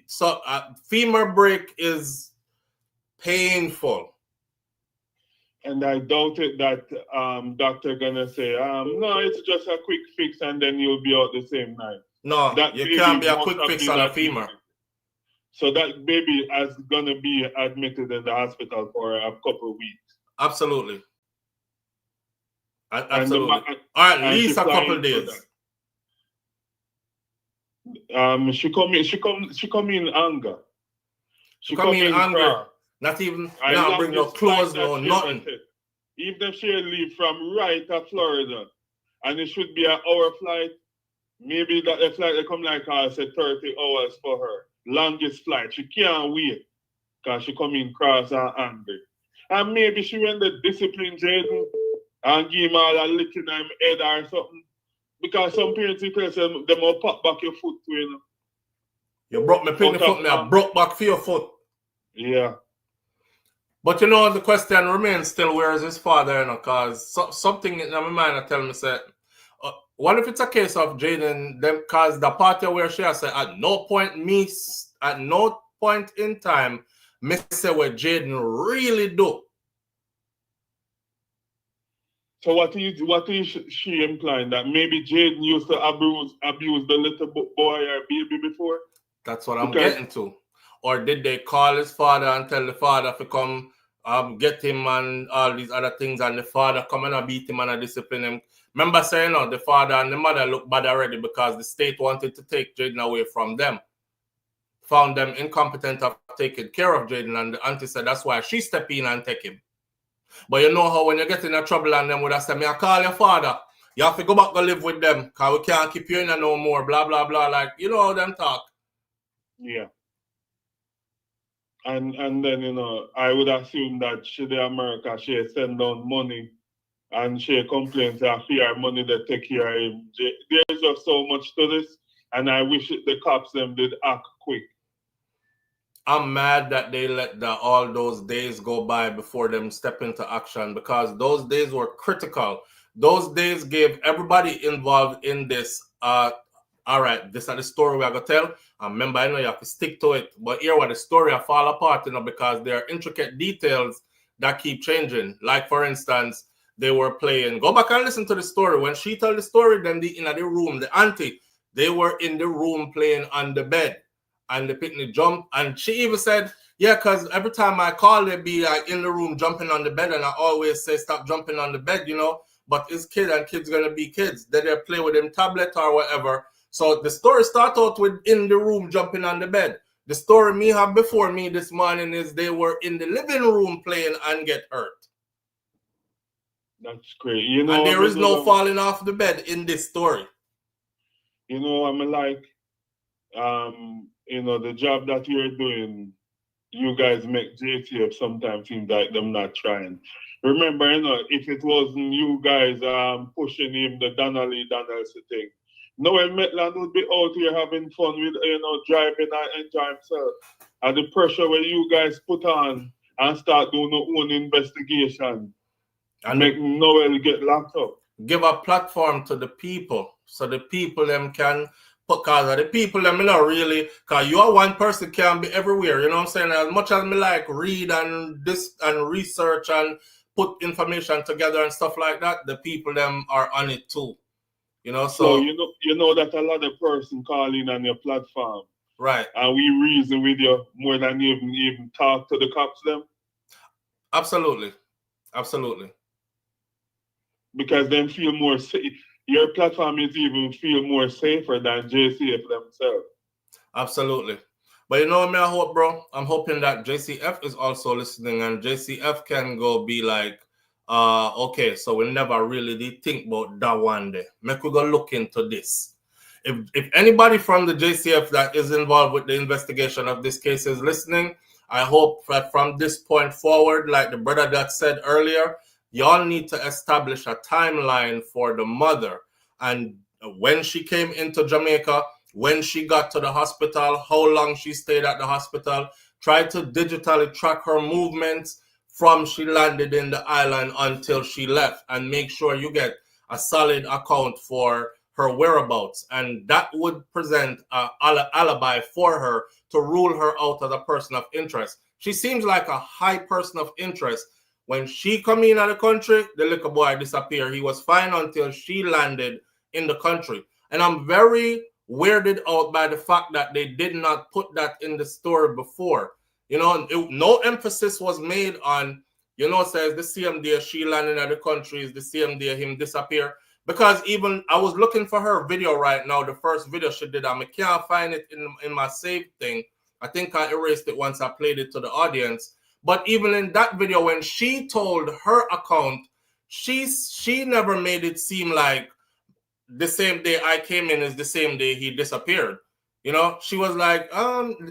So femur break is painful. And I doubt it that doctor gonna say, no, it's just a quick fix and then you'll be out the same night. No, you can't be a quick fix on a femur. So that baby is gonna be admitted in the hospital for a couple of weeks. Absolutely. Absolutely. All right, at least a couple of days. She come in anger. She come in anger. Not even now bring no clothes, no nothing. Even if she leave from right to Florida, and it should be an hour flight, maybe that the flight they come like I said 30 hours for her. Longest flight. She can't wait because she come in cross and angry. And maybe she went to discipline Jayden and give him all a lick in him head or something. Because some parents tell them they will pop back your foot too, you know. You broke my pinky foot, I broke back for your foot. Yeah. But you know, the question remains still, where is his father, you know, because something in my mind I tell me, say, what if it's a case of Jayden, because the party where she has said, at no point in time, me say what Jayden really do. So what is she implying? That maybe Jayden used to abuse the little boy or baby before? That's what I'm getting to. Or did they call his father and tell the father to come get him and all these other things, and the father come and beat him and discipline him. Remember saying, the father and the mother look bad already because the state wanted to take Jayden away from them. Found them incompetent of taking care of Jayden, and the auntie said that's why she step in and take him. But you know how when you get in a trouble and them would have said, me I call your father. You have to go back and live with them because we can't keep you in no more, blah, blah, blah. Like, you know how them talk. Yeah. And then, I would assume that she in America, she send down money and she complains that her money that take care of him. There's just so much to this, and I wish the cops them did act quick. I'm mad that they let all those days go by before them step into action, because those days were critical. Those days gave everybody involved in this, all right, this is the story we're going to tell. And remember, I know you have to stick to it. But here where the story will fall apart, because there are intricate details that keep changing. Like, for instance, they were playing. Go back and listen to the story. When she told the story, then in the room, the auntie, they were in the room playing on the bed. And the picnic jumped, and she even said, yeah, because every time I call, they'd be like in the room jumping on the bed, and I always say, stop jumping on the bed, but it's kid, and kids going to be kids. They play with them tablet or whatever. So the story start out with in the room jumping on the bed. The story me have before me this morning is they were in the living room playing and get hurt. That's great. And there is no falling off the bed in this story. I'm like, the job that you're doing, you guys make JTF sometimes seem like them not trying. Remember, if it wasn't you guys pushing him the Donnelly thing, Noel Metland would be out here having fun with, driving and enjoying himself. And the pressure where you guys put on and start doing your own investigation and make Noel get locked up. Give a platform to the people so the people them can, because the people them really, because you are one person can be everywhere, you know what I'm saying? As much as me like read and this and research and put information together and stuff like that, the people them are on it too. So you know that a lot of person calling on your platform. Right. And we reason with you more than you even talk to the cops them. Absolutely. Absolutely. Because them feel more safe. Your platform is even feel more safer than JCF themselves. Absolutely. But I hope, bro, I'm hoping that JCF is also listening and JCF can go be like, okay, so we never really did think about that one day. Make we go look into this. If anybody from the JCF that is involved with the investigation of this case is listening, I hope that from this point forward, like the brother that said earlier, y'all need to establish a timeline for the mother and when she came into Jamaica, when she got to the hospital, how long she stayed at the hospital. Try to digitally track her movements from she landed in the island until she left, and make sure you get a solid account for her whereabouts. And that would present an alibi for her to rule her out as a person of interest. She seems like a high person of interest. When she come in the country, the little boy disappeared. He was fine until she landed in the country. And I'm very weirded out by the fact that they did not put that in the story before. No emphasis was made on, says the same day she landed in the country is the same day him disappear. Because even I was looking for her video right now, the first video she did, I can't find it in my saved thing. I think I erased it once I played it to the audience. But even in that video, when she told her account, she never made it seem like the same day I came in is the same day he disappeared. She was like,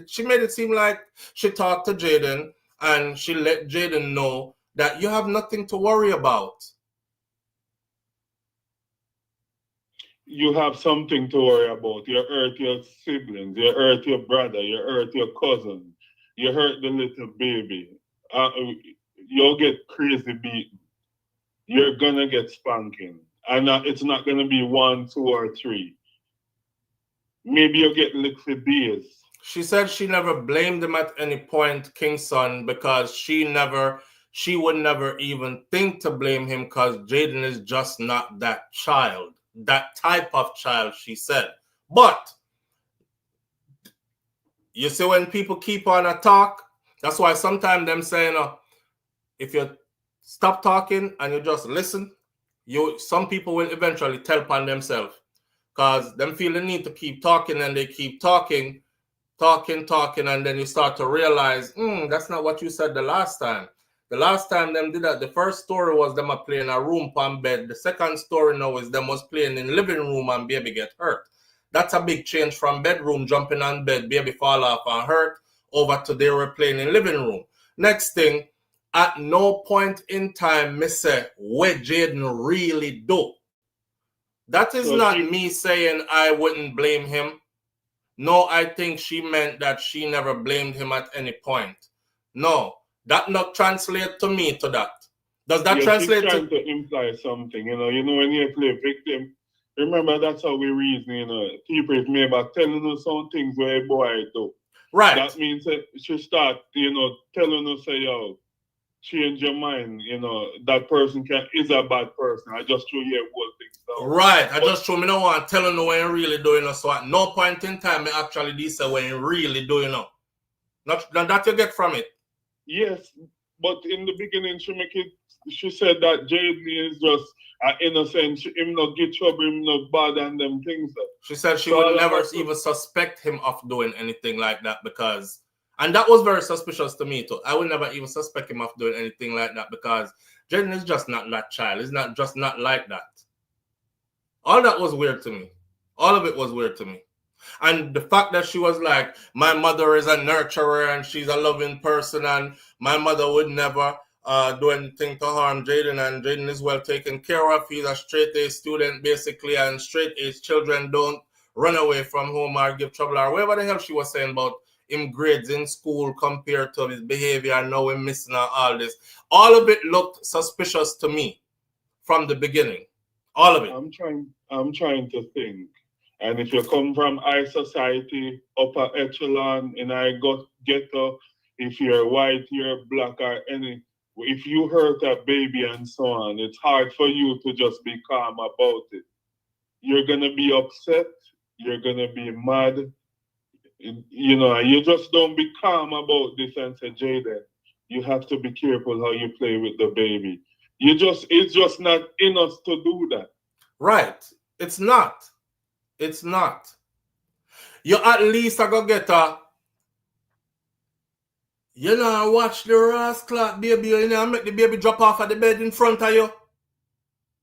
she made it seem like she talked to Jayden and she let Jayden know that you have nothing to worry about. You have something to worry about. You hurt your siblings, you hurt your brother, you hurt your cousin, you hurt the little baby. You'll get crazy beaten. You're gonna get spanking. And it's not gonna be 1, 2, or 3. Maybe you'll get licked for days. She said she never blamed him at any point, Kingston, because she would never even think to blame him because Jayden is just not that child, that type of child, she said. But you see, when people keep on a talk, that's why sometimes them saying, if you stop talking and you just listen, some people will eventually tell upon themselves, because them feel the need to keep talking, and they keep talking, and then you start to realize, that's not what you said the last time. The last time them did that, the first story was them a playing a room on bed. The second story now is them was playing in living room and baby get hurt. That's a big change from bedroom, jumping on bed, baby fall off and hurt, over to they were playing in living room. Next thing, at no point in time, me say, what Jayden really do. That is not me saying I wouldn't blame him. No, I think she meant that she never blamed him at any point. No, that not translate to me to that. Does that translate she's trying to imply something, you know, when you play victim, remember that's how we reason, you know, people is maybe telling us some things where a boy do. Right. That means that she start, you know, telling us, say, yo, change your mind, you know, that person is a bad person. I just show you whole thing. So. Right. I just show me no one telling you what you really doing. So at no point in time, I actually did say what you really doing. Not that you get from it. Yes, but in the beginning, she said that Jayden is just innocent. Him not get trouble, him not bad and them things. She said she would never even suspect him of doing anything like that because, and that was very suspicious to me too. I would never even suspect him of doing anything like that because Jayden is just not that child. He's not just not like that. All that was weird to me. All of it was weird to me. And the fact that she was like, my mother is a nurturer and she's a loving person and my mother would never do anything to harm Jayden, and Jayden is well taken care of. He's a straight-A student basically, and straight-A children don't run away from home or give trouble or whatever the hell she was saying about him grades in school compared to his behavior and now him missing all this. All of it looked suspicious to me from the beginning. All of it. I'm trying to think. And if you come from high society, upper echelon, in I ghetto, if you're white, you're black, or any, if you hurt a baby and so on, it's hard for you to just be calm about it. You're gonna be upset. You're gonna be mad. You know, you just don't be calm about this and say, Jayden, you have to be careful how you play with the baby. It's just not in us to do that. Right. It's not. It's not. You at least are gonna get watch the rascal baby, make the baby drop off at the bed in front of you.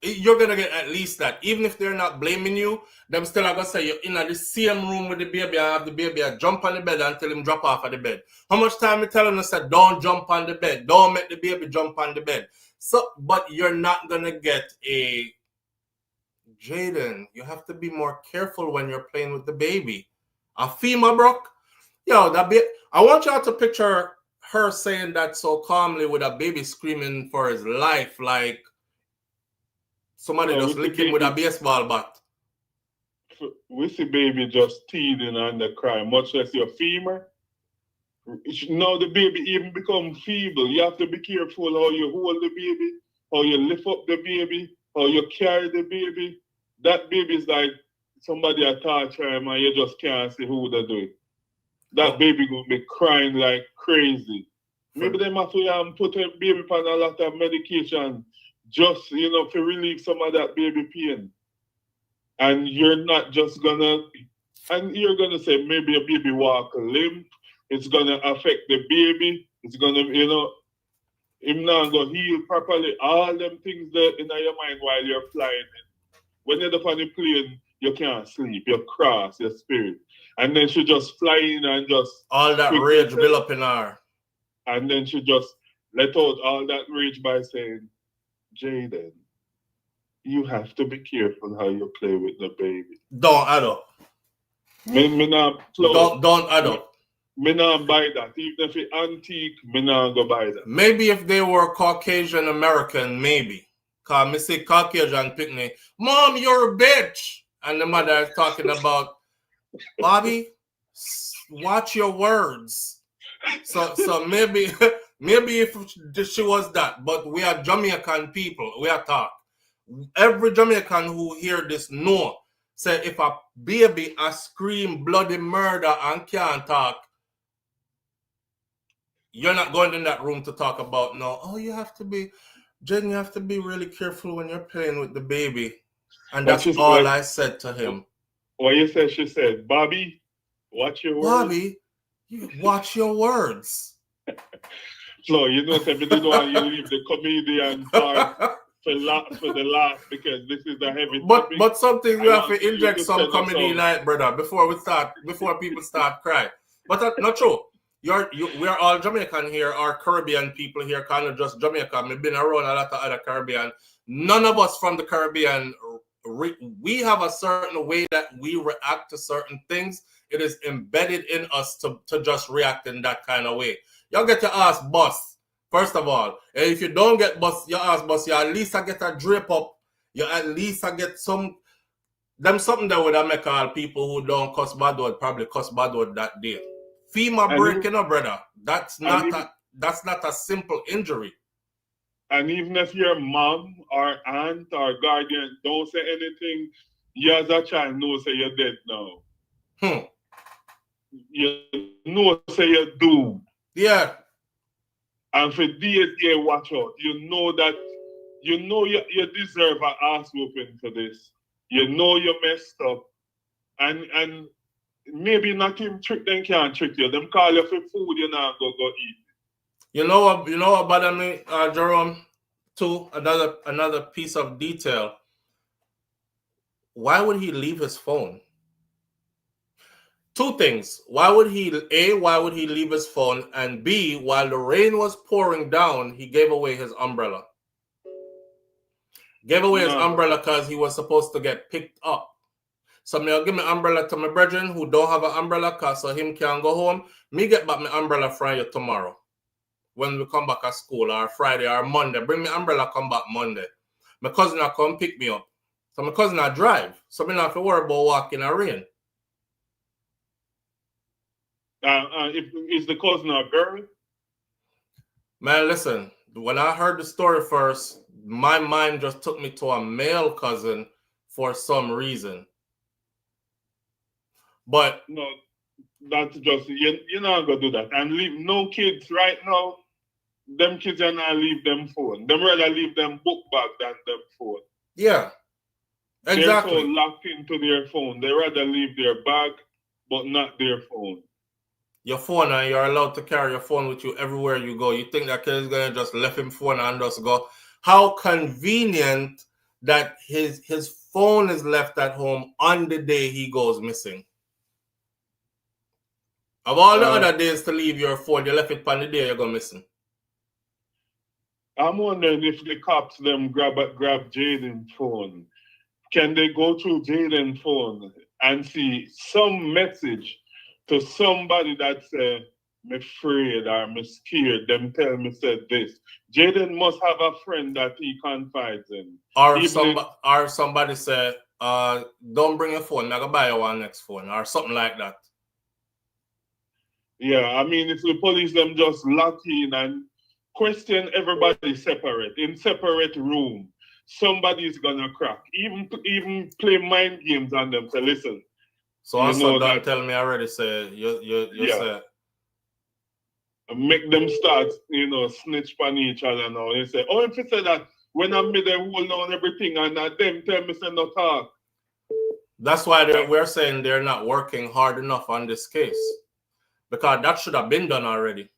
You're gonna get at least that. Even if they're not blaming you, them still are gonna say you're in the same room with the baby and have the baby jump on the bed until him drop off at the bed. How much time you telling us that don't jump on the bed, don't make the baby jump on the bed. So, but you're not gonna get a Jayden, you have to be more careful when you're playing with the baby. A FEMA, bro. Yo, I want y'all to picture her saying that so calmly with a baby screaming for his life, like somebody just licking with a baseball bat. We see baby just teething and the cry, much less your femur. Now the baby even become feeble. You have to be careful how you hold the baby, how you lift up the baby, how you carry the baby. That baby is like somebody attach him and you just can't see who they do it. That baby gonna be crying like crazy. Maybe they have to put a baby on a lot of medication just, to relieve some of that baby pain. And you're not just gonna, and you're gonna say maybe a baby walk limp, it's gonna affect the baby, it's gonna, him not gonna heal properly. All them things that in your mind while you're flying. When you're up on the plane, you can't sleep, you cross your spirit. And then she just fly in and just... all that rage build up in her. And then she just let out all that rage by saying, Jayden, you have to be careful how you play with the baby. Don't add up. Don't add up. Me not buy that. Even if it's antique, me not go buy that. Maybe if they were Caucasian American, maybe. Because me say Caucasian picnic, Mom, you're a bitch. And the mother is talking about, Bobby, watch your words. So maybe if she was that, but we are Jamaican people, we are talk. Every Jamaican who hear this know, say if a baby a scream bloody murder and can't talk, you're not going in that room to talk about no. Oh, you have to be, Jen. You have to be really careful when you're playing with the baby, and that's all I said to him. What you said? She said, "Bobby, watch your words." Bobby, you watch your words. So you know, if you didn't want you leave the comedian part for the last because this is a heavy topic. But something you have to inject some comedy night, brother, before people start crying. But that's not true. We are all Jamaican here, or Caribbean people here, kind of just Jamaica. We've been around a lot of other Caribbean. None of us from the Caribbean, we have a certain way that we react to certain things. It is embedded in us to just react in that kind of way. Y'all get your ass bust, first of all. And if you don't get bust, your ass bust, you at least get a drape up. You at least get something that would make all people who don't cuss bad word probably cuss bad word that day. FEMA breaking up, brother. That's not a simple injury. And even if your mom or aunt or guardian don't say anything, you as a child know say you're dead now. You know say you're doomed. Yeah. And for days, watch out. You know that you deserve an ass whooping for this. You know you messed up. And maybe not him trick them can't trick you. Them call you for food, you not go eat. You know what bother me, Jerome? Too, another piece of detail. Why would he leave his phone? Two things. Why would he leave his phone? And B, while the rain was pouring down, he gave away his umbrella. Gave away his umbrella because he was supposed to get picked up. So I'll give my umbrella to my brethren who don't have an umbrella because so him can go home. Me get back my umbrella from you tomorrow. When we come back at school or Friday or Monday. Bring my umbrella, come back Monday. My cousin will come pick me up. So my cousin will drive. So I don't have to worry about walking in the rain. Is the cousin a girl? Man, listen. When I heard the story first, my mind just took me to a male cousin for some reason. But no, that's just you're not gonna do that. And leave no kids right now. Them kids are not leave them phone. Them rather leave them book bag than them phone. Yeah, exactly. They're so locked into their phone. They rather leave their bag, but not their phone. Your phone, and you're allowed to carry your phone with you everywhere you go. You think that kid is gonna just left him phone and just go? How convenient that his phone is left at home on the day he goes missing. Of all the other days to leave your phone, you left it on the day you go missing. I'm wondering if the cops them grab Jayden's phone. Can they go through Jayden's phone and see some message to somebody that say, I'm afraid or I'm scared, them tell me said this. Jayden must have a friend that he confides in. Or somebody say, don't bring your phone, I'm gonna buy you one next phone, or something like that. Yeah, I mean, if the police them just lock in and question everybody separate, in separate room, somebody's gonna crack. Even play mind games on them. So listen. So also don't tell me already. Say you say. Make them start, snitch on each other now. They say, if you say that when I'm made them hold on everything and them tell me say no talk. That's why we're saying they're not working hard enough on this case. Because that should have been done already.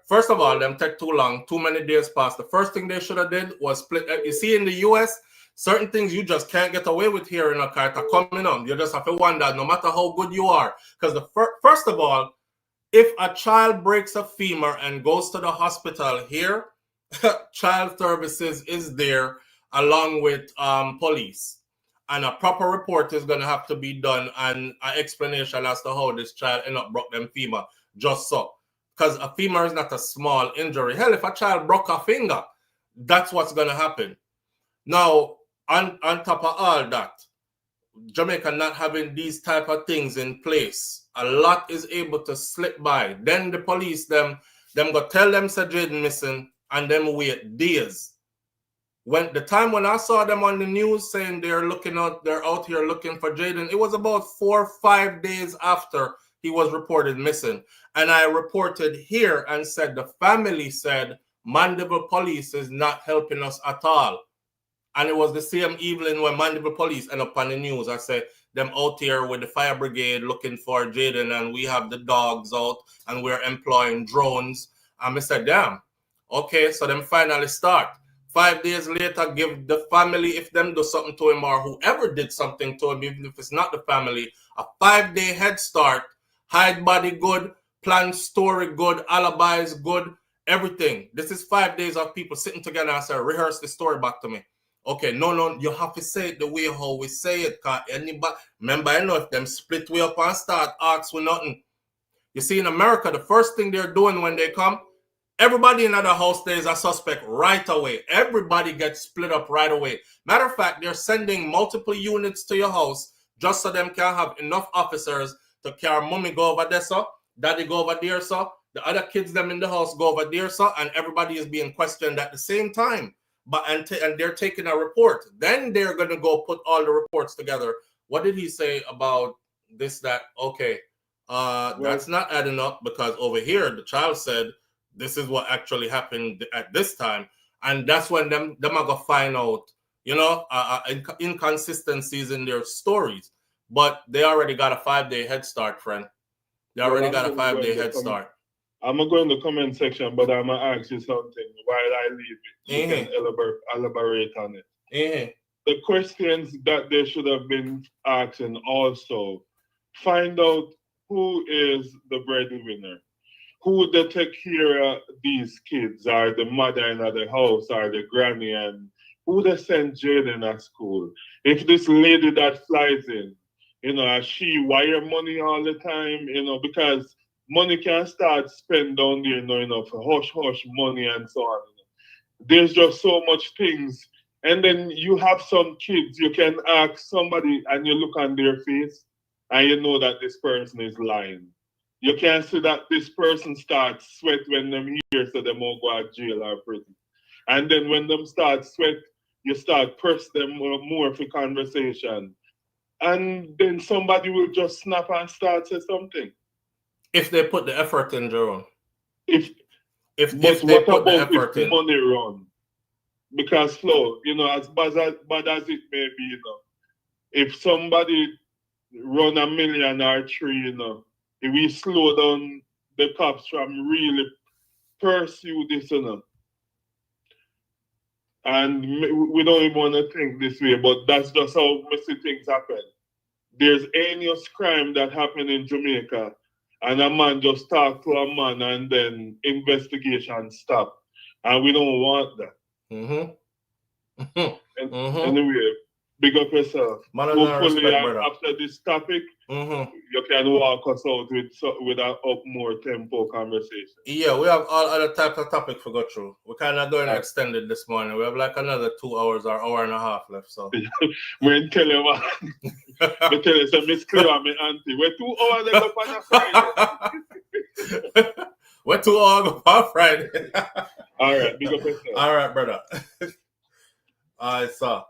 First of all, them take too long. Too many days passed. The first thing they should have did was split. You see, in the U.S., certain things you just can't get away with here in a car. Coming on, you just have to wonder, no matter how good you are. Because first of all, if a child breaks a femur and goes to the hospital here, child services is there along with police. And a proper report is going to have to be done and an explanation as to how this child ended up broke them femur. Just so. Because a femur is not a small injury. Hell, if a child broke a finger, that's what's going to happen. Now, on top of all that, Jamaica not having these type of things in place, a lot is able to slip by. Then the police, them go tell them say Jayden missing and them wait days. When the time when I saw them on the news saying they're out here looking for Jayden, it was about 4 or 5 days after he was reported missing. And I reported here and said the family said Mandeville Police is not helping us at all. And it was the same evening when Mandeville Police ended up on the news. I said, them out here with the fire brigade looking for Jayden, and we have the dogs out, and we're employing drones. And I said, damn, okay, so them finally start. 5 days later, give the family, if them do something to him or whoever did something to him, even if it's not the family, a 5-day head start, hide body good, plan story good, alibis good, everything. This is 5 days of people sitting together and say, rehearse the story back to me. Okay, no, you have to say it the way how we say it. Cause anybody, remember, I know if them split way up and start ask for nothing. You see, in America, the first thing they're doing when they come, everybody in the house there is a suspect right away. Everybody gets split up right away. Matter of fact, they're sending multiple units to your house just so them can have enough officers to carry mommy go over there, so daddy go over there, so the other kids them in the house go over there, so and everybody is being questioned at the same time. But and they're taking a report. Then they're gonna go put all the reports together. What did he say about this, that? Okay, that's not adding up because over here the child said this is what actually happened at this time, and that's when them are gonna find out, you know, inconsistencies in their stories. But they already got a 5-day head start, friend. They already got a 5-day head start. I'm going to go in the comment section, but I'm going to ask you something while I leave it. You can elaborate on it. The questions that they should have been asking also, find out who is the breadwinner, who they take care of these kids, or the mother in the house, or the granny, and who they send Jayden at school. If this lady that flies in, you know, she wire money all the time, you know, because money can start spend down there, you know, for hush money and so on. There's just so much things. And then you have some kids, you can ask somebody and you look on their face and you know that this person is lying. You can see that this person starts sweat when them hear, so they won't go to jail or prison. And then when them start sweat, you start press them more for conversation. And then somebody will just snap and start say something. If they put the effort in, Jerome. If they put the effort in. Money run? Because Flo, you know, as bad as it may be, you know, if somebody run $1 million or 3, you know, if we slow down the cops from really pursue this, you know. And we don't even want to think this way, but that's just how messy things happen. There's heinous crime that happened in Jamaica, and a man just talked to a man and then investigation stop. And we don't want that. Anyway, big up yourself. Hopefully, after this topic, you can walk us out with an up more tempo conversation. Yeah, we have all other types of topics to go through. We're kind of going extended this morning. We have like another 2 hours or hour and a half left. So we're telling you, we tell you, so Miss Cleo, my auntie, we're 2 hours ago on a Friday. We're 2 hours ago on Friday. All right, big up yourself. All right, brother. All right, so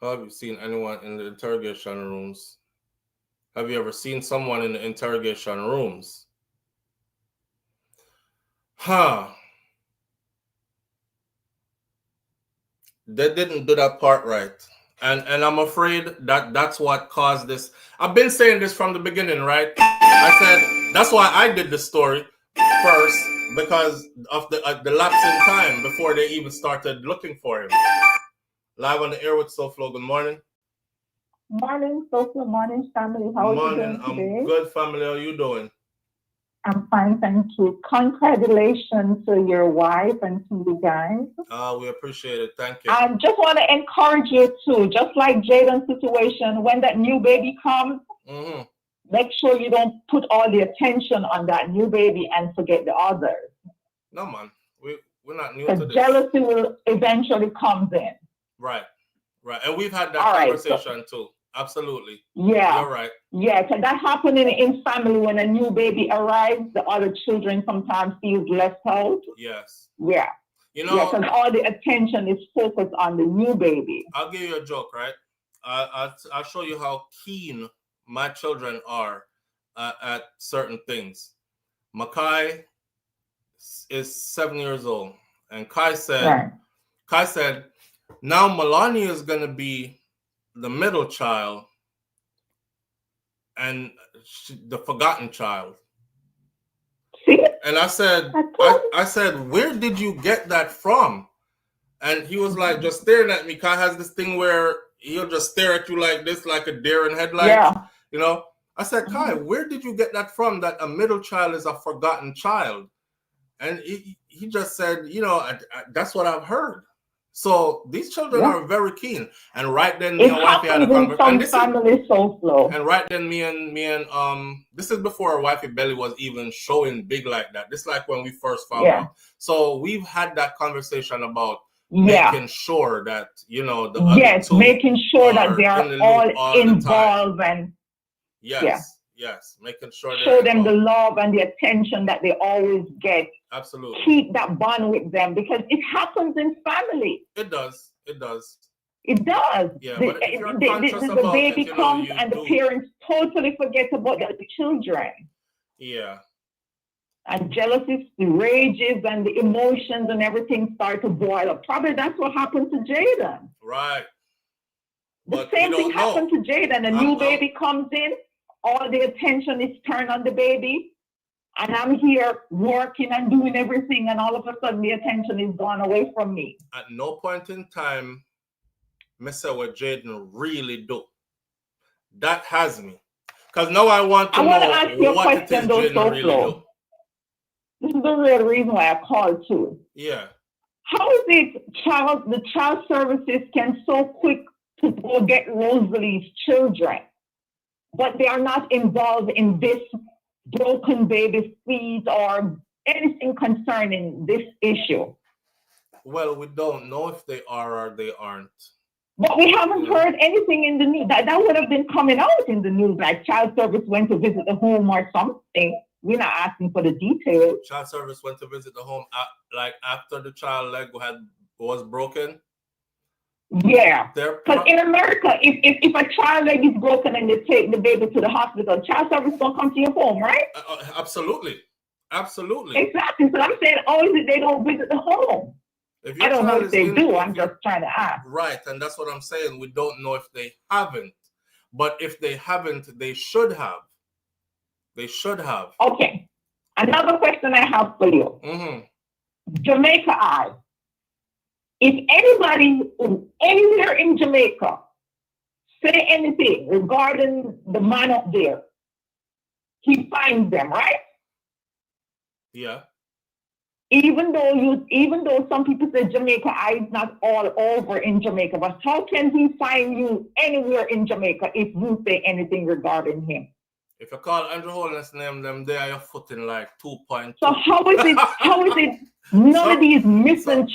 have you seen anyone in the interrogation rooms? Have you ever seen someone in the interrogation rooms? They didn't do that part right. And I'm afraid that that's what caused this. I've been saying this from the beginning, right? I said, that's why I did the story first, because of the lapse in time before they even started looking for him. Live on the air with SouFLo. Good morning. Morning, SouFLo. Morning, family. How are you doing today? I'm good, family. How are you doing? I'm fine, thank you. Congratulations to your wife and to you guys. We appreciate it. Thank you. I just want to encourage you too, just like Jayden's situation, when that new baby comes, make sure you don't put all the attention on that new baby and forget the others. No, man. We're not new to this. Jealousy will eventually come in. Right. And we've had that conversation too. Absolutely. Yeah. You're right. Yeah, because that happening in family when a new baby arrives, the other children sometimes feel left out. Yes. Yeah. You know, because all the attention is focused on the new baby. I'll give you a joke, right? I'll show you how keen my children are at certain things. Makai is 7 years old, and Kai said, now Melania is going to be the middle child and the forgotten child. And I said, I said, where did you get that from? And he was like, just staring at me. Kai has this thing where he'll just stare at you like this, like a deer in headlights. Yeah. You know? I said, Kai, where did you get that from, that a middle child is a forgotten child? And he just said, you know, that's what I've heard. So these children are very keen. And right then, me and wifey had a conversation. And right then, me and this is before wifey belly was even showing big like that. This is like when we first found out. So we've had that conversation about making sure that, you know, the other two making sure that they are all involved and yes, making sure show them the love and the attention that they always get. Absolutely. Keep that bond with them, because it happens in family. It does. It does. It does. Yeah, the baby comes and the parents totally forget about the children. Yeah. And jealousy rages and the emotions and everything start to boil up. Probably that's what happened to Jayden. Right. The same thing happened to Jayden. A new baby comes in, all the attention is turned on the baby, and I'm here working and doing everything, and all of a sudden the attention is gone away from me. At no point in time, I say what Jayden really do. That has me. Because now I want to know ask you a what it is Jayden really do. This is the real reason why I called too. Yeah. How is it the child services can so quick to go get Rosalie's children, but they are not involved in this broken baby fees or anything concerning this issue? Well, we don't know if they are or they aren't. But we haven't heard anything in the news. That would have been coming out in the news, like child service went to visit the home or something. We're not asking for the details. Child service went to visit the home like after the child leg was broken. Yeah, because in America, if a child leg is broken and they take the baby to the hospital, child service gonna come to your home, right? Absolutely. Exactly. So I'm saying, they don't visit the home. I don't know if they do. I'm just trying to ask. Right, and that's what I'm saying. We don't know if they haven't, but if they haven't, they should have. They should have. Okay. Another question I have for you. Jamaica Eye. If anybody anywhere in Jamaica say anything regarding the man up there, he finds them, right? Yeah. Even though some people say Jamaica Eye is not all over in Jamaica, but how can he find you anywhere in Jamaica if you say anything regarding him? If you call Andrew Holness name, them there you're footing like 2.2. So how is it none of these missing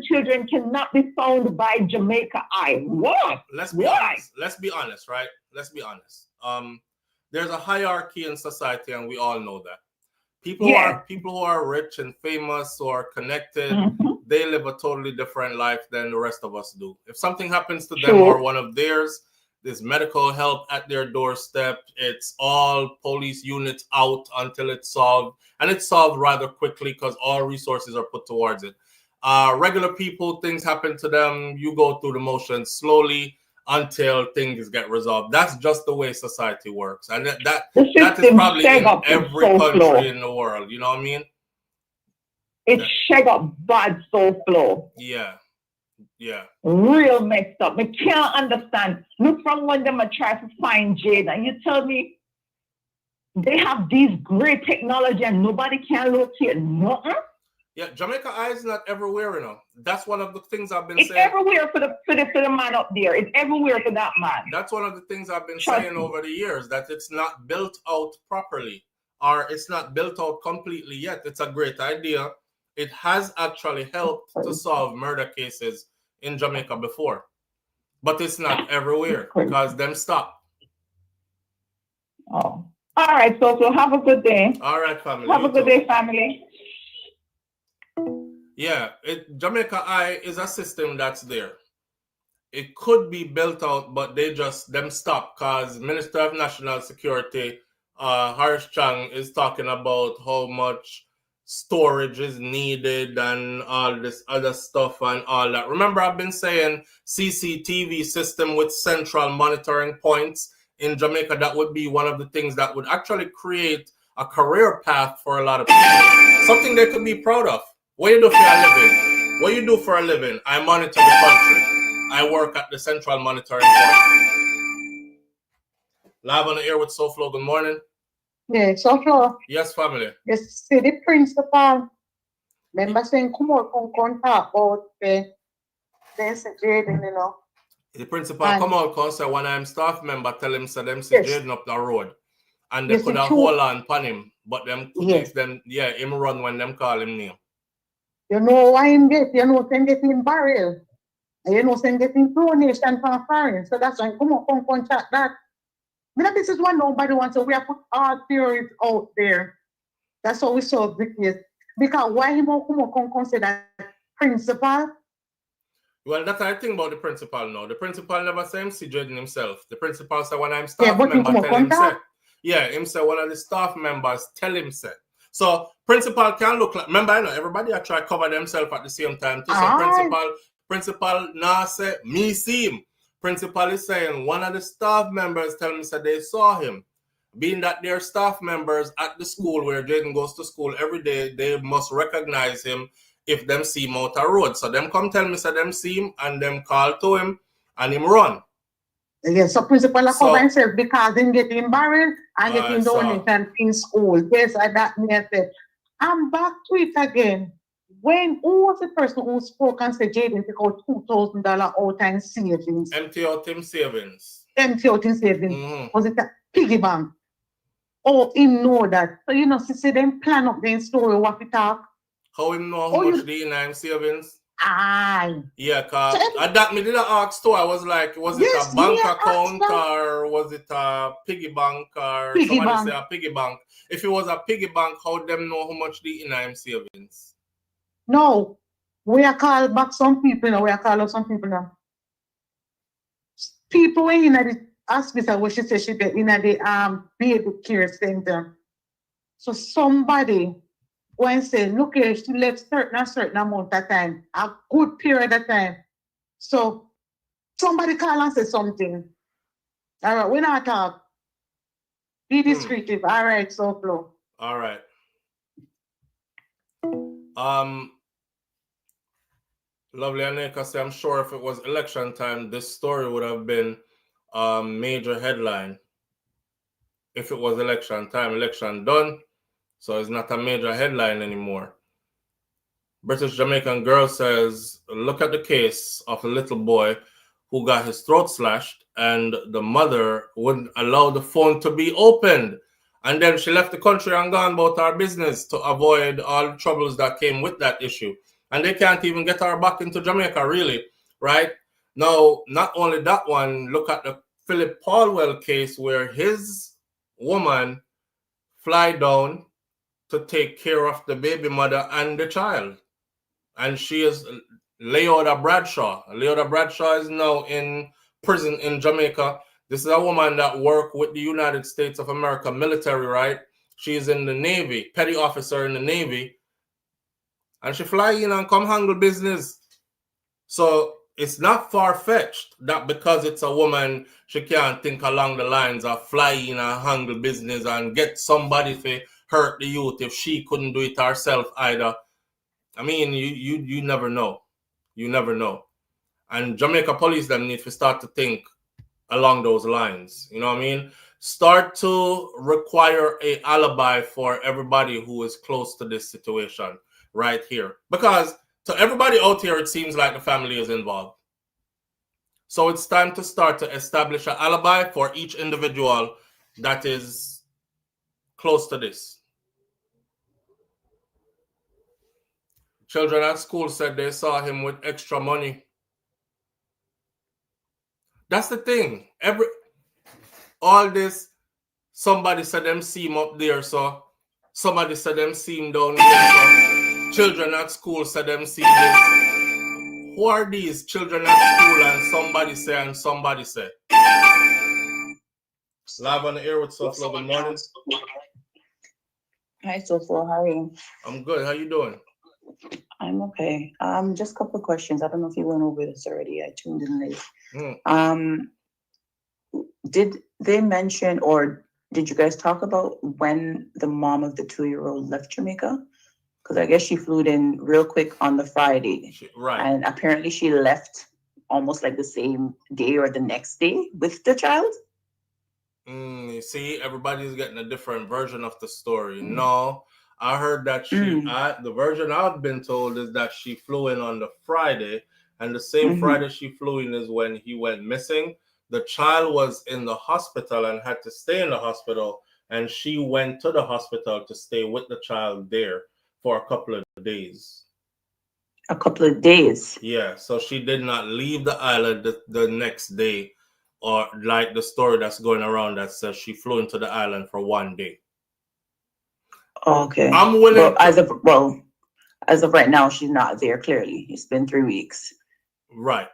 children cannot be found by Jamaica Eye? What? Let's be honest, right? Let's be honest. There's a hierarchy in society, and we all know that. People who are rich and famous or connected, they live a totally different life than the rest of us do. If something happens to them or one of theirs, there's medical help at their doorstep. It's all police units out until it's solved. And it's solved rather quickly because all resources are put towards it. Regular people, things happen to them. You go through the motions slowly until things get resolved. That's just the way society works. And that is probably in every country in the world. You know what I mean? It's shake up bad so flow. Yeah. Yeah. Real messed up. I can't understand. Look, from when them try to find Jayden, and you tell me they have these great technology and nobody can locate nothing. Yeah, Jamaica Eye is not everywhere, you know. That's one of the things I've been saying. It's everywhere for the man up there. It's everywhere for that man. That's one of the things I've been saying over the years, that it's not built out properly, or it's not built out completely yet. It's a great idea. It has actually helped to solve murder cases in Jamaica before, but it's not everywhere because them stop. Oh, all right. So have a good day. All right, family. Have a good day, family. Yeah, Jamaica Eye is a system that's there, it could be built out, but them stop because Minister of National Security, Harsh Chang, is talking about how much storage is needed and all this other stuff and all that. Remember, I've been saying CCTV system with central monitoring points in Jamaica. That would be one of the things that would actually create a career path for a lot of people. Something they could be proud of. What you do for a living? What you do for a living? I monitor the country. I work at the central monitoring point. Live on the air with SouFLo. Good morning. Yeah, SouFLo. Yes, family. You see the principal. Remember saying, come on, come talk about the Jayden, you know. The principal come out and say when I'm staff member, tell him say them see Jayden up the road. And they could have hold on upon him, but them him run when them call him name. You know why him get, you know, them getting barrel. And you know, them getting donation from foreign. So that's why come chat that. This is what nobody wants. So we have put all theories out there. That's how we solve the case. Because why him come say that principal? Well, that's the thing about the principal now. The principal never say him see Jayden himself. The principal say when I'm staff member, tell him say. Yeah, him say one of the staff members tell him say. So principal can look like, remember, I know everybody I try to cover themselves at the same time too. So principal now say me see him. Principal is saying one of the staff members tell me that they saw him. Being that they're staff members at the school where Jayden goes to school every day, they must recognize him if them see him out the road. So them come tell me that them see him and them call to him and him run. Yes, so principal cover himself because him getting barrel and getting donation in school. Yes, that me I said. I'm back to it again. Who was the person who spoke and said Jayden take out $2,000 out in savings? Empty out him savings. Empty out in savings. Was it a piggy bank? Oh, him know that. So you know, see them plan up their story what we talk. How him know how much the in him savings? Aye. Yeah, cause that me didn't ask too. I was like, was it a bank account or was it a piggy bank or somebody say a piggy bank? If it was a piggy bank, how them know how much the in him savings? No, we are called back some people now. We are called up some people now. People in the hospital where she said she get in the baby care center. So somebody go and say, look here, she left a certain amount of time, a good period of time. So somebody call and say something. All right, we're not talk. Be descriptive. All right, SouFLo. All right. Lovely Aneka say, I'm sure if it was election time, this story would have been major headline. If it was election time, election done. So it's not a major headline anymore. British Jamaican girl says, look at the case of a little boy who got his throat slashed and the mother wouldn't allow the phone to be opened. And then she left the country and gone about her business to avoid all the troubles that came with that issue. And they can't even get her back into Jamaica, really, right? Now, not only that one, look at the Philip Paulwell case where his woman fly down to take care of the baby mother and the child. And she is Leota Bradshaw. Leota Bradshaw is now in prison in Jamaica. This is a woman that worked with the United States of America military, right? She's in the Navy, petty officer in the Navy. And she fly in and come handle business. So it's not far-fetched that because it's a woman, she can't think along the lines of fly in and handle business and get somebody to hurt the youth if she couldn't do it herself either. I mean, you never know. You never know. And Jamaica police them need to start to think along those lines. You know what I mean? Start to require an alibi for everybody who is close to this situation right here. Because to everybody out here, it seems like the family is involved. So it's time to start to establish an alibi for each individual that is close to this. Children at school said they saw him with extra money. That's the thing. All this, somebody said them see him up there, so somebody said them see him down there, so children at school said them see this. Who are these children at school and somebody say? Live on the air with SouFLo. Good morning. Hi, SouFLo. How are you? I'm good. How you doing? I'm okay. Just a couple of questions. I don't know if you went over this already. I tuned in late. Did they mention, or did you guys talk about when the mom of the 2-year-old left Jamaica? Because I guess she flew in real quick on the Friday. Right. And apparently she left almost like the same day or the next day with the child. You see, everybody's getting a different version of the story. No, I heard that the version I've been told is that she flew in on the Friday, and the same Friday she flew in is when he went missing. The child was in the hospital and had to stay in the hospital, and she went to the hospital to stay with the child there for a couple of days. A couple of days? Yeah, so she did not leave the island the next day, or like the story that's going around that says she flew into the island for 1 day. Okay. I'm willing. Well, as of right now, she's not there. Clearly, it's been 3 weeks. Right.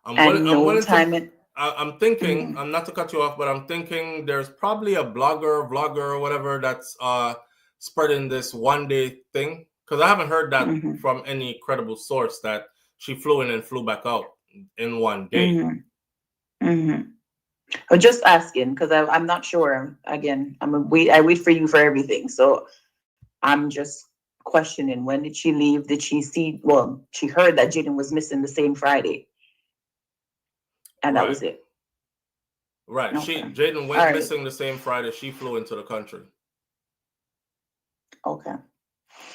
I'm thinking. I'm not to cut you off, but I'm thinking there's probably a vlogger or whatever that's spreading this 1 day thing, because I haven't heard that from any credible source that she flew in and flew back out in 1 day. I'm just asking because I'm not sure. Again, I wait for you for everything. So I'm just questioning, when did she leave? Did she see? Well, she heard that Jayden was missing the same Friday, and that was it. Right. Okay. Jayden went missing the same Friday. She flew into the country. Okay.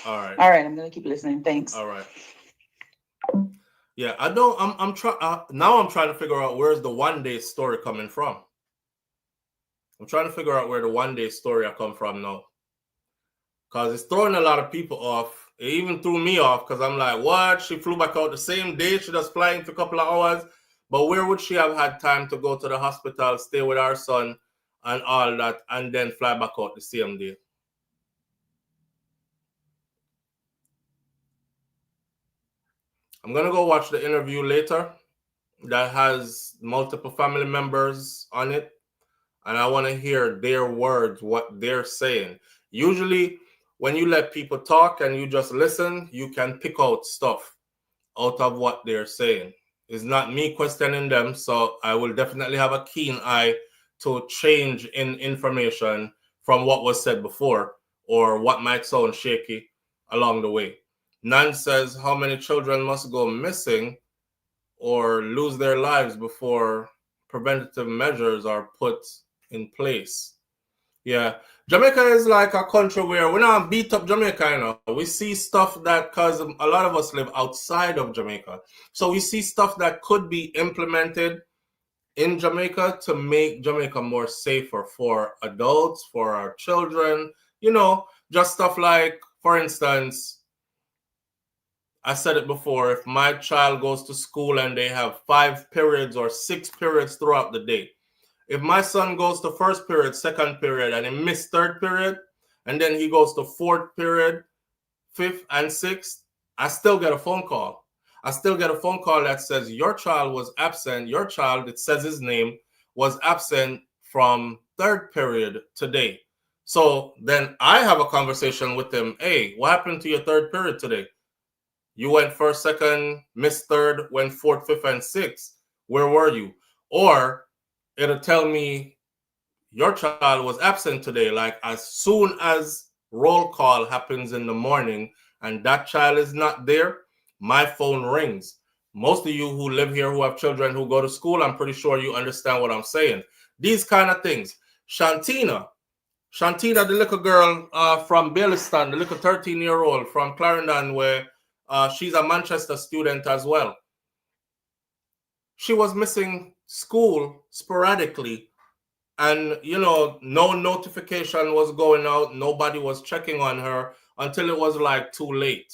All right. I'm gonna keep listening. Thanks. All right. Yeah, I know. I'm trying now. I'm trying to figure out where's the 1 day story coming from. I'm trying to figure out where the 1 day story I come from now, because it's throwing a lot of people off. It even threw me off because I'm like, what? She flew back out the same day. She just flying for a couple of hours. But where would she have had time to go to the hospital, stay with our son, and all that, and then fly back out the same day? I'm going to go watch the interview later that has multiple family members on it, and I want to hear their words, what they're saying. Usually, when you let people talk and you just listen, you can pick out stuff out of what they're saying. It's not me questioning them, so I will definitely have a keen eye to change in information from what was said before or what might sound shaky along the way. Nan says, how many children must go missing or lose their lives before preventative measures are put in place? Yeah, Jamaica is like a country where we're not beat up Jamaica, you know. We see stuff that, because a lot of us live outside of Jamaica, so we see stuff that could be implemented in Jamaica to make Jamaica more safer for adults, for our children, you know, just stuff like, for instance, I said it before, if my child goes to school and they have 5 periods or 6 periods throughout the day, if my son goes to first period, second period, and he missed third period, and then he goes to fourth period, fifth, and sixth, I still get a phone call. I still get a phone call that says, your child was absent. Your child, it says his name, was absent from third period today. So then I have a conversation with him. Hey, what happened to your third period today? You went first, second, missed third, went fourth, fifth, and sixth. Where were you? Or it'll tell me your child was absent today. Like, as soon as roll call happens in the morning and that child is not there, my phone rings. Most of you who live here who have children who go to school, I'm pretty sure you understand what I'm saying. These kind of things. Shantina, the little girl from Baileyston, the little 13-year-old from Clarendon, where she's a Manchester student as well. She was missing school sporadically, and you know, no notification was going out, nobody was checking on her until it was like too late.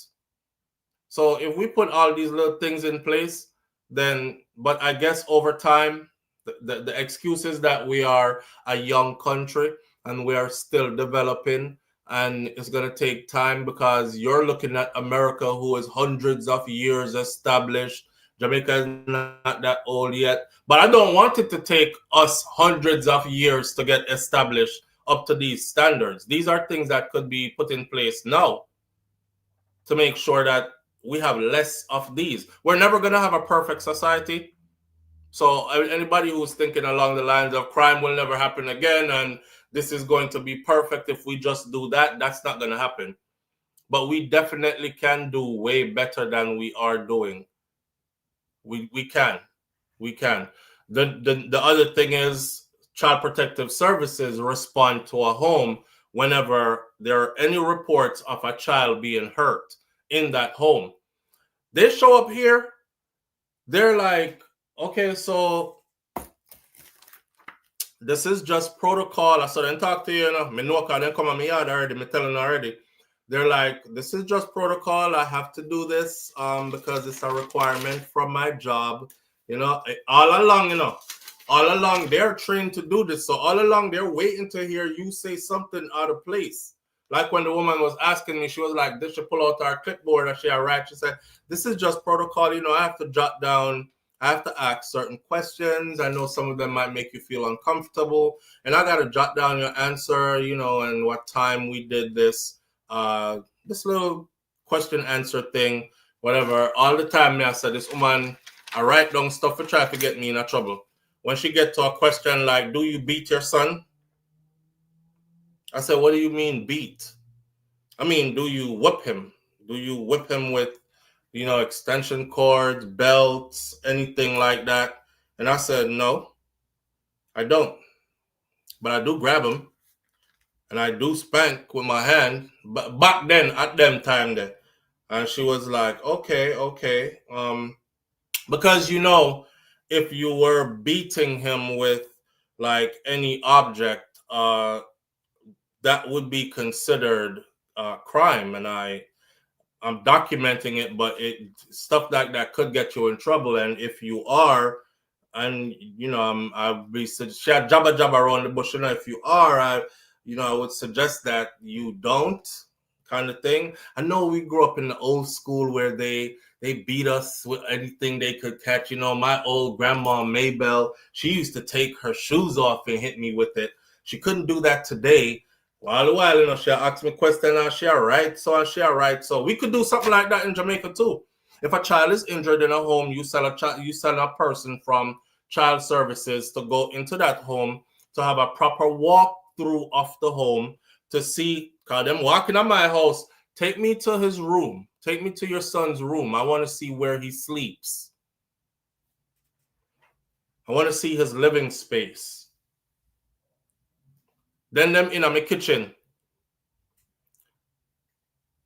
So if we put all these little things in place, then, but I guess over time, the excuse is that we are a young country and we are still developing, and it's going to take time because you're looking at America, who is hundreds of years established. Jamaica is not that old yet, but I don't want it to take us hundreds of years to get established up to these standards. These are things that could be put in place now to make sure that we have less of these. We're never going to have a perfect society. So anybody who's thinking along the lines of crime will never happen again and this is going to be perfect if we just do that, that's not going to happen. But we definitely can do way better than we are doing. We can. The other thing is Child Protective Services respond to a home whenever there are any reports of a child being hurt in that home. They show up here, they're like, okay, so this is just protocol. I saw them talk to you, me know because they come on me yard already, me telling already. They're like, this is just protocol. I have to do this because it's a requirement from my job. All along they're trained to do this. So all along they're waiting to hear you say something out of place. Like when the woman was asking me, she was like, did she pull out our clipboard and she write? She said, this is just protocol. I have to jot down, I have to ask certain questions. I know some of them might make you feel uncomfortable. And I got to jot down your answer, and what time we did this. This little question answer thing, whatever. All the time, I said, this woman, I write down stuff to try to get me in trouble. When she get to a question like, do you beat your son? I said, what do you mean beat? I mean, do you whip him? Do you whip him with, extension cords, belts, anything like that? And I said, no, I don't. But I do grab him. And I do spank with my hand, but back then, at them time there. And she was like, okay. Because, if you were beating him with like any object, that would be considered crime. And I'm documenting it, but stuff like that could get you in trouble. And if you are, and, I'll be jabba around the bush, if you are, I would suggest that you don't, kind of thing. I know we grew up in the old school where they beat us with anything they could catch. My old grandma Maybell, she used to take her shoes off and hit me with it. She couldn't do that today. All the while, she'll ask me a question and she'll write. So we could do something like that in Jamaica too. If a child is injured in a home, you send a person from child services to go into that home to have a proper walkthrough of the home to see, because them walking at my house, take me to his room. Take me to your son's room. I want to see where he sleeps. I want to see his living space. Then them in my kitchen.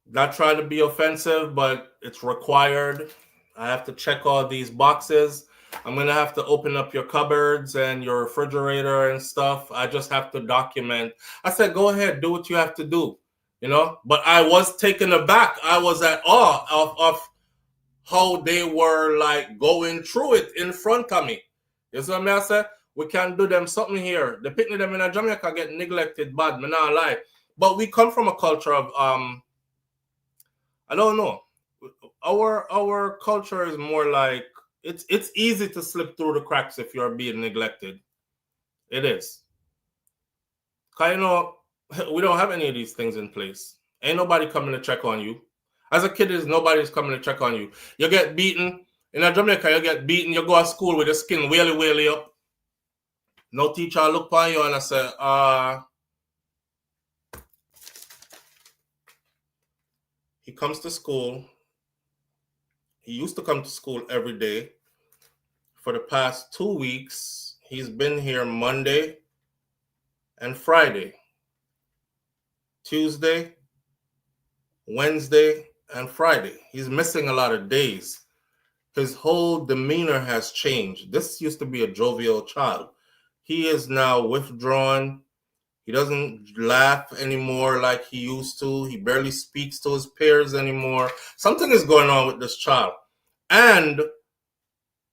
Not trying to be offensive, but it's required. I have to check all these boxes. I'm going to have to open up your cupboards and your refrigerator and stuff. I just have to document. I said, go ahead, do what you have to do, But I was taken aback. I was at awe of how they were like going through it in front of me. You see what I said? We can do them something here. The picnic them in Jamaica get neglected bad, me not lie. But we come from a culture of I don't know. Our culture is more like it's easy to slip through the cracks if you're being neglected. It is. Cause we don't have any of these things in place. Ain't nobody coming to check on you. As a kid, nobody's coming to check on you. You get beaten. In Jamaica, you get beaten. You go to school with your skin whaley up. No teacher look on you and I say, he comes to school. He used to come to school every day. For the past 2 weeks, he's been here Monday and Friday. Tuesday, Wednesday, and Friday. He's missing a lot of days. His whole demeanor has changed. This used to be a jovial child. He is now withdrawn. He doesn't laugh anymore like he used to. He barely speaks to his peers anymore. Something is going on with this child. And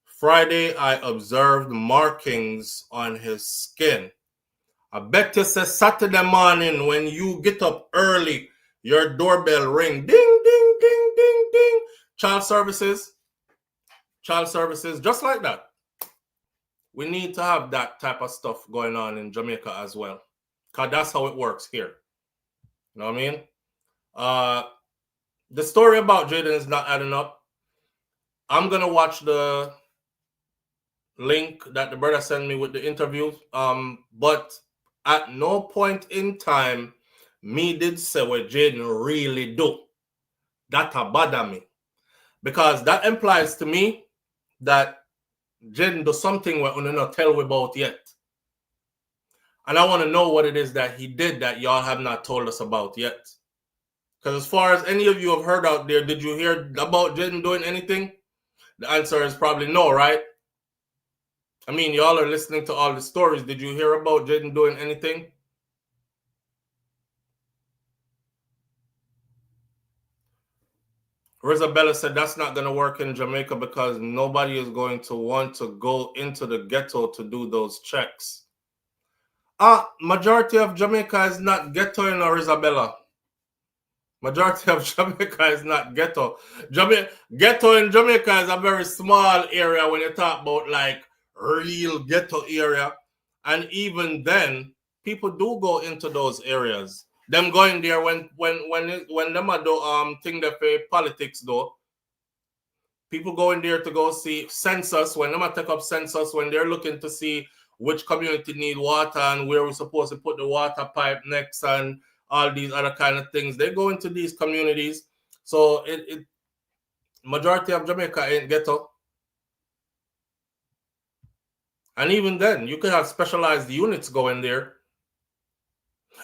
Friday, I observed markings on his skin. I bet you say Saturday morning when you get up early, your doorbell ring. Ding, ding, ding, ding, ding. Child services, just like that. We need to have that type of stuff going on in Jamaica as well. Because that's how it works here. You know what I mean? The story about Jayden is not adding up. I'm going to watch the link that the brother sent me with the interview. But at no point in time, me did say what Jayden really do. That bother me. Because that implies to me that Jayden do something we do not tell we about yet. And I want to know what it is that he did that y'all have not told us about yet. Because as far as any of you have heard out there, did you hear about Jayden doing anything? The answer is probably no, right? I mean, y'all are listening to all the stories. Did you hear about Jayden doing anything? Rosabella said that's not going to work in Jamaica because nobody is going to want to go into the ghetto to do those checks. Majority of Jamaica is not ghetto in Isabella. Majority of Jamaica is not ghetto. Ghetto in Jamaica is a very small area when you talk about like real ghetto area. And even then, people do go into those areas. Them going there when them are do thing that for politics though. People go in there to go see census when them take up census when they're looking to see which community need water and where we're supposed to put the water pipe next and all these other kind of things. They go into these communities. So majority of Jamaica ain't ghetto. And even then, you could have specialized units going there.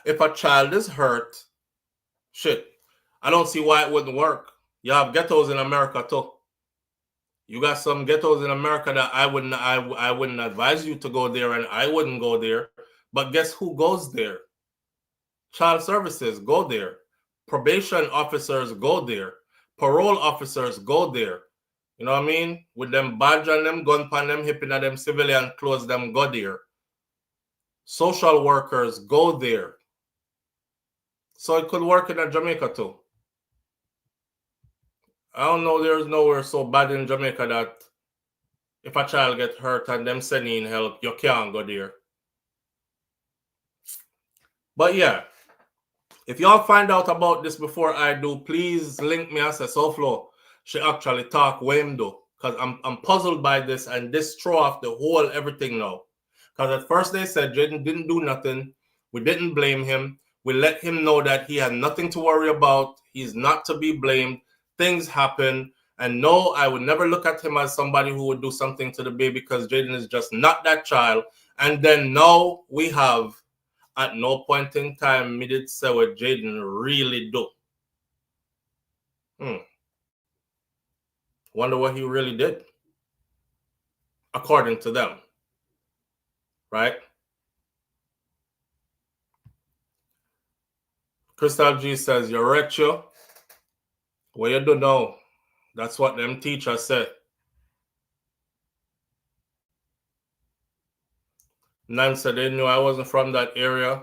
If a child is hurt, shit, I don't see why it wouldn't work. You have ghettos in America too. You got some ghettos in America that I wouldn't advise you to go there, and I wouldn't go there. But guess who goes there? Child services go there. Probation officers go there. Parole officers go there. You know what I mean? With them badge on them, gun pan them, hip in them civilian clothes, them go there. Social workers go there. So it could work in Jamaica too. I don't know, there's nowhere so bad in Jamaica that if a child get hurt and them sending help, you can't go there. But yeah, if y'all find out about this before I do, please link me and say SouFlo. She actually talk with him though. Because I'm puzzled by this and this throw off the whole everything now. Because at first they said Jayden didn't do nothing. We didn't blame him. We let him know that he had nothing to worry about. He's not to be blamed. Things happen. And no, I would never look at him as somebody who would do something to the baby because Jayden is just not that child. And then now we have, at no point in time, me did say what Jayden really do. Wonder what he really did. According to them. Right? Crystal G says, you're retro. What you do now? That's what them teachers said. Nan said they knew I wasn't from that area.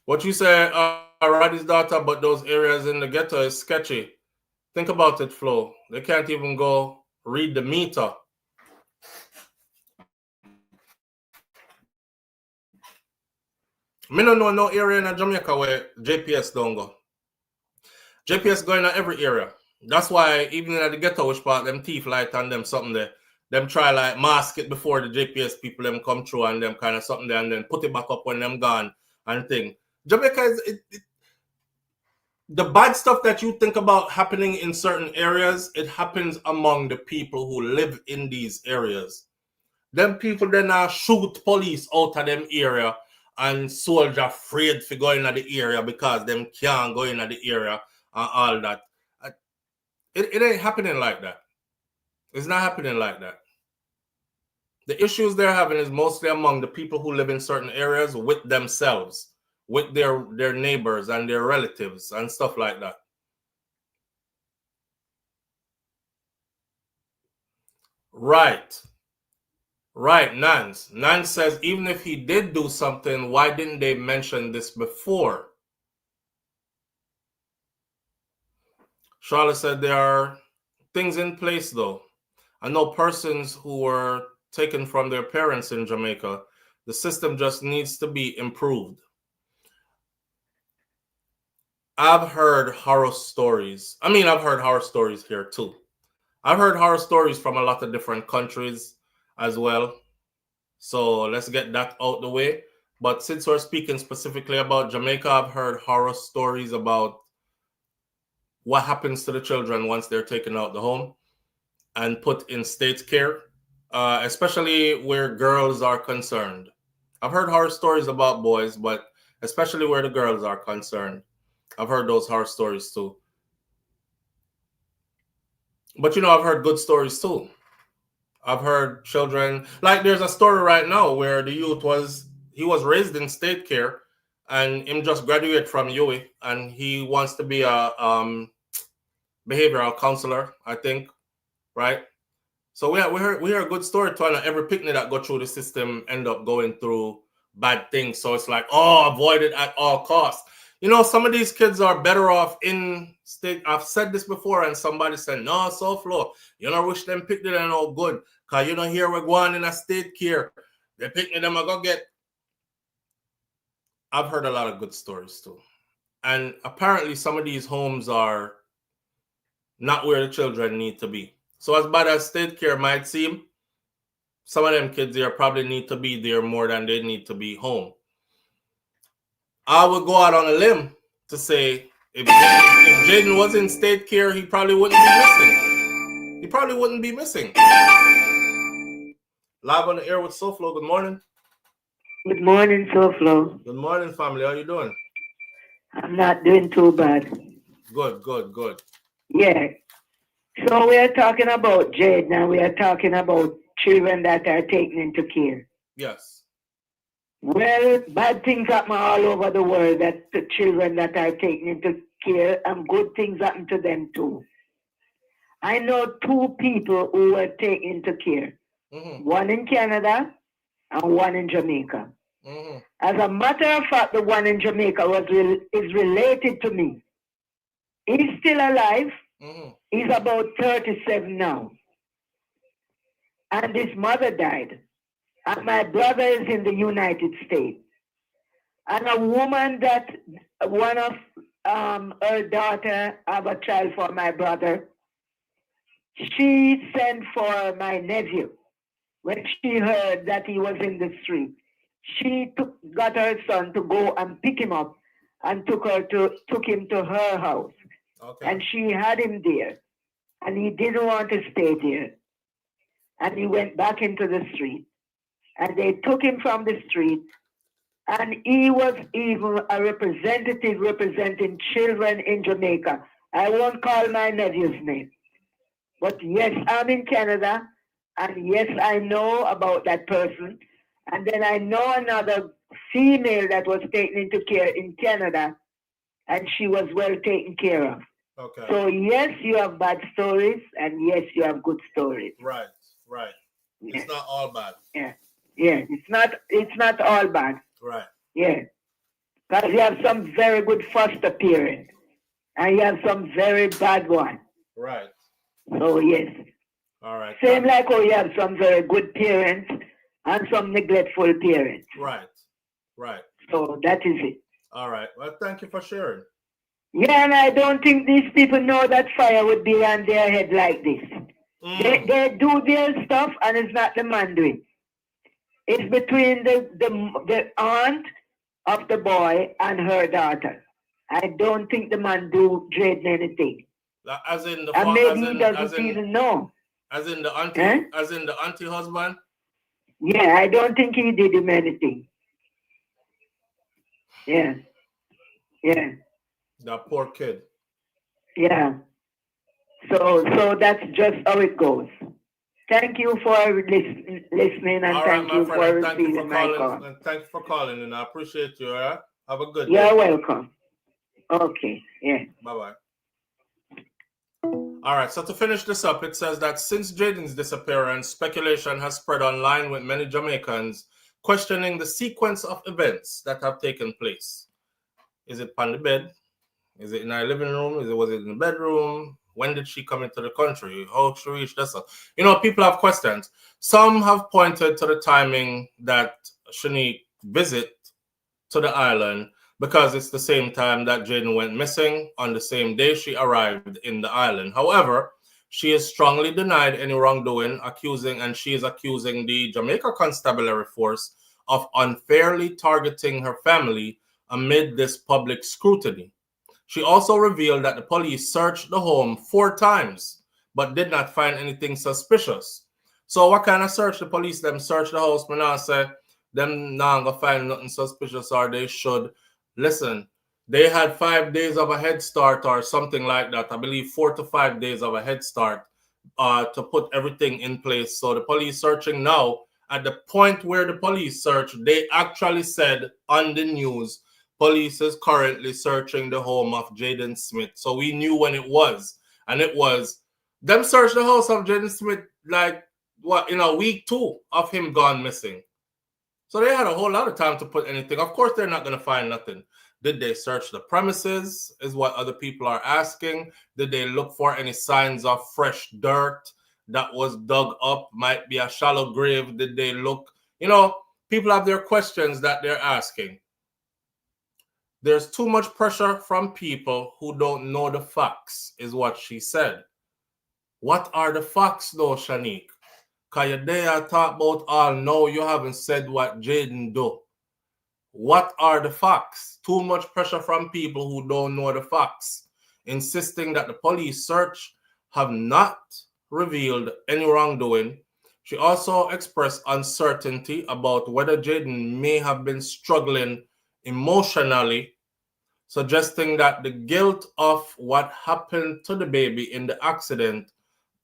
What you say, Roddy's daughter, but those areas in the ghetto is sketchy. Think about it, Flo. They can't even go read the meter. Me don't know no area in Jamaica where JPS don't go. JPS going in every area. That's why even in the ghetto, which part, them thief light and them something there, them try like mask it before the JPS people them come through and them kind of something there and then put it back up when them gone and thing. Jamaica is the bad stuff that you think about happening in certain areas, it happens among the people who live in these areas. Them people then shoot police out of them area and soldier afraid for going in the area because them can't go in the area and all that. It ain't happening like that. It's not happening like that. The issues they're having is mostly among the people who live in certain areas with themselves, with their neighbors and their relatives and stuff like that. Right. Right, Nance. Nance says, even if he did do something, why didn't they mention this before? Charlotte said there are things in place, though. I know persons who were taken from their parents in Jamaica. The system just needs to be improved. I've heard horror stories. I mean, I've heard horror stories here, too. I've heard horror stories from a lot of different countries as well. So let's get that out the way. But since we're speaking specifically about Jamaica, I've heard horror stories about what happens to the children once they're taken out the home and put in state care, especially where girls are concerned. I've heard horror stories about boys, but especially where the girls are concerned. I've heard those horror stories too. But I've heard good stories too. I've heard children, like there's a story right now where the youth was raised in state care and him just graduated from UWI and he wants to be a behavioral counselor, I think, right? So we hear a good story to every picnic that go through the system end up going through bad things. So it's like, avoid it at all costs. Some of these kids are better off in state. I've said this before, and somebody said, no, SouFlo, wish them picnic and all good. Because here we're going in a state care. They picnic them, I go get. I've heard a lot of good stories too. And apparently some of these homes are not where the children need to be. So as bad as state care might seem, some of them kids here probably need to be there more than they need to be home. I would go out on a limb to say if Jayden was in state care, he probably wouldn't be missing. He probably wouldn't be missing. Live on the air with SouFlo. Good morning. Good morning, SouFlo. Good morning, family. How you doing? I'm not doing too bad. Good. Yeah. So we are talking about Jayden and we are talking about children that are taken into care. Yes. Well, bad things happen all over the world that the children that are taken into care and good things happen to them too. I know two people who were taken into care. Mm-hmm. One in Canada and one in Jamaica. Mm-hmm. As a matter of fact, the one in Jamaica is related to me. He's still alive. Mm-hmm. He's about 37 now. And his mother died. And my brother is in the United States. And a woman that one of her daughter have a child for my brother, she sent for my nephew when she heard that he was in the street. She got her son to go and pick him up and took him to her house. Okay. And she had him there. And he didn't want to stay there. And he went back into the street. And they took him from the street. And he was even a representative representing children in Jamaica. I won't call my nephew's name. But yes, I'm in Canada. And yes, I know about that person. And then I know another female that was taken into care in Canada. And she was well taken care of. Okay. So yes, you have bad stories. And yes, you have good stories. Right. Yes. It's not all bad. Yeah. It's not all bad. Right. Yeah. Because you have some very good foster parents. And you have some very bad ones. Right. So yes. All right. Same like how you have some very good parents and some neglectful parents. Right. So that is it. All right. Well, thank you for sharing. Yeah, and I don't think these people know that fire would be on their head like this. They do their stuff and it's not the man doing. It's between the aunt of the boy and her daughter. I don't think the man do Jayden anything. As in the and maybe he doesn't even know. As in the auntie, as in the auntie husband? Yeah, I don't think he did him anything. Yeah. That poor kid. Yeah. So that's just how it goes. Thank you for listening and thank you for receiving my call. Thank you for calling and I appreciate you. Right? Have a good day. You're welcome. Okay. Yeah. Bye-bye. All right, so to finish this up, it says that since Jayden's disappearance, speculation has spread online with many Jamaicans questioning the sequence of events that have taken place. Is it on the bed? Is it in our living room? Was it in the bedroom? When did she come into the country? How she reached us? You know, people have questions. Some have pointed to the timing that Shanique visit to the island because it's the same time that Jayden went missing on the same day she arrived in the island. However, she has strongly denied any wrongdoing, she is accusing the Jamaica Constabulary Force of unfairly targeting her family amid this public scrutiny. She also revealed that the police searched the home 4 times, but did not find anything suspicious. So what kind of search the police them search the house? Me now say them now gonna find nothing suspicious, or they should. Listen, they had 5 days of a head start or something like that. I believe 4 to 5 days of a head start to put everything in place. So the police searching now, at the point where the police search, they actually said on the news, police is currently searching the home of Jayden Smith. So we knew when it was. And it was, them searched the house of Jayden Smith like, what, in a week 2 of him gone missing. So they had a whole lot of time to put anything. Of course, they're not going to find nothing. Did they search the premises is what other people are asking. Did they look for any signs of fresh dirt that was dug up? Might be a shallow grave. Did they look? You know, people have their questions that they're asking. There's too much pressure from people who don't know the facts, is what she said. What are the facts, though, Shanique? Because you're there talk about all, no, you haven't said what Jayden do. What are the facts? Too much pressure from people who don't know the facts, insisting that the police search have not revealed any wrongdoing. She also expressed uncertainty about whether Jayden may have been struggling emotionally, suggesting that the guilt of what happened to the baby in the accident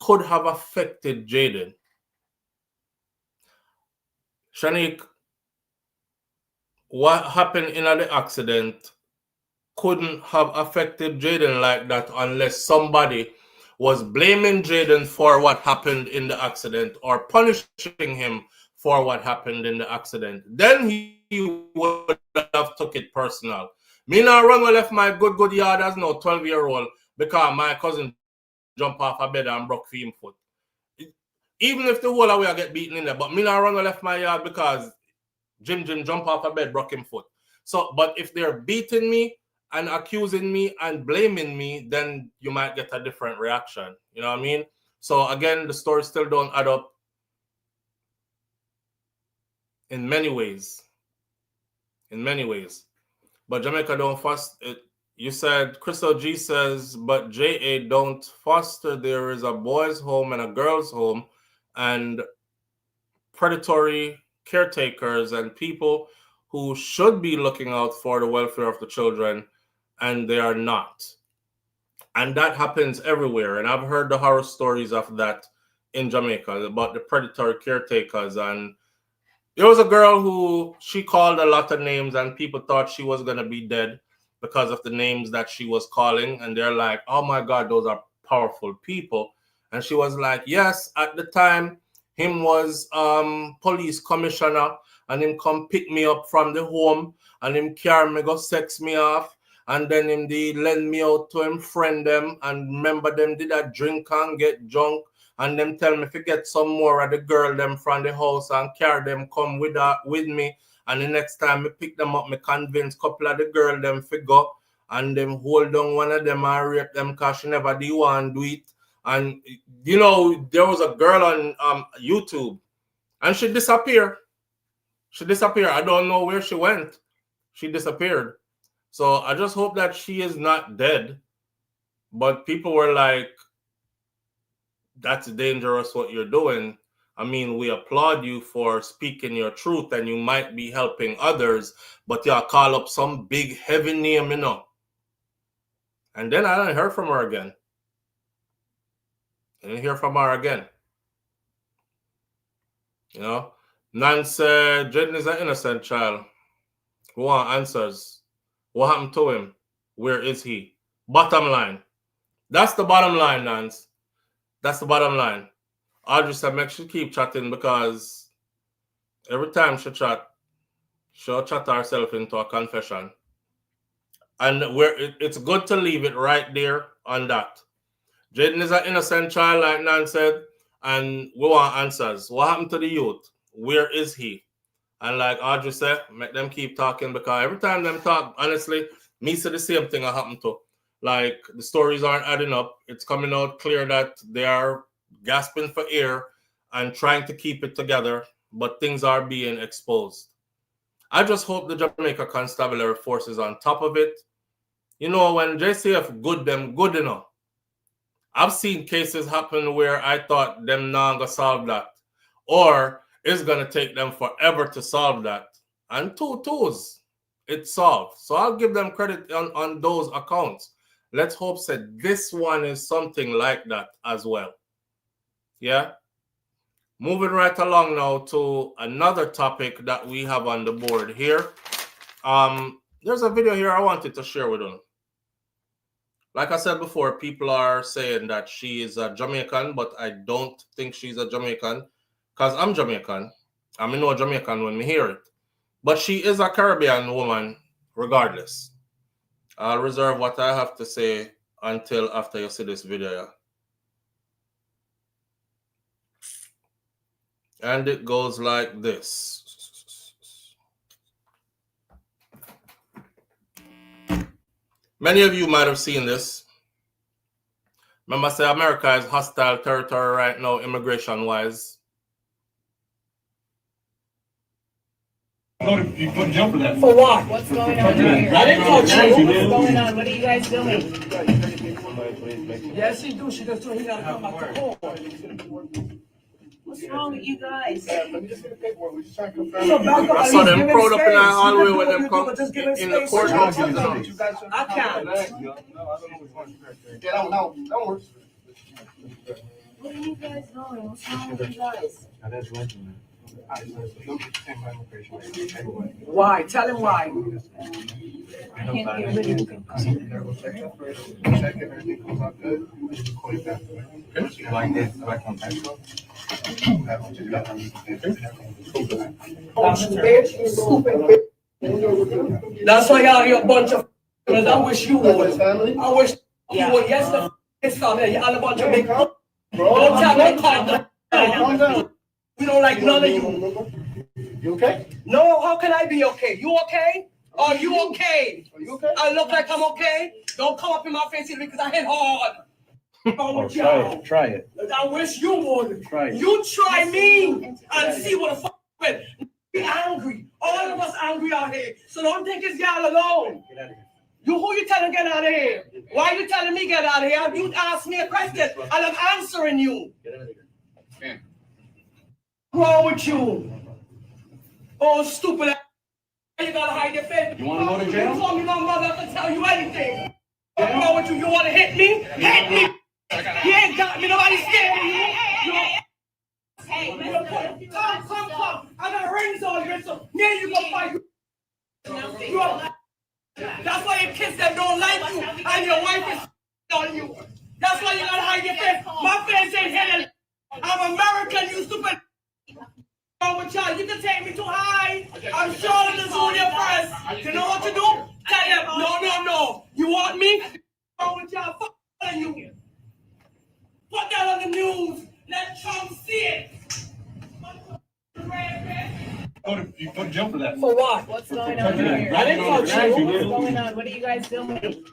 could have affected Jayden. Shanique, what happened in the accident couldn't have affected Jayden like that unless somebody was blaming Jayden for what happened in the accident or punishing him for what happened in the accident. Then he would have took it personal. Me now run well left my good yard as no 12-year-old because my cousin jump off a bed and broke him foot. Even if the whole away I get beaten in there, but me now run well left my yard because Jim jump off a bed, broke him foot. So, but if they're beating me and accusing me and blaming me, then you might get a different reaction. You know what I mean? So again, the story still don't add up in many ways. In many ways. But Jamaica don't foster it. You said, Crystal G says, but JA don't foster. There is a boys' home and a girls' home, and predatory caretakers and people who should be looking out for the welfare of the children, and they are not. And that happens everywhere. And I've heard the horror stories of that in Jamaica about the predatory caretakers. And there was a girl who she called a lot of names, and people thought she was going to be dead because of the names that she was calling. And they're like, oh my God, those are powerful people. And she was like, yes, at the time, him was police commissioner, and him come pick me up from the home, and him carry me, go sex me off, and then him did lend me out to him friend them, and remember them did a drink and get drunk, and them tell me if you get some more of the girl them from the house and carry them come with me, and the next time me pick them up, me convince couple of the girl them figure, and them hold on one of them and rape them because she never did want to do it. And, you know, there was a girl on YouTube, and she disappeared. I don't know where she went. She disappeared. So I just hope that she is not dead. But people were like, that's dangerous what you're doing. I mean, we applaud you for speaking your truth, and you might be helping others, but y'all call up some big heavy name, you know. And then I didn't hear from her again. You know, Nan said Jayden is an innocent child who want answers. What happened to him? Where is he? Bottom line, That's the bottom line, Nance. That's the bottom line. Audrey said make sure she keep chatting because every time she chat, she'll chat herself into a confession. And it's good to leave it right there on that. Jayden is an innocent child, like Nan said, and we want answers. What happened to the youth? Where is he? And like Audrey said, make them keep talking because every time them talk, honestly, me see the same thing that happened to. Like the stories aren't adding up. It's coming out clear that they are gasping for air and trying to keep it together, but things are being exposed. I just hope the Jamaica Constabulary Force is on top of it. You know, when JCF good enough. I've seen cases happen where I thought them not gonna solve that. Or it's gonna take them forever to solve that. And twos, it's solved. So I'll give them credit on those accounts. Let's hope that this one is something like that as well. Yeah. Moving right along now to another topic that we have on the board here. There's a video here I wanted to share with you. Like I said before, people are saying that she is a Jamaican, but I don't think she's a Jamaican because I'm Jamaican. I mean, no Jamaican when we hear it. But she is a Caribbean woman regardless. I'll reserve what I have to say until after you see this video. And it goes like this. Many of you might have seen this. Remember, I say America is hostile territory right now, immigration-wise. For what? What's going on here? I didn't touch you. What's going on? What are you guys doing? Yes, she do. She does too. He gotta come back to court. What's wrong with you guys? I saw them proud up in the hallway when them come in the courtroom. I can't. What are you guys doing? What's wrong with you guys? Why? Tell him why. I can't get rid of you. That's why you're a bunch of. I wish you would. I wish you would. Yes, the family. You're all a bunch of big. Don't tell me calm down. We don't like none of you. You okay? No, how can I be okay? You okay? Are you okay? Are you okay? I look like I'm okay? Don't come up in my face here because I hit hard. Try it. I wish you would. Try it. You try me and see what the fuck with. Be angry. All of us angry out here. So don't think it's y'all alone. Get out of here. Who you telling get out of here? Why you telling me get out of here? You ask me a question and I'm answering you. Get out of here. Yeah. What's wrong with you? Oh, stupid ass. You gotta hide your face. You wanna go to jail? You told me my mother can tell you anything. What's wrong with you? You wanna hit me? Hit me! You ain't got me. Nobody scared of you. Hey, come. I got rings on you, so me and you gonna fight. That's why your kids that don't like you and your wife is on you. That's why you gotta hide your face. My face ain't hidden. I'm American, you stupid. With y'all, you can take me too high. I'm showing the Zodiac first. You know what to do? Tell them, no. You want me? With y'all, fuck you. Put that on the news. Let Trump see it. You put jump for that. For what? What's going on here? I didn't touch you. What's going on? What are you guys doing?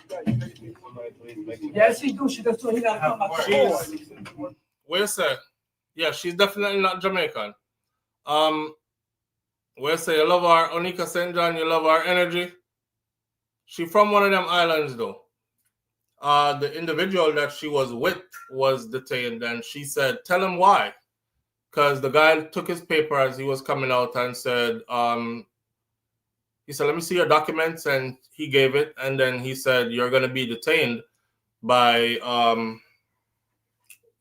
Yes, she do. She does too. He gotta come back to court. Wait a sec. Yeah, she's definitely not Jamaican. Where say you love our Onika St. John, you love our energy. She from one of them islands though. The individual that she was with was detained and she said, tell him why. Because the guy took his paper as he was coming out and said, he said, let me see your documents, and he gave it, and then he said, you're gonna be detained by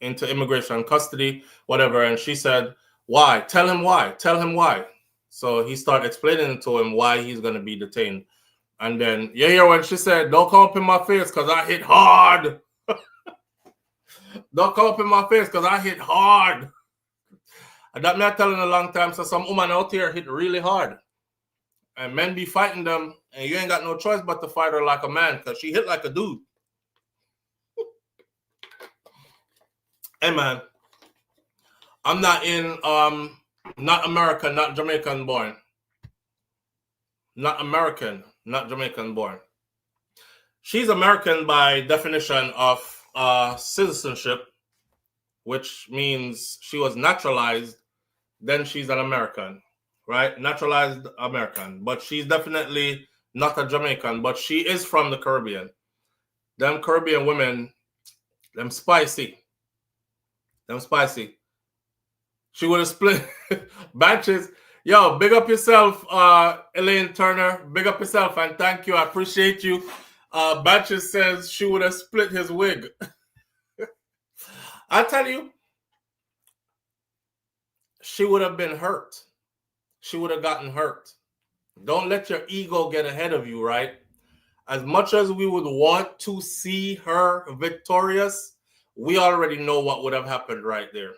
into immigration custody, whatever. And she said, why? Tell him why. Tell him why. So he started explaining to him why he's going to be detained. And then you hear when she said, don't come up in my face because I hit hard. Don't come up in my face because I hit hard. And that me I telling a long time. So some woman out here hit really hard. And men be fighting them, and you ain't got no choice but to fight her like a man because she hit like a dude. Hey, man. I'm not in, not American, not Jamaican born. Not American, not Jamaican born. She's American by definition of citizenship, which means she was naturalized, then she's an American, right? Naturalized American. But she's definitely not a Jamaican, but she is from the Caribbean. Them Caribbean women, them spicy. Them spicy. She would have split batches. Yo, big up yourself, Elaine Turner. Big up yourself, and thank you. I appreciate you. Batches says she would have split his wig. I tell you, she would have been hurt. She would have gotten hurt. Don't let your ego get ahead of you, right? As much as we would want to see her victorious, we already know what would have happened right there.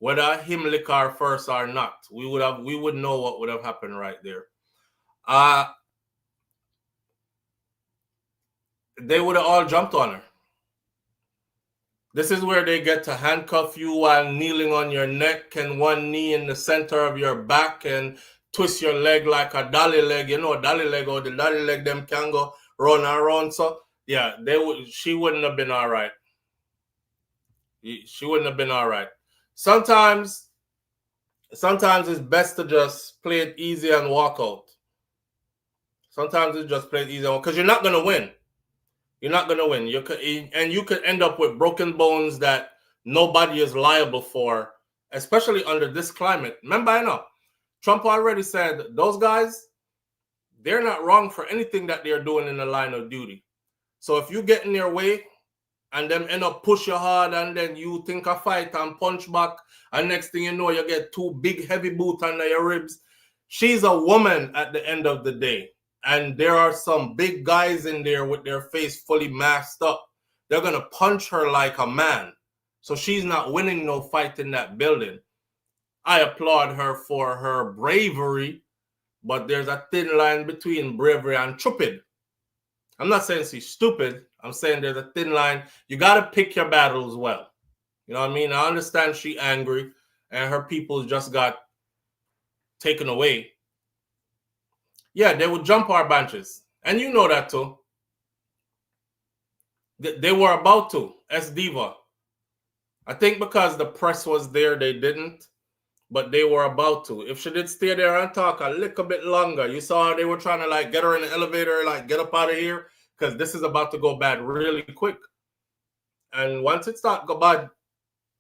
Whether him lick her first or not, we would know what would have happened right there. They would have all jumped on her. This is where they get to handcuff you while kneeling on your neck and one knee in the center of your back and twist your leg like a dolly leg. You know, a dolly leg or the dolly leg, them can go run around. So, yeah, she wouldn't have been all right. She wouldn't have been all right. Sometimes it's best to just play it easy and walk out. Sometimes it's just play it easy because you're not going to win. You're not going to win. You could end up with broken bones that nobody is liable for, especially under this climate. Remember, I know Trump already said those guys, they're not wrong for anything that they're doing in the line of duty. So if you get in their way and them end up push you hard and then you think a fight and punch back, and next thing you know, you get two big heavy boots under your ribs. She's a woman at the end of the day. And there are some big guys in there with their face fully masked up. They're going to punch her like a man. So she's not winning no fight in that building. I applaud her for her bravery, but there's a thin line between bravery and stupid. I'm not saying she's stupid. I'm saying there's a thin line. You got to pick your battles well. You know what I mean? I understand she's angry and her people just got taken away. Yeah, they would jump our benches. And you know that too. They were about to. S-Diva. I think because the press was there, they didn't. But they were about to. If she did stay there and talk a little bit longer, you saw how they were trying to like get her in the elevator, like get up out of here. Because this is about to go bad really quick. And once it starts to go bad,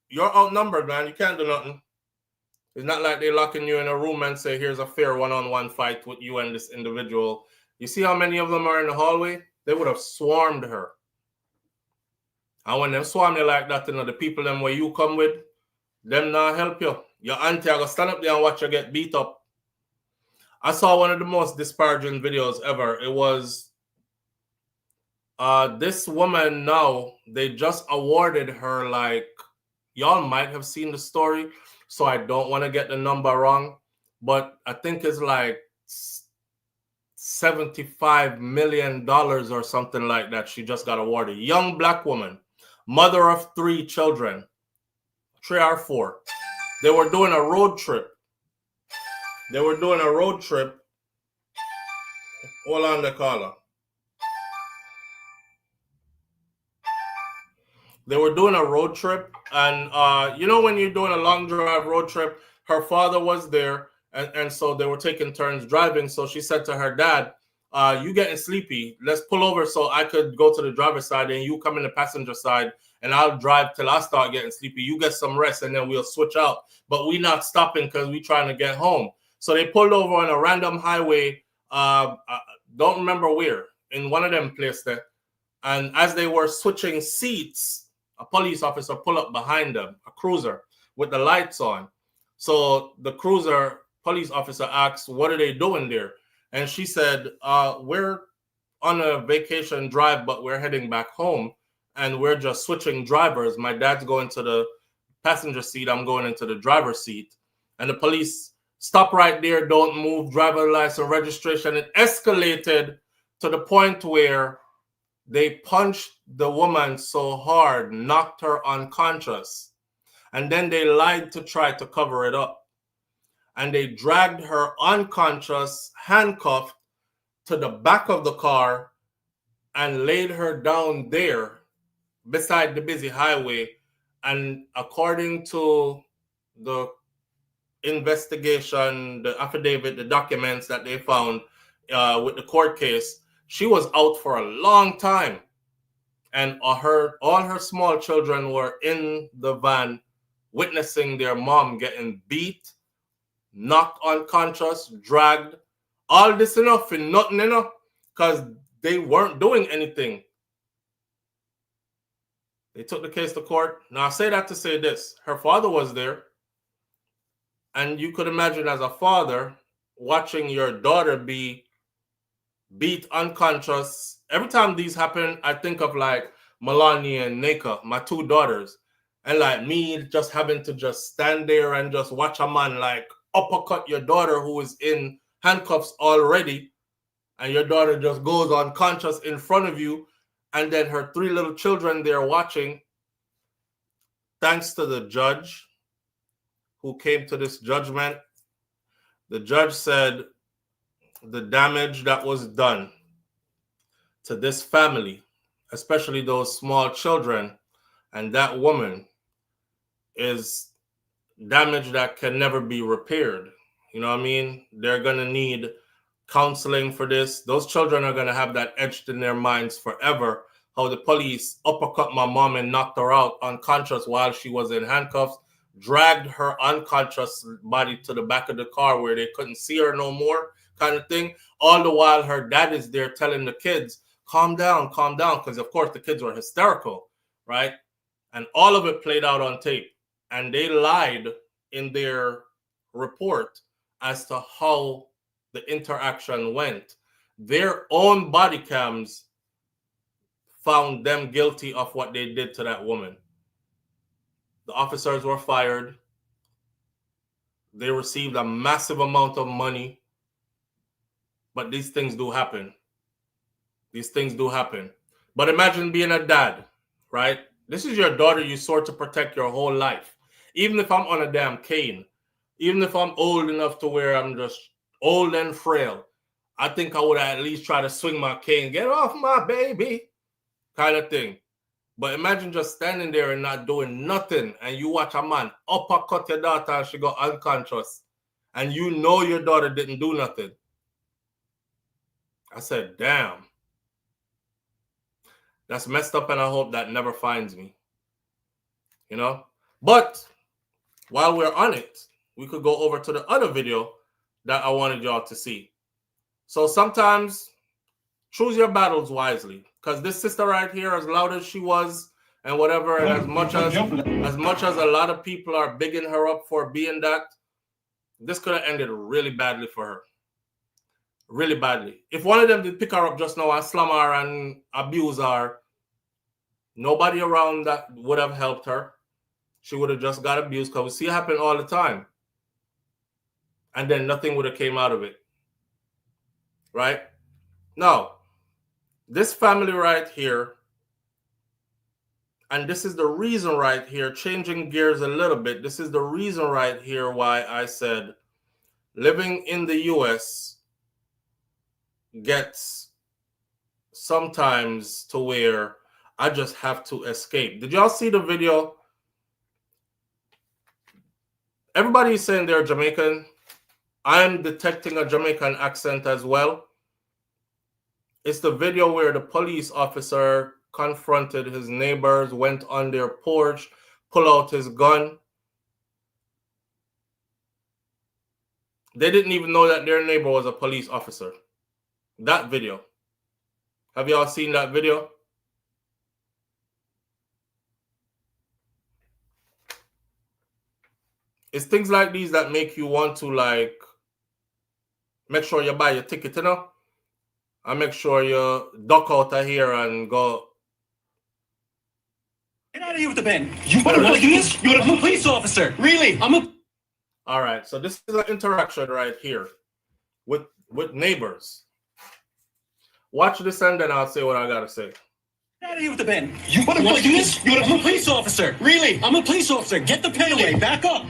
you're outnumbered, man. You can't do nothing. It's not like they're locking you in a room and say, here's a fair one-on-one fight with you and this individual. You see how many of them are in the hallway? They would have swarmed her. And when them swarm you like that, you know, the people them where you come with, them not help you. Your auntie are going to stand up there and watch you get beat up. I saw one of the most disparaging videos ever. It was this woman now, they just awarded her like, y'all might have seen the story. So I don't want to get the number wrong, but I think it's like $75 million or something like that. She just got awarded. Young black woman, mother of 3 children, 3 or 4. They were doing a road trip. Hold on, the caller. They were doing a road trip, and you know when you're doing a long drive road trip, her father was there, and so they were taking turns driving. So she said to her dad, you getting sleepy, let's pull over so I could go to the driver's side and you come in the passenger side, and I'll drive till I start getting sleepy. You get some rest, and then we'll switch out. But we not stopping because we trying to get home. So they pulled over on a random highway, don't remember where, in one of them places there. And as they were switching seats, a police officer pulled up behind them, a cruiser with the lights on. So the cruiser police officer asked, what are they doing there? And she said, we're on a vacation drive, but we're heading back home. and we're just switching drivers. My dad's going to the passenger seat, I'm going into the driver's seat, and the police stop right there, don't move, driver license, registration. It escalated to the point where they punched the woman so hard, knocked her unconscious, and then they lied to try to cover it up. And they dragged her unconscious, handcuffed, to the back of the car and laid her down there beside the busy highway. And according to the investigation, the affidavit, the documents that they found with the court case, she was out for a long time. And all her small children were in the van witnessing their mom getting beat, knocked unconscious, dragged. All this enough for nothing, because they weren't doing anything. They took the case to court. Now, I say that to say this. Her father was there. And you could imagine as a father watching your daughter be beat unconscious. Every time these happen, I think of like Melania and Nika, my two daughters. And like me just having to just stand there and just watch a man like uppercut your daughter who is in handcuffs already. And your daughter just goes unconscious in front of you. And then her three little children there watching. Thanks to the judge who came to this judgment, the judge said the damage that was done to this family, especially those small children and that woman, is damage that can never be repaired. You know what I mean? They're going to need counseling for this. Those children are going to have that etched in their minds forever. How the police uppercut my mom and knocked her out unconscious while she was in handcuffs, dragged her unconscious body to the back of the car where they couldn't see her no more, kind of thing. All the while her dad is there telling the kids, calm down, because of course the kids were hysterical, right? And all of it played out on tape. And they lied in their report as to how the interaction went. Their own body cams found them guilty of what they did to that woman. The officers were fired. They received a massive amount of money. But these things do happen. These things do happen. But imagine being a dad, right? This is your daughter you sought to protect your whole life. Even if I'm on a damn cane, even if I'm old enough to where I'm just old and frail, I think I would at least try to swing my cane, get off my baby, kind of thing. But imagine just standing there and not doing nothing, and you watch a man uppercut your daughter and she got unconscious, and you know your daughter didn't do nothing. I said, damn. That's messed up, and I hope that never finds me. You know? But while we're on it, we could go over to the other video that I wanted y'all to see. So sometimes choose your battles wisely, because this sister right here, as loud as she was and whatever, and as much as a lot of people are bigging her up for being that, this could have ended really badly for her. Really badly. If one of them did pick her up just now and slam her and abuse her, nobody around that would have helped her. She would have just got abused, because we see it happen all the time. And then nothing would have came out of it. Right? Now, this family right here, and this is the reason right here, changing gears a little bit, this is the reason right here why I said living in the U.S. gets sometimes to where I just have to escape. Did y'all see the video? Everybody is saying they're Jamaican. I'm detecting a Jamaican accent as well. It's the video where the police officer confronted his neighbors, went on their porch, pulled out his gun. They didn't even know that their neighbor was a police officer. That video. Have y'all seen that video? It's things like these that make you want to, like, make sure you buy your ticket, you know? And make sure you duck out of here and go Get out of here with the pen. You want to do this? You're a police officer. Really? All right, so this is an interaction right here with neighbors. Watch this and then I'll say what I gotta say. Get out of here with the pen. You want to do this? You're a police officer. Really? I'm a police officer. Get the pen away. Back up.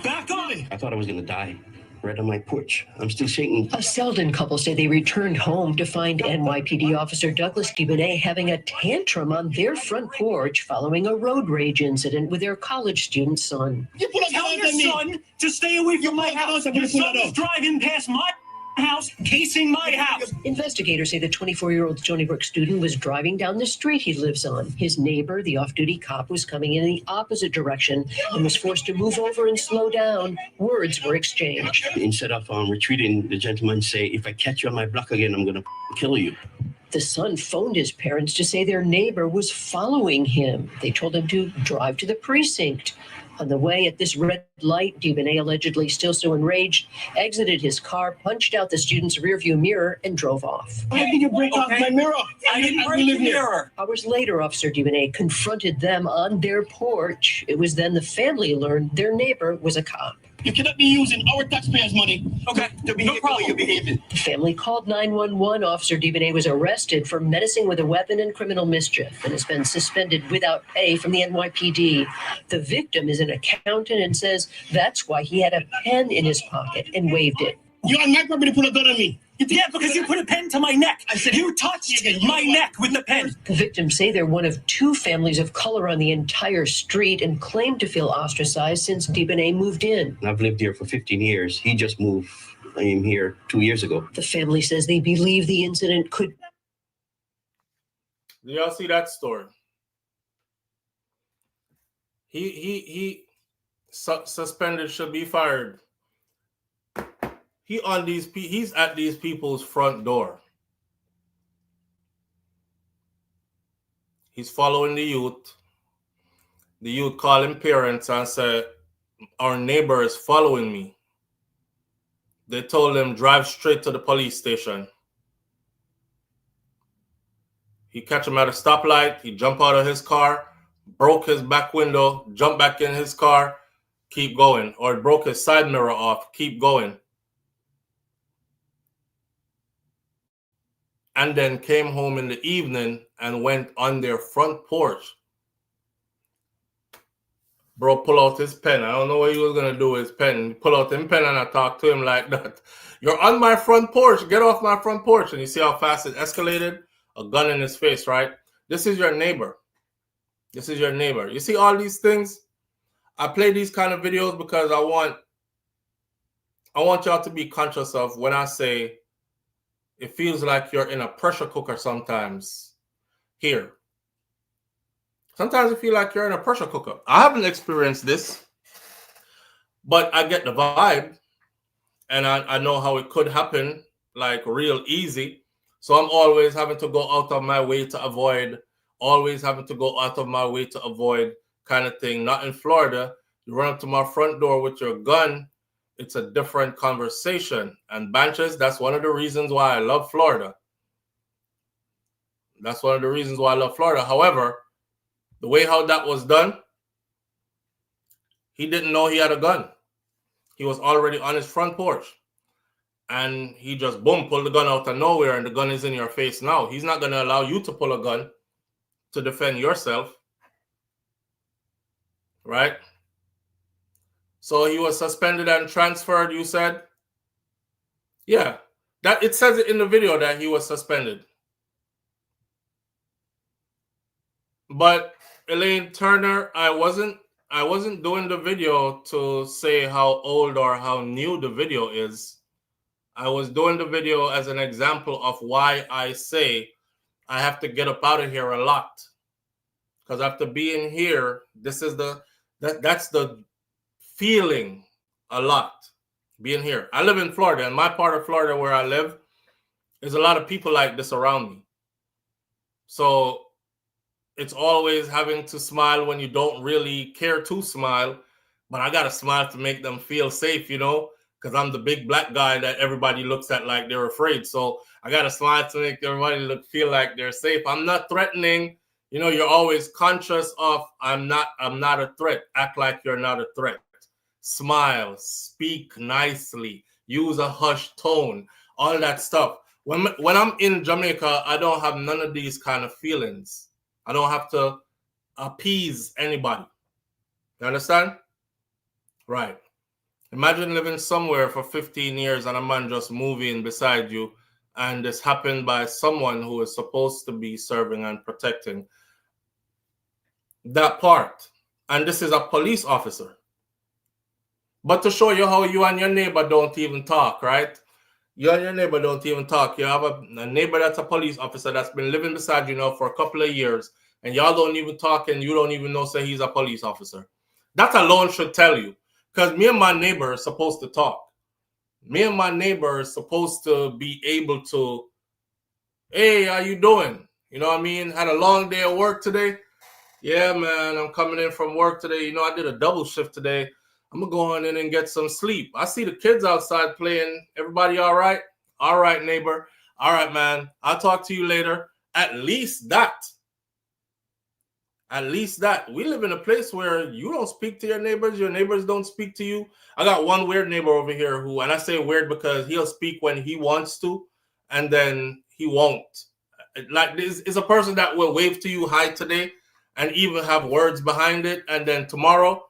Back up. I thought I was gonna die. Right on my porch. I'm still shaking. A Selden couple say they returned home to find NYPD officer Douglas DiBenet having a tantrum on their front porch following a road rage incident with their college student son. You tell your son to stay away from my house. Your son is driving past my house, casing my house. Investigators say the 24-year-old Stony Brook student was driving down the street he lives on. His neighbor, the off-duty cop, was coming in the opposite direction and was forced to move over and slow down. Words were exchanged. Instead of retreating, the gentleman say, if I catch you on my block again, I'm gonna kill you. The son phoned his parents to say their neighbor was following him. They told him to drive to the precinct. On the way at this red light, DiBenet, allegedly still so enraged, exited his car, punched out the student's rearview mirror, and drove off. Why did you break off my mirror? I didn't break the mirror. Hours later, Officer DiBenet confronted them on their porch. It was then the family learned their neighbor was a cop. You cannot be using our taxpayers' money. Okay, no problem. You're behaving. The family called 911. Officer DiBenet was arrested for menacing with a weapon and criminal mischief and has been suspended without pay from the NYPD. The victim is an accountant and says that's why he had a pen in his pocket and waved it. You on my property put a gun on me. Yeah, because you put a pen to my neck. I said you touched my neck with the pen. The victims say they're one of two families of color on the entire street and claim to feel ostracized since DiBenet moved in. I've lived here for 15 years. He just moved. I am here 2 years ago. The family says they believe the incident could. Do y'all see that story? He suspended, should be fired. He's at these people's front door. He's following the youth. The youth calling parents and say, our neighbor is following me. They told him drive straight to the police station. He catch him at a stoplight. He jump out of his car, broke his back window, jump back in his car, keep going. Or broke his side mirror off, keep going. And then came home in the evening and went on their front porch. Bro, pull out his pen. I don't know what he was going to do with his pen. Pull out his pen and I talk to him like that. You're on my front porch. Get off my front porch. And you see how fast it escalated? A gun in his face, right? This is your neighbor. This is your neighbor. You see all these things? I play these kind of videos because I want y'all to be conscious of when I say it feels like you're in a pressure cooker sometimes. Here. Sometimes I feel like you're in a pressure cooker. I haven't experienced this, but I get the vibe, and I know how it could happen, like real easy. So I'm always having to go out of my way to avoid, kind of thing. Not in Florida. You run up to my front door with your gun, it's a different conversation. And Banches, that's one of the reasons why I love Florida. That's one of the reasons why I love Florida. However, the way how that was done, he didn't know he had a gun. He was already on his front porch. And he just, boom, pulled the gun out of nowhere, and the gun is in your face now. He's not going to allow you to pull a gun to defend yourself. Right? So he was suspended and transferred, you said? Yeah. That it says it in the video that he was suspended. But Elaine Turner, I wasn't doing the video to say how old or how new the video is. I was doing the video as an example of why I say I have to get up out of here a lot. Because after being here, this is that's the feeling a lot, being here. I live in Florida, and my part of Florida where I live, there's a lot of people like this around me. So it's always having to smile when you don't really care to smile, but I got to smile to make them feel safe, you know, because I'm the big black guy that everybody looks at like they're afraid. So I got to smile to make everybody feel like they're safe. I'm not threatening. You know, you're always conscious of, I'm not a threat. Act like you're not a threat. Smile, speak nicely, use a hushed tone, all that stuff. When I'm in Jamaica, I don't have none of these kind of feelings. I don't have to appease anybody. You understand? Right. Imagine living somewhere for 15 years and a man just moving beside you, and this happened by someone who is supposed to be serving and protecting that part. And this is a police officer. But to show you how you and your neighbor don't even talk, right? You and your neighbor don't even talk. You have a neighbor that's a police officer that's been living beside you now for a couple of years, and y'all don't even talk, and you don't even know, say he's a police officer. That alone should tell you. Because me and my neighbor are supposed to talk. Me and my neighbor are supposed to be able to, hey, how you doing? You know what I mean? Had a long day of work today. Yeah, man, I'm coming in from work today. You know, I did a double shift today. I'm going to go on in and get some sleep. I see the kids outside playing. Everybody all right? All right, neighbor. All right, man. I'll talk to you later. At least that. At least that. We live in a place where you don't speak to your neighbors don't speak to you. I got one weird neighbor over here who, and I say weird because he'll speak when he wants to, and then he won't. Like, this is a person that will wave to you hi today and even have words behind it, and then tomorrow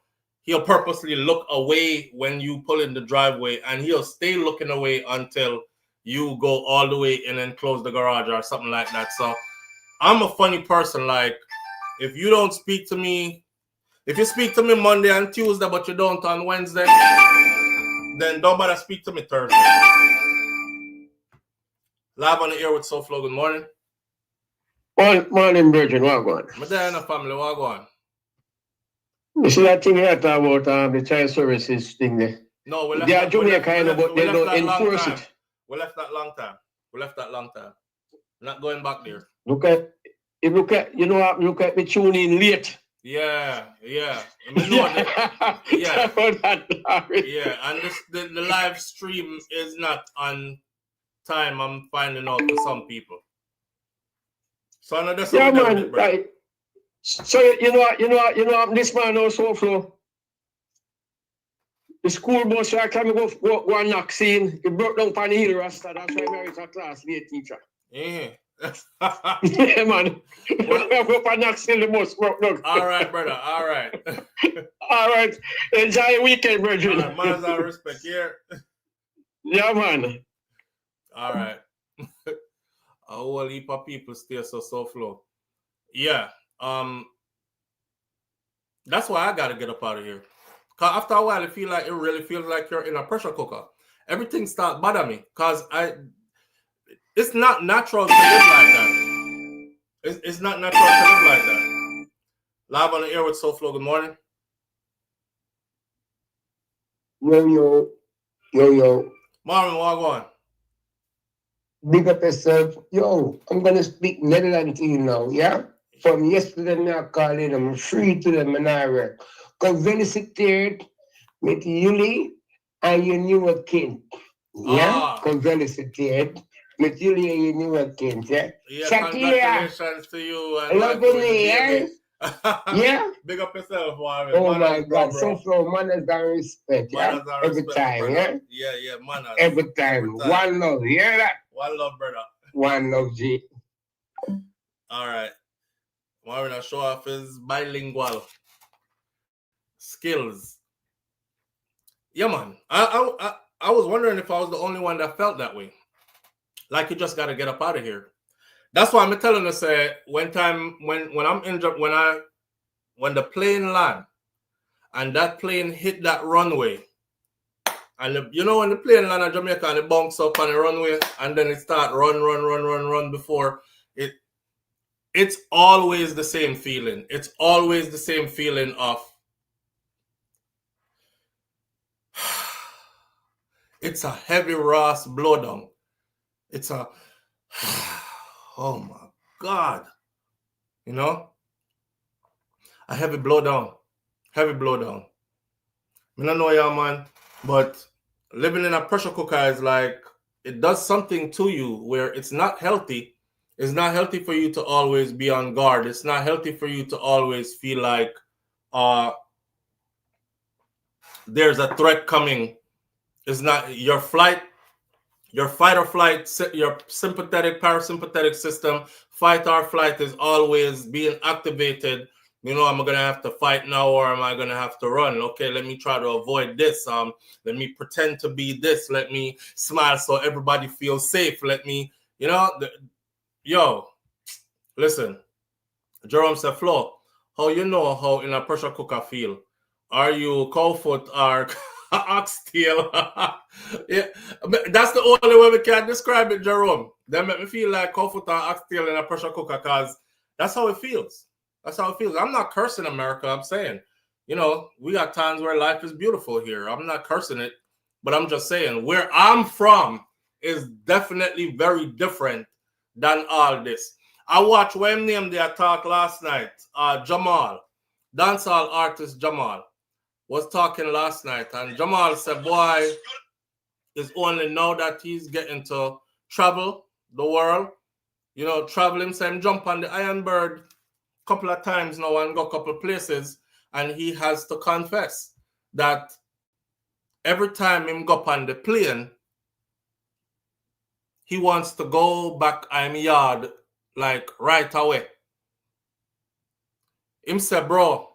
he'll purposely look away when you pull in the driveway, and he'll stay looking away until you go all the way in and close the garage or something like that. So I'm a funny person. Like, if you don't speak to me, if you speak to me Monday and Tuesday, but you don't on Wednesday, then don't bother speak to me Thursday. Live on the air with SouFLo. Good morning. Morning, Virgin. What going? My dad and the family, what going? You see that thing here talk about the child services thing there? No, we left they that, are Jamaica, but they don't enforce it. We left that long time. Not going back there. Look at me tune in late. Yeah. Yeah. Yeah. And the live stream is not on time, I'm finding out for some people. So I know that's man, right. So you know this man also SouFLo. The school bus right time go and knock scene. He broke down on the hill rasta. That's why I was a class late teacher. Yeah. Yeah, man. Go up and knock scene, the bus broke down. All right, brother. All right. All right. Enjoy your weekend, brethren. Manners and respect here. Yeah, man. All right. A whole heap of people stay so SouFLo. Yeah. That's why I gotta get up out of here. Cause after a while, it really feels like you're in a pressure cooker. Everything starts bothering me. Cause it's not natural to live like that. It's not natural to live like that. Live on the air with SouFLo. Good morning. Yo. Marvin, what going? Big up yourself. Yo, I'm gonna speak Netherlands to you now, yeah? From yesterday, I called in, I'm free to them and I work. Gefeliciteerd met jullie en je nieuwe kind. Ja? Gefeliciteerd met jullie en je nieuwe kind, hè? Yeah, congratulations to you. And lovely, hè? Yeah? Big up yourself, Marvin. Oh my God, SouFLo, manners and respect, yeah? Every time, yeah? Yeah, manners. Every time. One love, you hear that? One love, brother. One love, G. All right. Marvin will show off his bilingual skills. Yeah, man. I was wondering if I was the only one that felt that way. Like, you just got to get up out of here. That's why I'm telling us when I'm injured, when the plane land and that plane hit that runway, and when the plane land in Jamaica and it bounce up on the runway and then it start run before it. It's always the same feeling. It's always the same feeling of it's a heavy Ross blowdown. It's a oh my God. A heavy blowdown. I don't know y'all, man, but living in a pressure cooker is like, it does something to you where it's not healthy. It's not healthy for you to always be on guard. It's not healthy for you to always feel like there's a threat coming. It's not your flight, your fight or flight, your sympathetic, parasympathetic system, fight or flight is always being activated. You know, am I gonna have to fight now or am I gonna have to run? Okay, let me try to avoid this. Let me pretend to be this. Let me smile so everybody feels safe. Let me, you know, yo, listen. Jerome said, Flo, how you know how in a pressure cooker feel? Are you cow foot or oxtail? Yeah, that's the only way we can describe it, Jerome. That make me feel like cow foot or oxtail in a pressure cooker because that's how it feels. That's how it feels. I'm not cursing America. I'm saying, you know, we got times where life is beautiful here. I'm not cursing it, but I'm just saying where I'm from is definitely very different than all this. I watched when name they talk last night. Jamal, dancehall artist Jamal, was talking last night, and Jamal said, "Boy, it's only now that he's getting to travel the world. You know, travel himself, jump on the Iron Bird a couple of times now and go a couple of places, and he has to confess that every time him go up on the plane, he wants to go back in yard like right away. Him said, bro,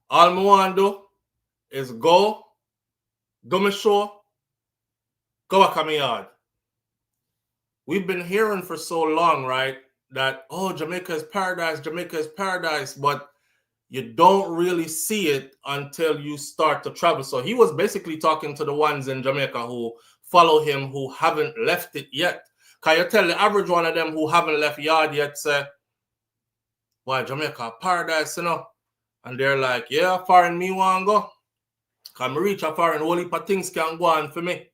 all me want to do is go, do my show, go back on my yard. We've been hearing for so long, right, that, oh, Jamaica is paradise, but you don't really see it until you start to travel. So he was basically talking to the ones in Jamaica who follow him, who haven't left it yet. Can you tell the average one of them who haven't left yard yet, say, why, Jamaica paradise, you know? And they're like, yeah, foreign me want to go. Can I reach a foreign, whole heap of things can go on for me.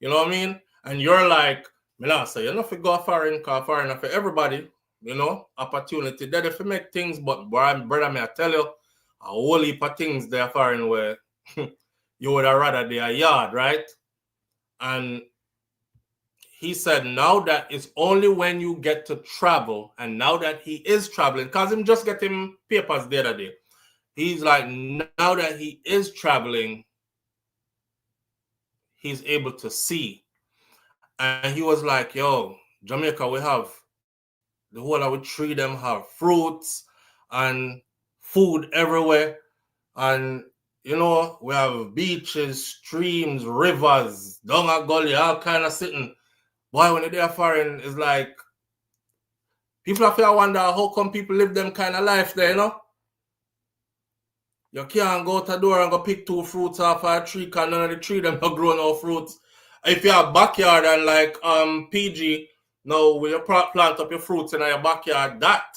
You know what I mean? And you're like, me say, you know, if you go foreign, because foreign for everybody, you know, opportunity there if you make things, but brother, may I tell you, a whole heap of things there foreign where you would have rather their yard, right? And he said now that it's only when you get to travel, and now that he is traveling, because him just get him papers the other day, he's like, now that he is traveling, he's able to see. And he was like, yo, Jamaica, we have the whole of we tree them have fruits and food everywhere. And, you know, we have beaches, streams, rivers, down a gully, all kind of sitting. Boy, when they're foreign, it's like, people have to wonder how come people live them kind of life there, you know? You can't go to the door and go pick 2 fruits off a tree because none of the tree them don't grow no fruits. If you have backyard and like PG, now when you plant up your fruits in your backyard, that.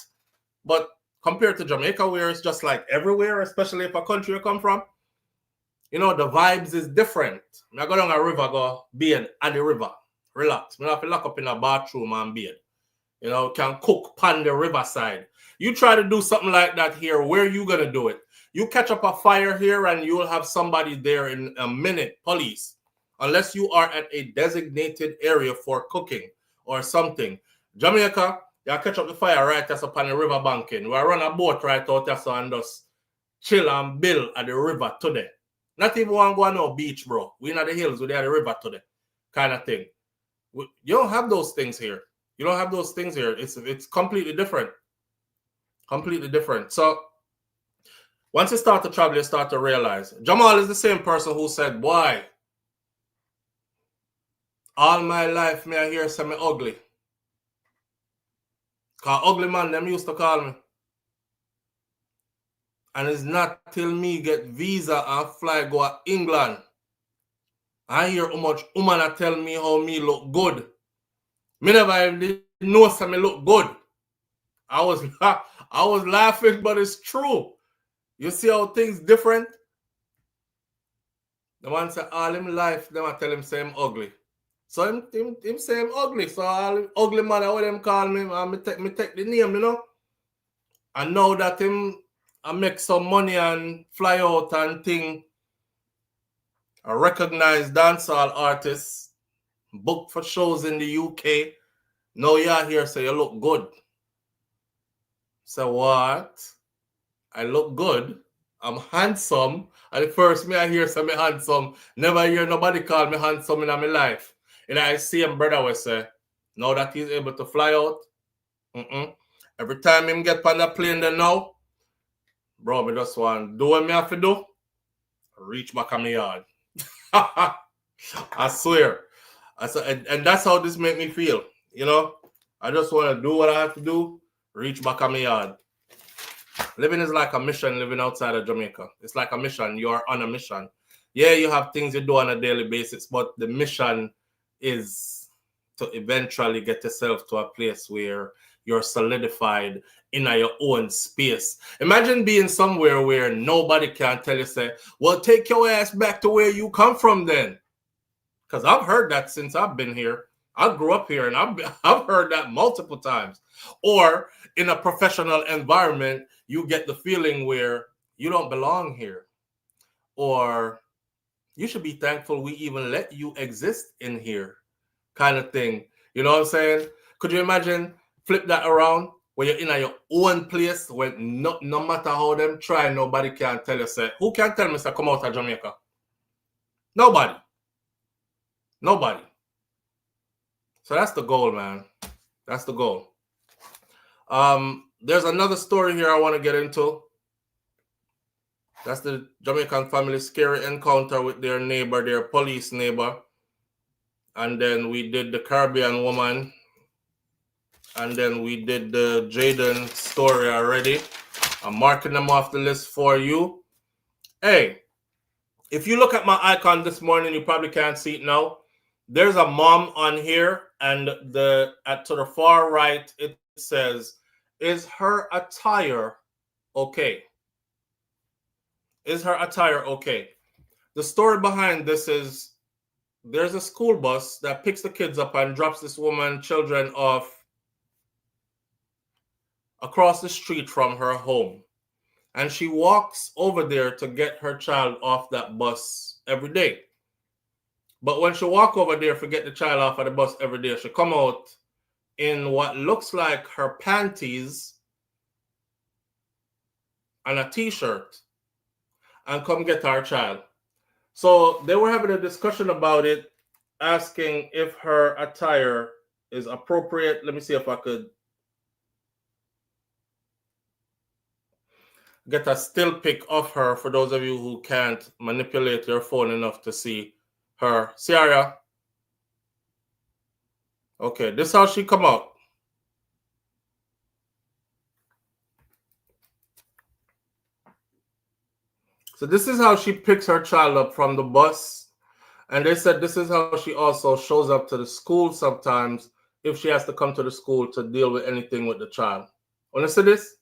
But compared to Jamaica, where it's just like everywhere, especially if a country you come from, you know, the vibes is different. I go down a river, go bathe at the river, relax. I have to lock up in a bathroom and bathe. You know, can cook on the riverside. You try to do something like that here, where you gonna do it? You catch up a fire here and you'll have somebody there in a minute, police. Unless you are at a designated area for cooking or something. Jamaica, you catch up the fire right that's up on the river banking. We run a boat right out there and just chill and build at the river today. Not even want to go on no beach, bro. We in the hills, we're at the river today. Kind of thing. You don't have those things here. You don't have those things here. It's completely different. Completely different. So once you start to travel, you start to realize. Jamal is the same person who said, boy, all my life me I hear say me ugly. Because ugly man, them used to call me. And it's not till me get visa and fly go to England. I hear how much woman tell me how me look good. Me never even know say me look good. I was laughing, but it's true. You see how things different? The man say all him life, them I tell him say him ugly. So him say him ugly. So all ugly man, what them call me, and me take the name, you know. And now that him I make some money and fly out and thing, a recognized dancehall artist, booked for shows in the UK, No, yeah, here say you look good. So what? I look good. I'm handsome. And the first me I hear say me handsome. Never hear nobody call me handsome in my life. And I see him brother will say, now that he's able to fly out. Every time him get on the plane then now, bro, me just want do what me have to do. Reach back on my yard. I swear. And that's how this make me feel. You know, I just want to do what I have to do. Reach back on my yard. Living is like a mission living outside of Jamaica. It's like a mission. You are on a mission. Yeah, you have things you do on a daily basis, but the mission is to eventually get yourself to a place where you're solidified in your own space. Imagine being somewhere where nobody can tell you, say, well, take your ass back to where you come from then. Because I've heard that since I've been here. I grew up here and I've heard that multiple times. Or in a professional environment, you get the feeling where you don't belong here. Or you should be thankful we even let you exist in here, kind of thing. You know what I'm saying? Could you imagine flip that around where you're in your own place when no matter how them try, nobody can tell you, say, who can tell me, say, come out of Jamaica? Nobody. Nobody. So that's the goal, man. That's the goal. There's another story here I want to get into. That's the Jamaican family's scary encounter with their neighbor, their police neighbor. And then we did the Caribbean woman. And then we did the Jayden story already. I'm marking them off the list for you. Hey, if you look at my icon this morning, you probably can't see it now. There's a mom on here, and to the far right, it says, is her attire okay? Is her attire okay? The story behind this is there's a school bus that picks the kids up and drops this woman, children off across the street from her home. And she walks over there to get her child off that bus every day. But when she walk over there, forget the child off of the bus every day, she come out in what looks like her panties and a t-shirt and come get our child. So they were having a discussion about it, asking if her attire is appropriate. Let me see if I could get a still pic of her for those of you who can't manipulate your phone enough to see her. Ciara. Okay, this is how she come out. So this is how she picks her child up from the bus. And they said this is how she also shows up to the school sometimes if she has to come to the school to deal with anything with the child. Want to see this?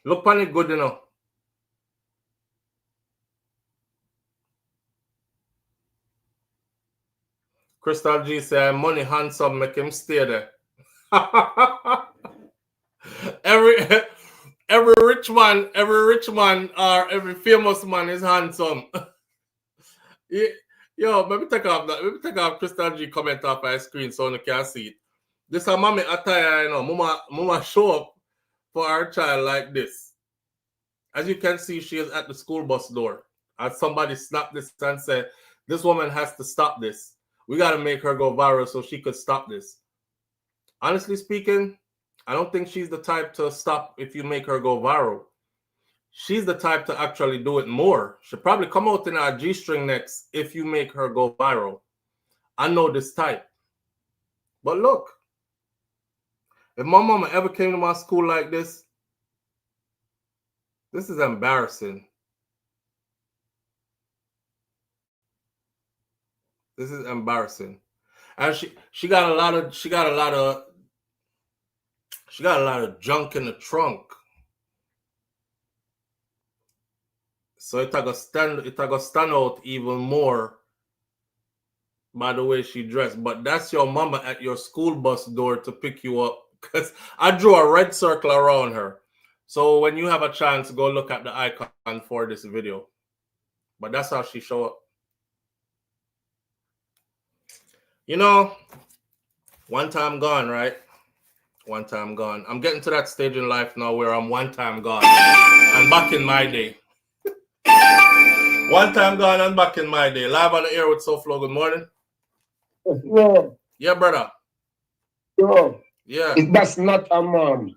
Look on it good enough. Crystal G say, money handsome, make him stay there. every rich man or every famous man is handsome. Yo, maybe take off that. Maybe take off Crystal G comment off my screen so you can see it. This is mommy attire, you know. Mama show up for our child like this. As you can see, she is at the school bus door. And somebody snapped this and said, this woman has to stop this. We got to make her go viral so she could stop this. Honestly speaking, I don't think she's the type to stop if you make her go viral. She's the type to actually do it more. She'll probably come out in her G-string next if you make her go viral. I know this type. But look, if my mama ever came to my school like this is embarrassing. This is embarrassing. And she got a lot of junk in the trunk. So it got stand out even more by the way she dressed. But that's your mama at your school bus door to pick you up. Because I drew a red circle around her. So when you have a chance, go look at the icon for this video. But that's how she show up. You know, One time gone, right? One time gone. I'm getting to that stage in life now where I'm one time gone. I'm back in my day. One time gone and back in my day. Live on the air with SouFLo. Good morning. Yeah. Yeah, brother. Yo. Yeah. That's not a mom.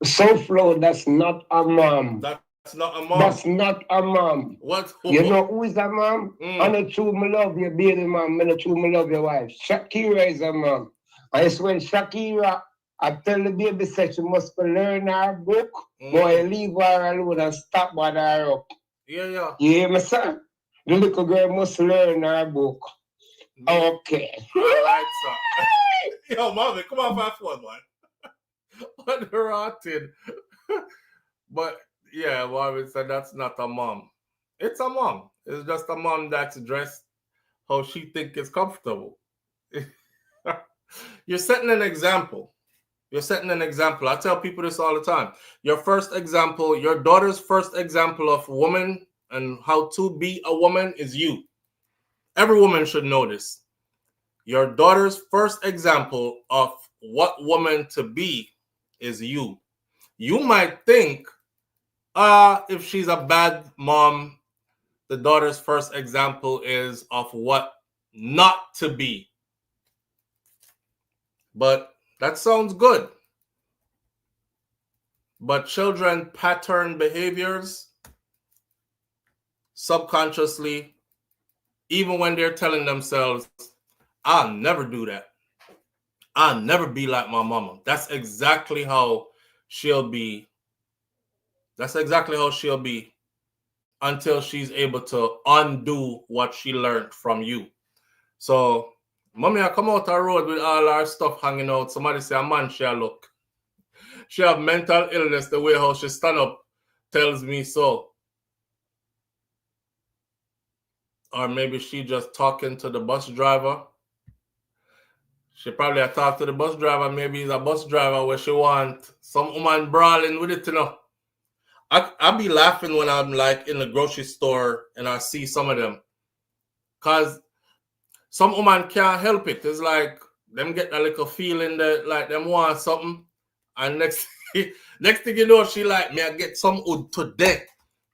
SouFLo, that's not a mom. That's not a mom. That's not a mom. What? You know who is a mom? I know true me love your baby mom. I know true me love your wife. Shakira is a mom. And it's when Shakira, I tell the baby that she must learn her book, boy, leave her alone and stop with her up. Yeah, yeah. You hear me, sir? The little girl must learn her book. Okay. All right, sir. Yo, mommy, come on, fast one, man. What rotted. But yeah, Marvin said that's not a mom. It's a mom. It's just a mom that's dressed how she think is comfortable. You're setting an example. You're setting an example. I tell people this all the time. Your first example, your daughter's first example of woman and how to be a woman is you. Every woman should know this. Your daughter's first example of what woman to be is you. You might think, if she's a bad mom, the daughter's first example is of what not to be. But that sounds good. But children pattern behaviors subconsciously, even when they're telling themselves, I'll never do that. I'll never be like my mama. That's exactly how she'll be. That's exactly how she'll be until she's able to undo what she learned from you. So, mommy, I come out the road with all our stuff hanging out. Somebody say, a man, she look. She have mental illness. The way how she stand up tells me so. Or maybe she just talking to the bus driver. She probably talk to the bus driver. Maybe he's a bus driver where she want some woman brawling with it, you know. I be laughing when I'm like in the grocery store and I see some of them. Because some woman can't help it. It's like them get a little feeling that like them want something. And next thing you know, she like, me, I get some wood today.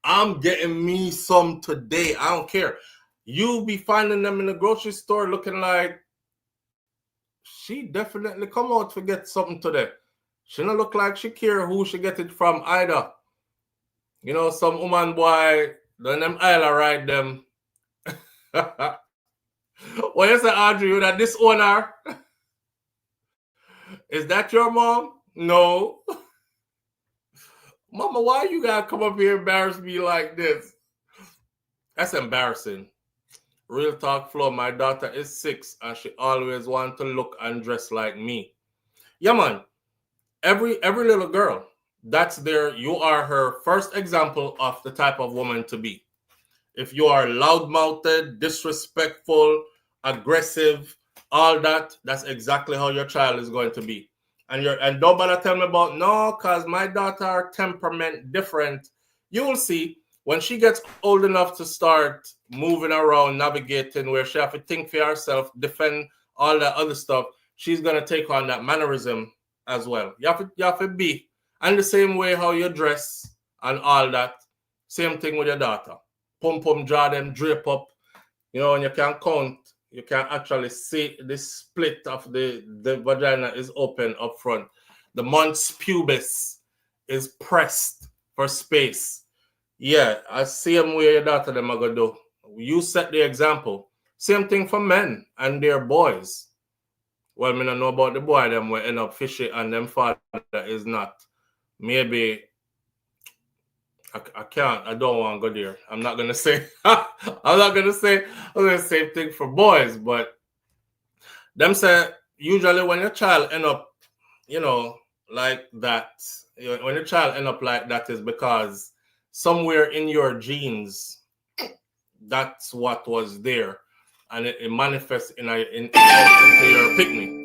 I'm getting me some today. I don't care. You be finding them in the grocery store looking like she definitely come out to get something today. She don't look like she care who she get it from either. You know, some woman boy, then them Isla ride them. What you say, Audrey? You that disowner? Is that your mom? No. Mama, why you gotta come up here and embarrass me like this? That's embarrassing. Real talk, Flo. My daughter is 6 and she always wants to look and dress like me. Yeah, man. Every little girl, that's there. You are her first example of the type of woman to be. If you are loud-mouthed, disrespectful, aggressive, all that, that's exactly how your child is going to be. And don't bother tell me about, no, because my daughter temperament different. You will see when she gets old enough to start moving around, navigating, where she have to think for herself, defend all that other stuff, she's going to take on that mannerism as well. You have to be. And the same way how you dress and all that, same thing with your daughter. Pum draw them, drape up. You know, when you can count, you can actually see the split of the vagina is open up front. The mons pubis is pressed for space. Yeah, I see them where your daughter them are going to do. You set the example. Same thing for men and their boys. Well, I don't know about the boy them will end up fishy and them father is not. Maybe I can't. I don't want to go there. I'm not gonna say. I'm gonna say the same thing for boys, but them say usually when your child end up, you know, like that. When your child end up like that is because somewhere in your genes, that's what was there, and it manifests into your picnic.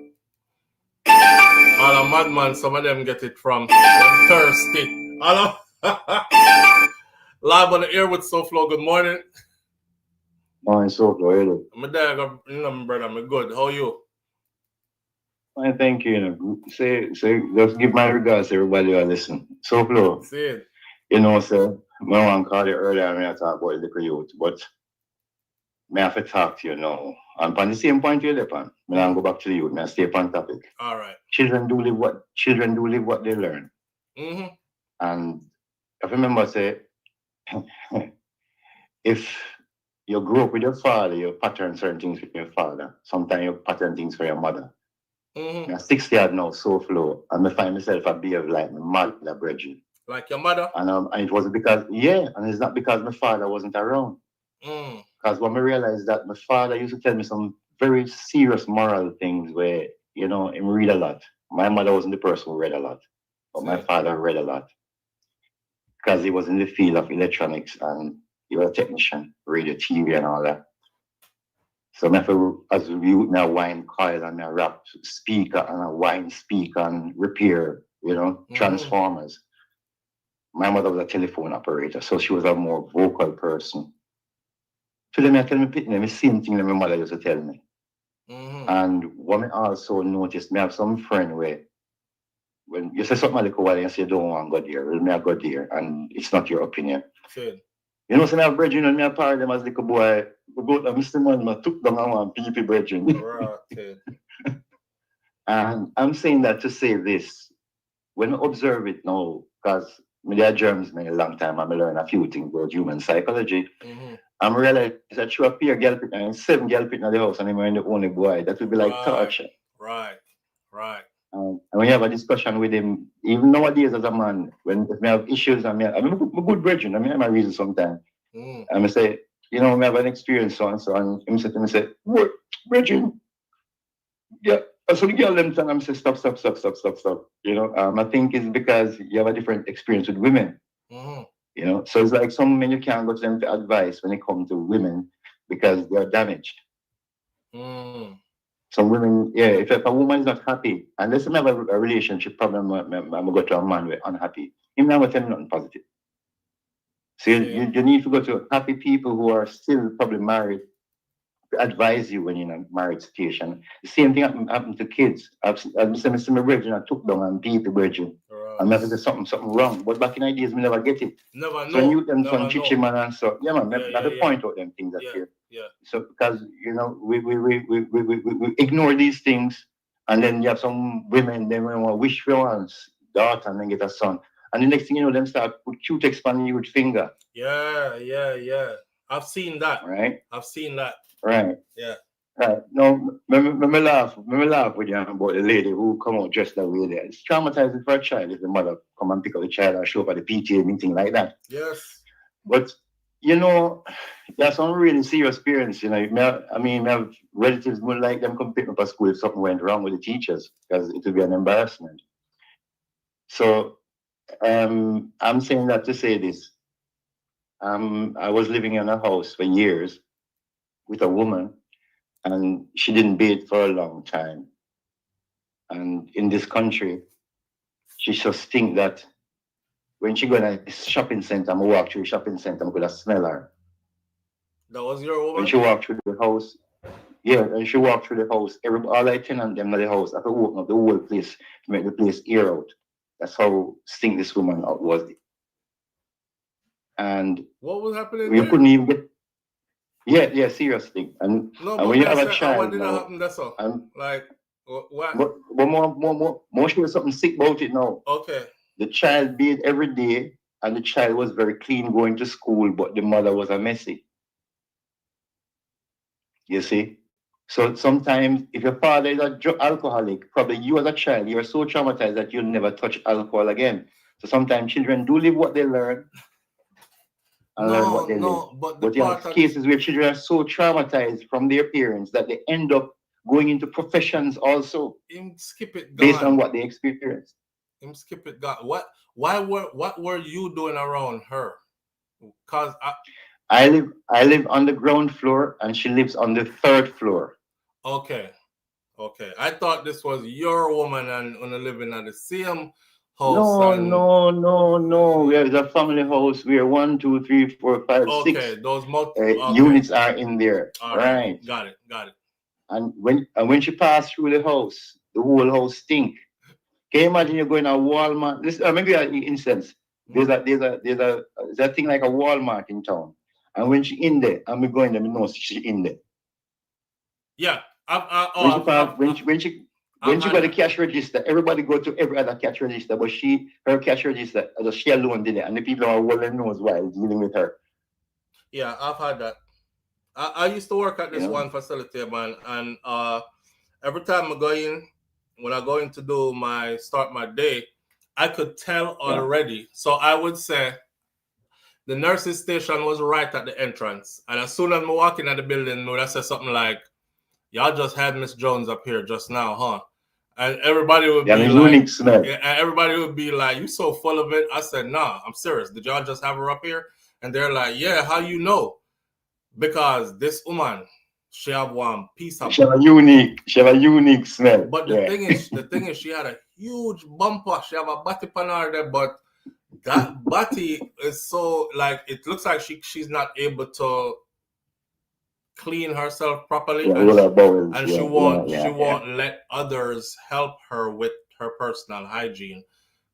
All a madman, some of them get it from thirsty. Live on the air with SouFLo. Good morning. Morning, SouFLo. How you doing? My dad, my brother, I'm good. How are you? I thank you. You know, say, just give my regards to everybody who listen. So, Flo, See it. you know, so, I want to call you earlier and I talk about the youth, but I have to talk to you now. And on the same point you're there, I'm going to go back to the youth and stay on topic. All right. Children do live what they learn. Mm-hmm. And if I remember, say, if you grew up with your father, you pattern certain things with your father. Sometimes you pattern things for your mother. Mm-hmm. I'm 60 odd now, so flow. And I find myself a behave like my mother, Bridget. Like your mother? And it was because, and it's not because my father wasn't around. Because when I realized that my father used to tell me some very serious moral things where, you know, him read a lot. My mother wasn't the person who read a lot, but my father read a lot. Because he was in the field of electronics and he was a technician, radio, TV and all that. So as we now wine coil and a rap speaker and a wine speaker and repair, you know, transformers. My mother was a telephone operator, so she was a more vocal person. So then I tell me the same thing that my mother used to tell me. And what I also noticed, I have some friend where when you say something like while you say you don't want to go there, well, I go there and it's not your opinion. Good. You know, so I have brethren and I part them as like a boy. We go to Mr. Man, I took down one PP brethren. Okay. And I'm saying that to say this. When I observe it now, because I have germs a long time, and I learn a few things about human psychology. I'm realizing that you appear girl pit and 7 girl pit in the house and I'm the only boy. That would be like torture. Right. And when you have a discussion with him, even nowadays as a man, when if I have issues, I'm a good brethren, I have my reason sometimes. And I say, you know, I have an experience so and so, and he said to me, what, brethren? Yeah, so the girl them time, I'm say, stop. You know, I think it's because you have a different experience with women. You know, so it's like some men you can't go to them for advice when it comes to women because they're damaged. Some women, if a woman is not happy, unless I have a relationship problem, I'm going to go to a man with unhappy. Him never tell me nothing positive. So you need to go to happy people who are still probably married to advise you when you're in a married situation. The same thing happened to kids. I've seen my brethren, I took down and beat the brethren. And maybe there's something wrong. But back in the days, we never get it. Never know. So when you them from chichi man and so, man, I have to point out them things that here. Yeah. So because you know we ignore these things, and then you have some women they want to wish for one daughter and then get a son, and the next thing you know, them start put Q-tex on you with finger. Yeah. I've seen that. Right. I've seen that. Right. Yeah. Right. No, me laugh with you about the lady who come out dressed that way there. It's traumatizing for a child if the mother come and pick up the child and show up at the PTA meeting like that. Yes. But you know, that's some really serious parents. You know, I have relatives who like them come pick up at school if something went wrong with the teachers because it would be an embarrassment. So I'm saying that to say this. I was living in a house for years with a woman, and she didn't bathe for a long time. And in this country, she just think that when she go to a shopping center, I'm walk through the shopping center, I'm gonna smell her. That was your woman? When she walked through the house, and she walked through the house, all the tenants them in the house, I could open up the whole place to make the place air out. That's how stink this woman was. And what was happening? You couldn't even get. Yeah, seriously. And when you have a child, what did that happen? That's all. Like what? But more sure something sick about it now. Okay. The child bathed every day, and the child was very clean going to school, but the mother was a messy. You see? So sometimes, if your father is an alcoholic, probably you as a child, you're so traumatized that you'll never touch alcohol again. So sometimes children do live what they learn and learn what they live. But you have cases where children are so traumatized from their parents that they end up going into professions also based on what they experienced. What were you doing around her? Because I live on the ground floor and she lives on the 3rd floor. Okay. I thought this was your woman and living at the same house. No. We have a family house. We are 1, 2, 3, 4, 5, 6. Okay, those units are in there. All right. Got it. And when she passed through the house, the whole house stink. Can you imagine you're going to Walmart? This maybe an instance. There's a thing like a Walmart in town. And when she in there, and we going there, we know she in there. Yeah. When she got the cash register, everybody go to every other cash register, but her cash register, she alone did it, and the people are well knows why dealing with her. Yeah, I've had that. I used to work at this one facility, man, and every time I go in, when I go in to do start my day, I could tell already. So I would say the nurses station was right at the entrance, and as soon as I walk in at the building, I would say something like, "Y'all just had Miss Jones up here just now, huh?" And everybody would be like, unique smell. And everybody would be like, "You so full of it." I said, "Nah, I'm serious. Did y'all just have her up here?" And they're like, "Yeah, how you know?" Because this woman, she have one piece of. She have a unique smell. But the thing is, she had a huge bumper. She have a body pan her there, but that body is so like it looks like she's not able to clean herself properly, she won't let others help her with her personal hygiene.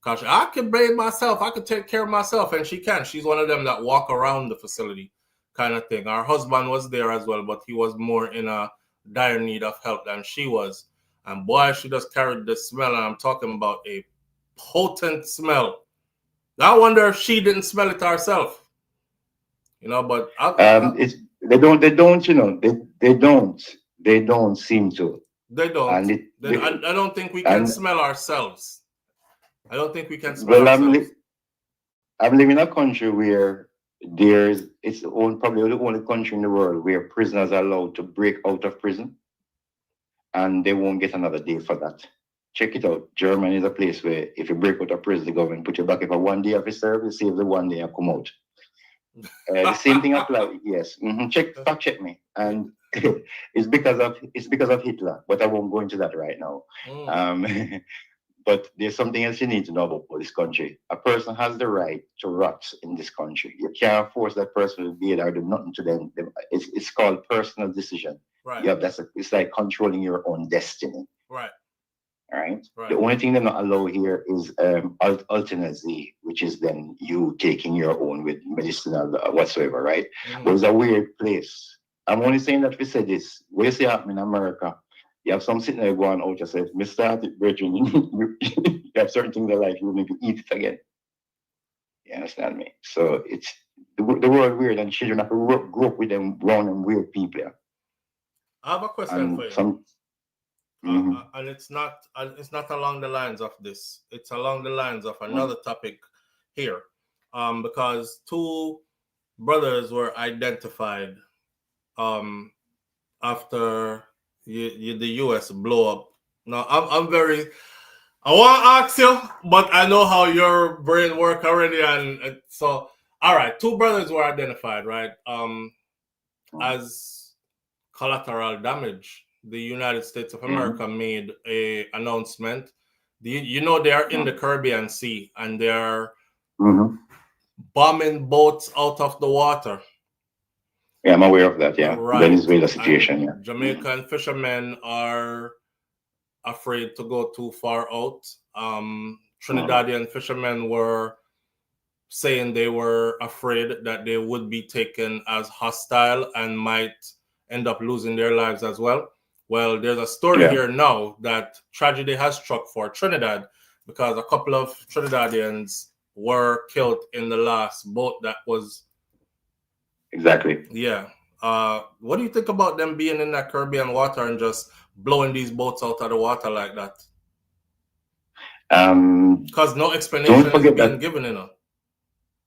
Cause I can bathe myself, I can take care of myself, and she can. She's one of them that walk around the facility, kind of thing. Our husband was there as well, but he was more in a dire need of help than she was. And boy, she just carried the smell, and I'm talking about a potent smell. I wonder if she didn't smell it herself. But they don't seem to. They don't. I don't think we can smell ourselves. I don't think we can smell ourselves. I'm living in a country where it's probably the only country in the world where prisoners are allowed to break out of prison, and they won't get another day for that. Check it out. Germany is a place where if you break out of prison, the government put you back in for 1 day of your service, save the 1 day and come out. The same thing applies. Yes, fact check me, and it's because of Hitler. But I won't go into that right now. But there's something else you need to know about this country. A person has the right to rot in this country. You can't force that person to be there or do nothing to them. It's called personal decision. Right. It's like controlling your own destiny. Right. Right. The only thing they're not allowed here is euthanasia, which is then you taking your own with medicinal whatsoever, right? But it's a weird place. I'm only saying that we said this. What you see happening in America, you have some sitting there going out and say, Mr. Virgin, you have certain things in life, you need to eat it again. You understand me? So it's the world weird, and children have to grow up with them brown and weird people. I have a question for you. And it's not along the lines of this. It's along the lines of another topic here, because 2 brothers were identified after the U.S. blow up. Now I want to ask you, but I know how your brain works already, and so all right. 2 brothers were identified, right? As collateral damage. The United States of America made an announcement. They are in the Caribbean Sea, and they are bombing boats out of the water. Yeah, I'm aware of that. Yeah, right. Venezuela situation. And Jamaican fishermen are afraid to go too far out. Trinidadian fishermen were saying they were afraid that they would be taken as hostile and might end up losing their lives as well. Well, there's a story here now that tragedy has struck for Trinidad, because a couple of Trinidadians were killed in the last boat that was. Exactly. Yeah. What do you think about them being in that Caribbean water and just blowing these boats out of the water like that? Because no explanation is being given,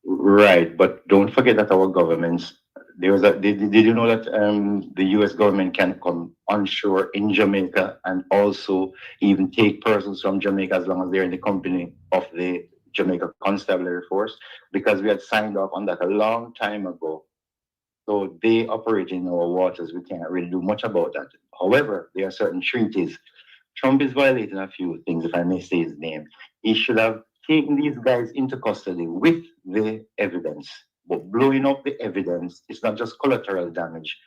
Right, but don't forget that our governments. Did you know that the U.S. government can come onshore in Jamaica and also even take persons from Jamaica as long as they're in the company of the Jamaica Constabulary Force? Because we had signed off on that a long time ago. So they operate in our waters. We can't really do much about that. However, there are certain treaties. Trump is violating a few things, if I may say his name. He should have taken these guys into custody with the evidence. But blowing up the evidence is not just collateral damage.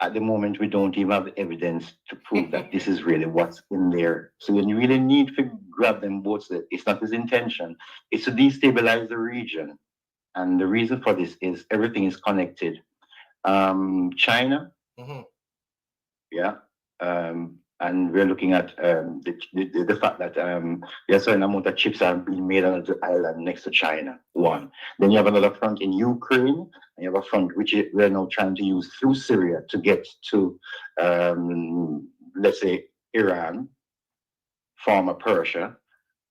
at the moment, we don't even have the evidence to prove that this is really what's in there. So you really need to grab them both. It's not his intention. It's to destabilize the region. And the reason for this is everything is connected. China, yeah, and we're looking at the fact that there's a certain amount of chips are being made on the island next to China, one. Then you have another front in Ukraine, and you have a front which we're now trying to use through Syria to get to, let's say, Iran, former Persia.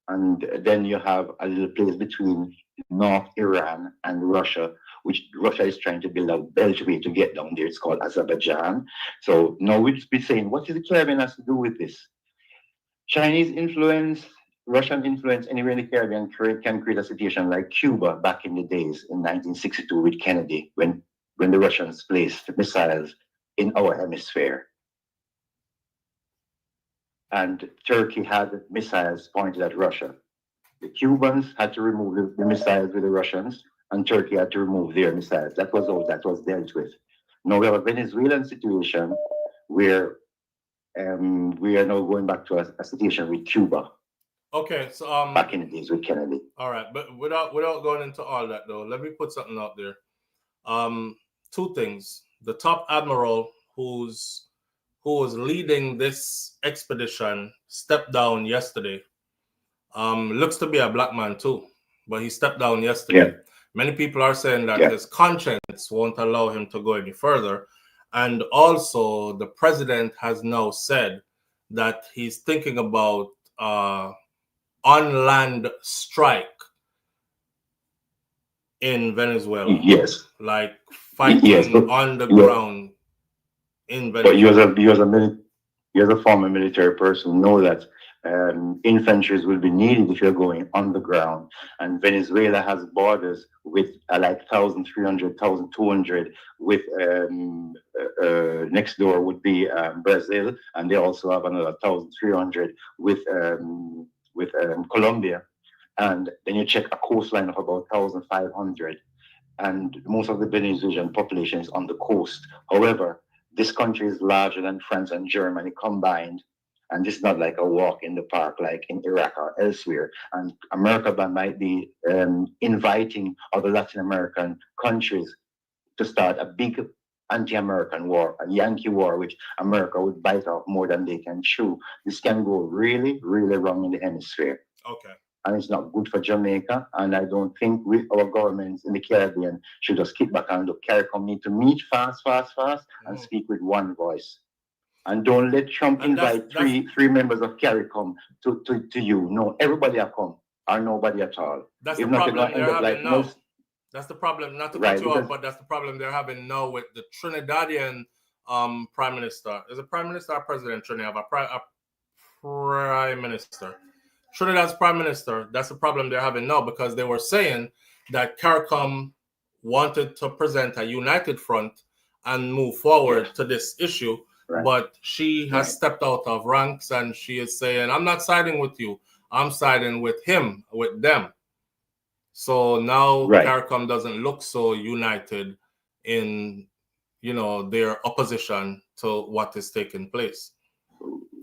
And then you have a little place between North Iran and Russia, which Russia is trying to build a beltway to get down there. It's called Azerbaijan. So now we'd be saying, what is the Caribbean has to do with this? Chinese influence, Russian influence anywhere in the Caribbean can create a situation like Cuba back in the days in 1962 with Kennedy, when the Russians placed missiles in our hemisphere. And Turkey had missiles pointed at Russia. The Cubans had to remove the missiles with the Russians, and Turkey had to remove their missiles. That was all that was dealt with. Now we have a Venezuelan situation where we are now going back to a situation with Cuba. Okay, so back in the days with Kennedy. All right, but without going into all that though, let me put something out there. Two things: the top admiral who was leading this expedition stepped down yesterday. Looks to be a black man too, but he stepped down yesterday. Yeah. Many people are saying that his conscience won't allow him to go any further. And also the president has now said that he's thinking about on-land strike in Venezuela. Yes. Like fighting on the ground in Venezuela. But you as a former military person know that infantry will be needed if you're going on the ground. And Venezuela has borders with like 1,300, 1,200 with next door would be Brazil, and they also have another 1,300 with Colombia. And then you check a coastline of about 1,500, and most of the Venezuelan population is on the coast. However, this country is larger than France and Germany combined, and this is not like a walk in the park like in Iraq or elsewhere. And America might be inviting other Latin American countries to start a big anti-American war, a Yankee war, which America would bite off more than they can chew. This can go really, really wrong in the hemisphere. Okay. And it's not good for Jamaica. And I don't think our governments in the Caribbean should just kick back and look. CARICOM need to meet fast, and speak with one voice. And don't let Trump invite three members of CARICOM to you. No, everybody have come, or nobody at all. That's the problem they're having now. That's the problem, not to cut you off, but that's the problem they're having now with the Trinidadian prime minister. Is it prime minister or president Trinidad? A prime minister. Trinidad's prime minister, that's the problem they're having now, because they were saying that CARICOM wanted to present a united front and move forward to this issue, but she has stepped out of ranks and she is saying, I'm not siding with you, I'm siding with him, with them. So now CARICOM doesn't look so united in, their opposition to what is taking place.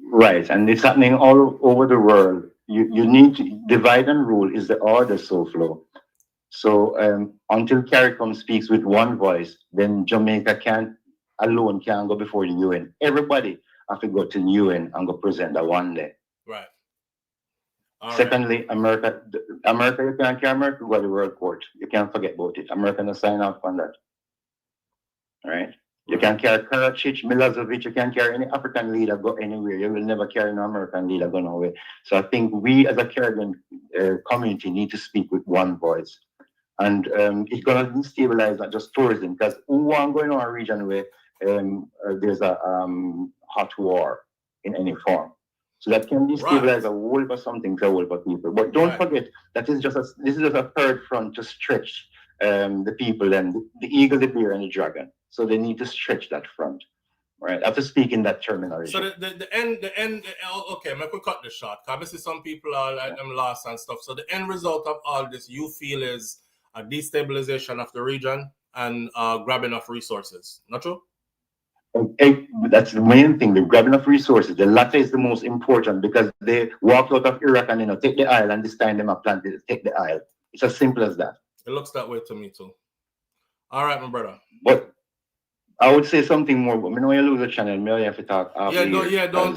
Right, and it's happening all over the world. You need to divide and rule is the order, SouFLo. So until CARICOM speaks with one voice, then Jamaica can't go before the UN. Everybody have to go to the UN and go present that one day. Right. Secondly, America, you can't carry America go to the World Court. You can't forget about it. America no sign off on that. All right? You can't carry Karadzic, Milosevic, you can't carry any African leader go anywhere. You will never carry an American leader go nowhere. So I think we as a Caribbean community need to speak with one voice. And it's going to destabilize not just tourism, because who are going on a region where there's a hot war in any form. So that can destabilize a whole heap of something to a whole heap of people. But don't forget that this is just a third front to stretch the people and the eagle, the bear, and the dragon. So they need to stretch that front, right? After speaking that terminology. So the end. Okay, I'm gonna cut this short. Obviously, some people are like them lost and stuff. So the end result of all this, you feel, is a destabilization of the region and grabbing of resources. Not true? That's the main thing. They're grabbing enough resources. The latter is the most important because they walk out of Iraq and take the oil, and this time them are planted to take the oil. It's as simple as that. It looks that way to me too. All right, my brother. But I would say something more, but I know you lose the channel. Maybe I have to talk. Don't do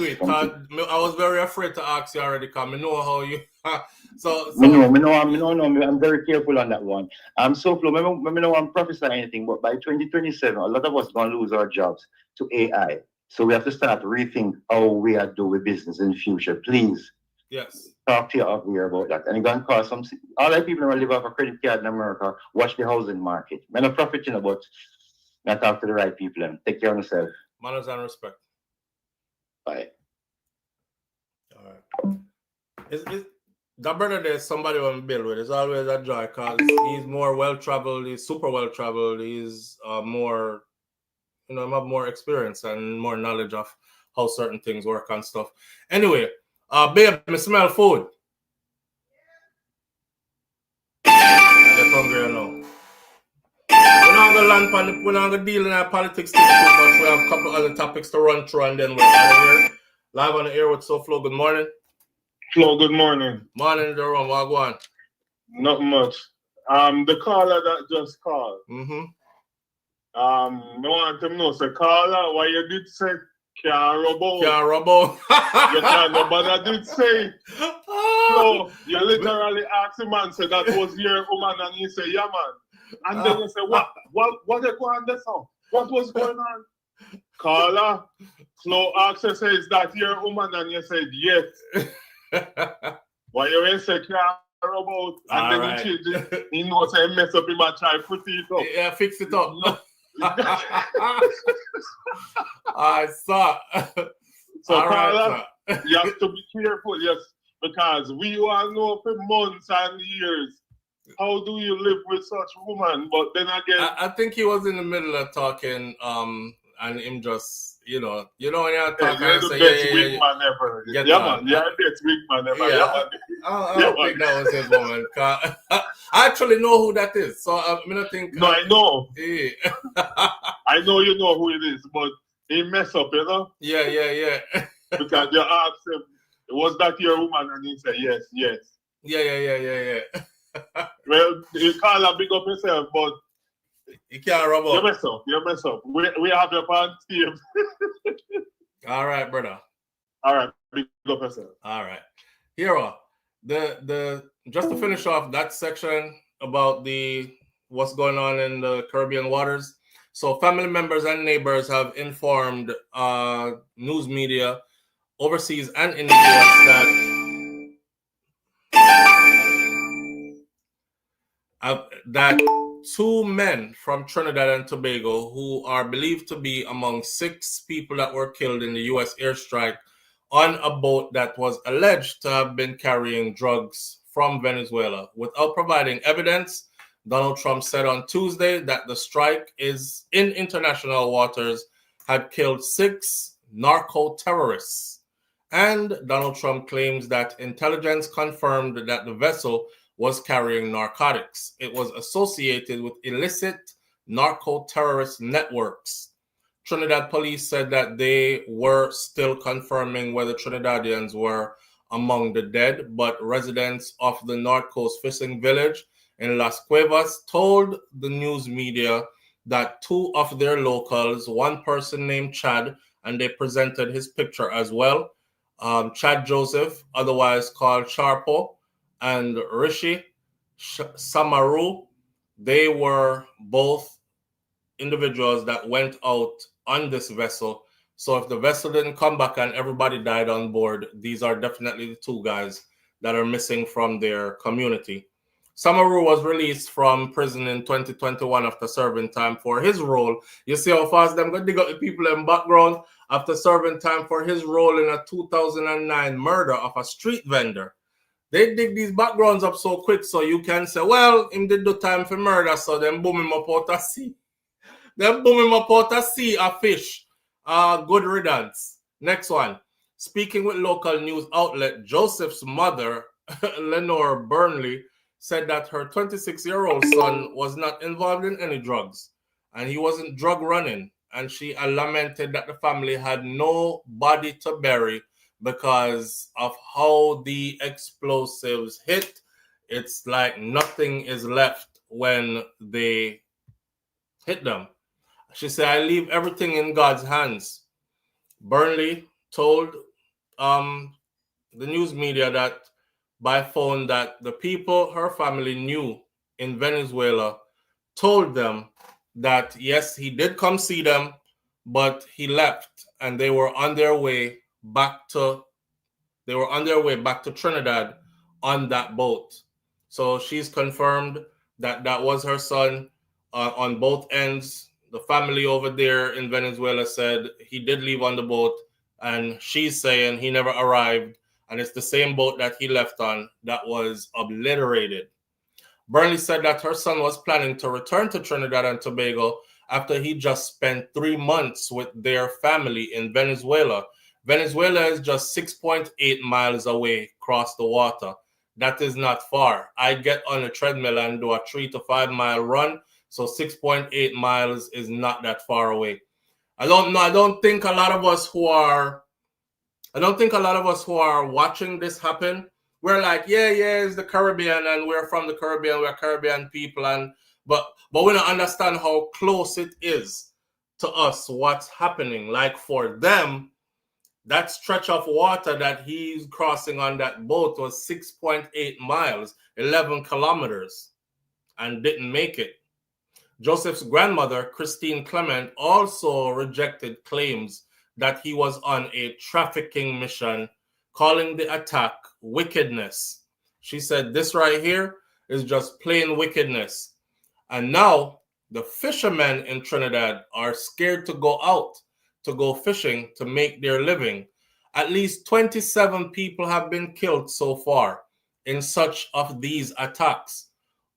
it. I was very afraid to ask you already, because I know how you. I'm very careful on that one. I'm SouFLo. I know I'm prophesying anything, but by 2027, a lot of us gonna lose our jobs to AI. So we have to start rethink how we are doing business in the future. Please. Yes. Talk to you up here about that. And it's gonna cost some. All the people who live off a credit card in America watch the housing market. I'm not profiting about. Not talk to the right people and take care of yourself. Manners and respect. Bye. All right. That brother there's somebody on build with. It's always a joy because he's more well-traveled. He's super well-traveled. He's more, have more experience and more knowledge of how certain things work and stuff. Anyway, babe, I smell food. I get hungry now. We're not gonna deal in our politics too much. We have a couple other topics to run through, and then we're out of here. Live on the air with SouFLo. Good morning. Flo, good morning. Morning, Jerome. What go on? Not much. The caller that just called. I want to know, so caller, why you did say can't robo? Can't robo. You can't, nobody did say. So you literally asked him and said that was your woman, and he said, yeah, man. And then you say, what you going there for? What was going on? Caller, Flo asked you, say, is that your woman? And you said, yes. Why you ain't say can't about? And then he changed it. He knows I mess up him and try to put it up. Yeah, fix it up. I saw. So, caller, you have to be careful, yes, because we all know for months and years. How do you live with such woman? But then again, I think he was in the middle of talking, and him just, when you're talking, you're the best wing man ever. Yeah, man, you're the best wing man ever. Yeah, I don't think that was his woman. I actually know who that is, so I think. No, I know. Yeah. I know you know who it is, but he mess up, Yeah. Because you asked him, was that your woman? And he said, yes. Yeah. Well, you can't big up yourself, but you can't rub up. You mess up. We have your pan team. All right, brother. All right, big up yourself. All right. Here, the just to finish off that section about what's going on in the Caribbean waters. So family members and neighbors have informed news media overseas and in the US that two men from Trinidad and Tobago, who are believed to be among 6 people that were killed in the U.S. airstrike on a boat that was alleged to have been carrying drugs from Venezuela. Without providing evidence, Donald Trump said on Tuesday that the strike is in international waters had killed 6 narco-terrorists. And Donald Trump claims that intelligence confirmed that the vessel was carrying narcotics. It was associated with illicit narco-terrorist networks. Trinidad police said that they were still confirming whether Trinidadians were among the dead, but residents of the North Coast fishing village in Las Cuevas told the news media that 2 of their locals, one person named Chad, and they presented his picture as well, Chad Joseph, otherwise called Charpo, and Rishi Samaru, they were both individuals that went out on this vessel. So if the vessel didn't come back and everybody died on board, these are definitely the 2 guys that are missing from their community. Samaru was released from prison in 2021 after serving time for his role. You see how fast them go dig up the people in background after serving time for his role in a 2009 murder of a street vendor. They dig these backgrounds up so quick so you can say, well, him did do time for murder, so them boom him up out of sea. Them boom him up out of sea, a fish. Good riddance. Next one. Speaking with local news outlet, Joseph's mother, Lenore Burnley, said that her 26-year-old son was not involved in any drugs, and he wasn't drug running. and she lamented that the family had no body to bury because of how the explosives hit. It's like nothing is left when they hit them. She said, I leave everything in God's hands. Burnley told the news media that by phone that the people her family knew in Venezuela told them that yes, he did come see them, but he left and they were on their way back to Trinidad on that boat. So she's confirmed that that was her son on both ends. The family over there in Venezuela said he did leave on the boat, and she's saying he never arrived, and it's the same boat that he left on that was obliterated. Burnley said that her son was planning to return to Trinidad and Tobago after he just spent 3 months with their family in Venezuela. Venezuela is just 6.8 miles away across the water. That is not far. I get on a treadmill and do a 3 to 5 mile run, so 6.8 miles is not that far away. I don't think a lot of us who are watching this happen, we're like, yeah, it's the Caribbean and we're from the Caribbean, we're Caribbean people, but we don't understand how close it is to us, what's happening. Like for them, that stretch of water that he's crossing on that boat was 6.8 miles, 11 kilometers, and didn't make it. Joseph's grandmother, Christine Clement, also rejected claims that he was on a trafficking mission, calling the attack wickedness. She said this right here is just plain wickedness. And now the fishermen in Trinidad are scared to go out, to go fishing, to make their living. At least 27 people have been killed so far in such of these attacks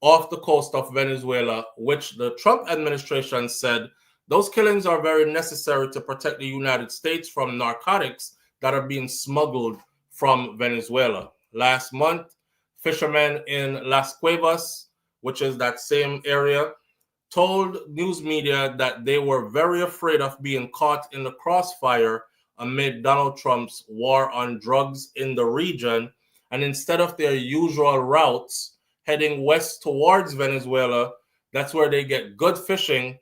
off the coast of Venezuela, which the Trump administration said those killings are very necessary to protect the United States from narcotics that are being smuggled from Venezuela. Last month, fishermen in Las Cuevas, which is that same area, told news media that they were very afraid of being caught in the crossfire amid Donald Trump's war on drugs in the region, and instead of their usual routes heading west towards Venezuela, that's where they get good fishing.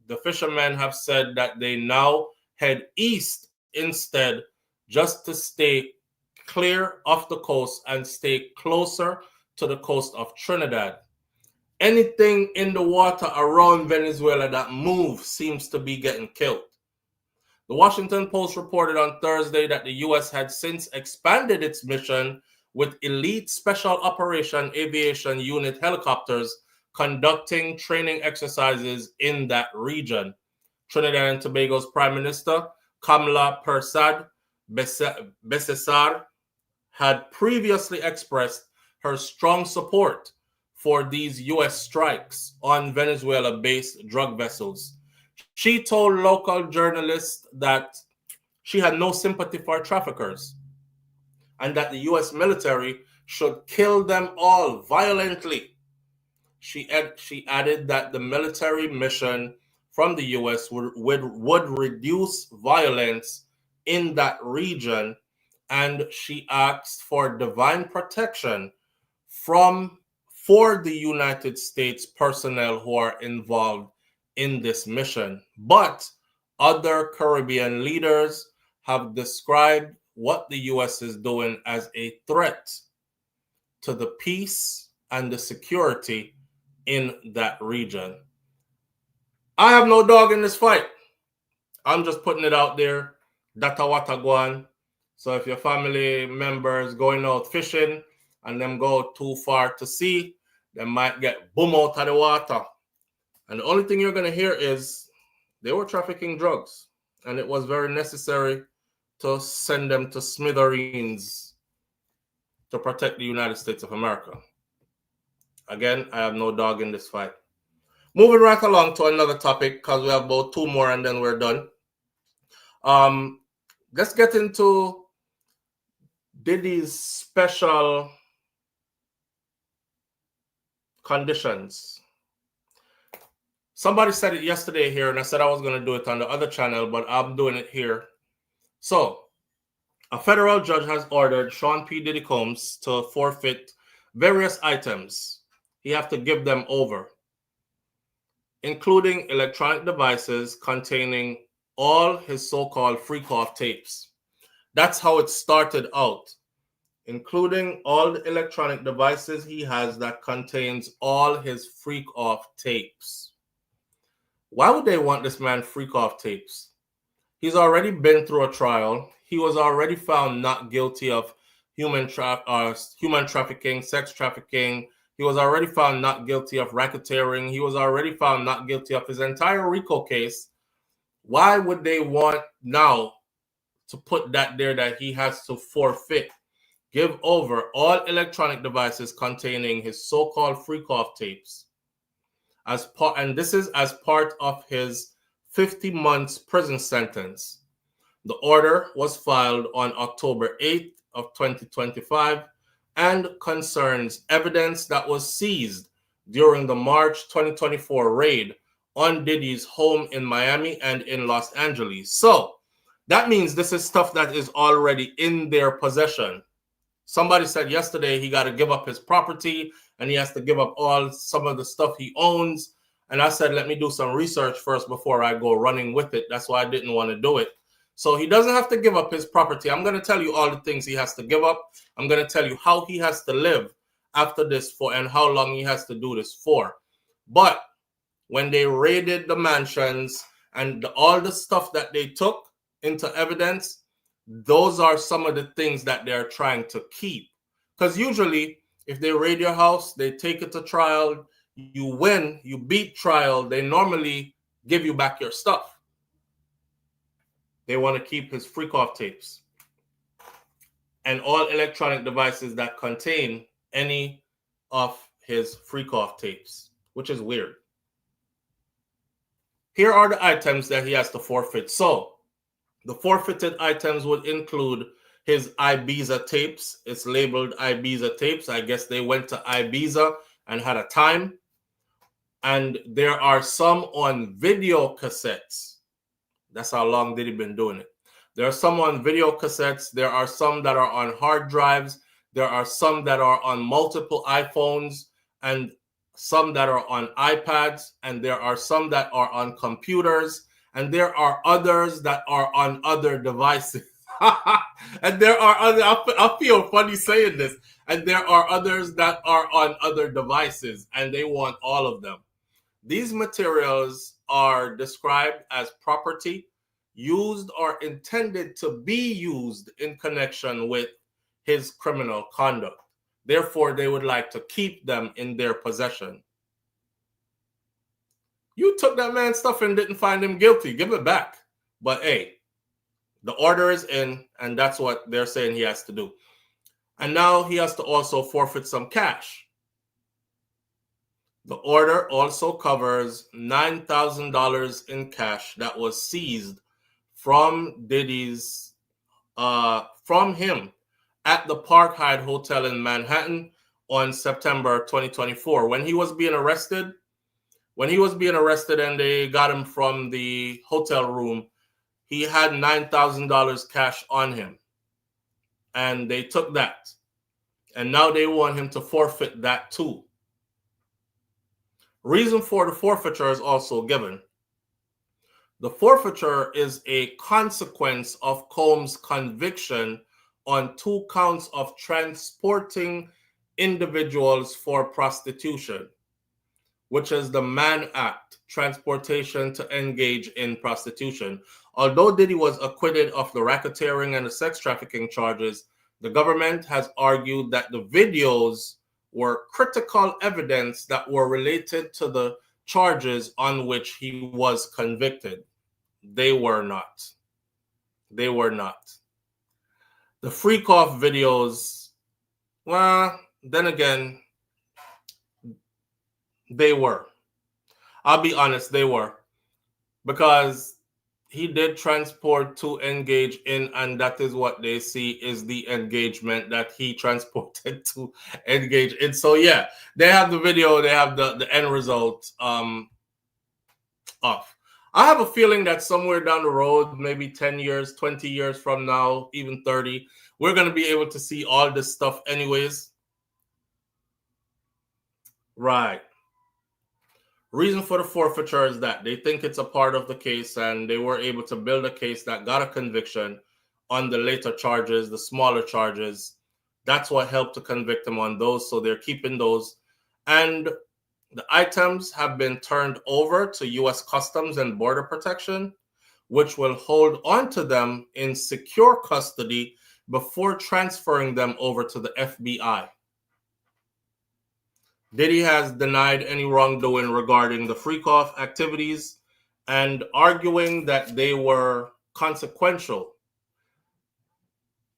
The fishermen have said that they now head east instead, just to stay clear of the coast and stay closer to the coast of Trinidad. Anything in the water around Venezuela that moves seems to be getting killed. The Washington Post reported on Thursday that the U.S. had since expanded its mission with elite Special Operation Aviation Unit helicopters conducting training exercises in that region. Trinidad and Tobago's Prime Minister, Kamala Persad Besesar, had previously expressed her strong support for these U.S. strikes on Venezuela-based drug vessels. She told local journalists that she had no sympathy for traffickers and that the U.S. military should kill them all violently. She added that the military mission from the U.S. would reduce violence in that region, and she asked for divine protection for the United States personnel who are involved in this mission. But other Caribbean leaders have described what the U.S. is doing as a threat to the peace and the security in that region. I have no dog in this fight. I'm just putting it out there. That's what I go on. So if your family members going out fishing and them go too far to sea, they might get boom out of the water. And the only thing you're going to hear is they were trafficking drugs, and it was very necessary to send them to smithereens to protect the United States of America. Again, I have no dog in this fight. Moving right along to another topic, because we have about 2 more and then we're done. Let's get into Diddy's special conditions. Somebody said it yesterday here, and I said I was going to do it on the other channel, but I'm doing it here. So, a federal judge has ordered Sean P. Diddy Combs to forfeit various items. He has to give them over, including electronic devices containing all his so-called freak-off tapes. That's how it started out, including all the electronic devices he has that contains all his freak-off tapes. Why would they want this man freak-off tapes? He's already been through a trial. He was already found not guilty of human trafficking, sex trafficking. He was already found not guilty of racketeering. He was already found not guilty of his entire RICO case. Why would they want now to put that there that he has to forfeit, give over all electronic devices containing his so-called freak-off tapes? And this is as part of his 50 months prison sentence. The order was filed on October 8th of 2025 and concerns evidence that was seized during the March 2024 raid on Diddy's home in Miami and in Los Angeles. So that means this is stuff that is already in their possession. Somebody said yesterday he got to give up his property and he has to give up some of the stuff he owns. And I said, let me do some research first before I go running with it. That's why I didn't want to do it. So he doesn't have to give up his property. I'm going to tell you all the things he has to give up. I'm going to tell you how he has to live after this for and how long he has to do this for. But when they raided the mansions and all the stuff that they took into evidence, those are some of the things that they're trying to keep. Because usually, if they raid your house, they take it to trial, you win, you beat trial, they normally give you back your stuff. They want to keep his freak-off tapes and all electronic devices that contain any of his freak-off tapes, which is weird. Here are the items that he has to forfeit. So, the forfeited items would include his Ibiza tapes. It's labeled Ibiza tapes. I guess they went to Ibiza and had a time. And there are some on video cassettes. That's how long Diddy been doing it. There are some on video cassettes. There are some that are on hard drives. There are some that are on multiple iPhones and some that are on iPads. And there are some that are on computers. And there are others that are on other devices. And there are other, I feel funny saying this. And there are others that are on other devices. And they want all of them. These materials are described as property used or intended to be used in connection with his criminal conduct. Therefore, they would like to keep them in their possession. You took that man's stuff and didn't find him guilty. Give it back. But hey, the order is in, and that's what they're saying he has to do. And now he has to also forfeit some cash. The order also covers $9,000 in cash that was seized from Diddy's, from him at the Park Hyatt Hotel in Manhattan on September 2024. When he was being arrested and they got him from the hotel room, he had $9,000 cash on him. And they took that. And now they want him to forfeit that too. Reason for the forfeiture is also given. The forfeiture is a consequence of Combs' conviction on 2 counts of transporting individuals for prostitution, which is the Mann Act, transportation to engage in prostitution. Although Diddy was acquitted of the racketeering and the sex trafficking charges, the government has argued that the videos were critical evidence that were related to the charges on which he was convicted. They were not. They were not. The freak-off videos, well, then again, they were. I'll be honest, they were. Because he did transport to engage in, and that is what they see is the engagement that he transported to engage in. So yeah, they have the video, they have the end result. off. I have a feeling that somewhere down the road, maybe 10 years, 20 years from now, even 30, we're going to be able to see all this stuff anyways. Right. Reason for the forfeiture is that they think it's a part of the case, and they were able to build a case that got a conviction on the later charges, the smaller charges. That's what helped to convict them on those, so they're keeping those. And the items have been turned over to U.S. Customs and Border Protection, which will hold on to them in secure custody before transferring them over to the FBI. Diddy has denied any wrongdoing regarding the freak-off activities and arguing that they were consequential.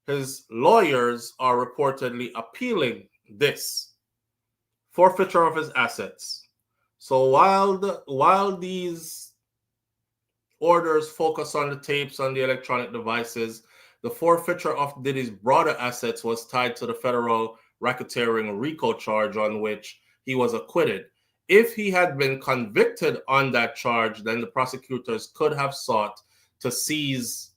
His lawyers are reportedly appealing this forfeiture of his assets. So while these orders focus on the tapes, on the electronic devices, the forfeiture of Diddy's broader assets was tied to the federal racketeering RICO charge on which he was acquitted. If he had been convicted on that charge, then the prosecutors could have sought to seize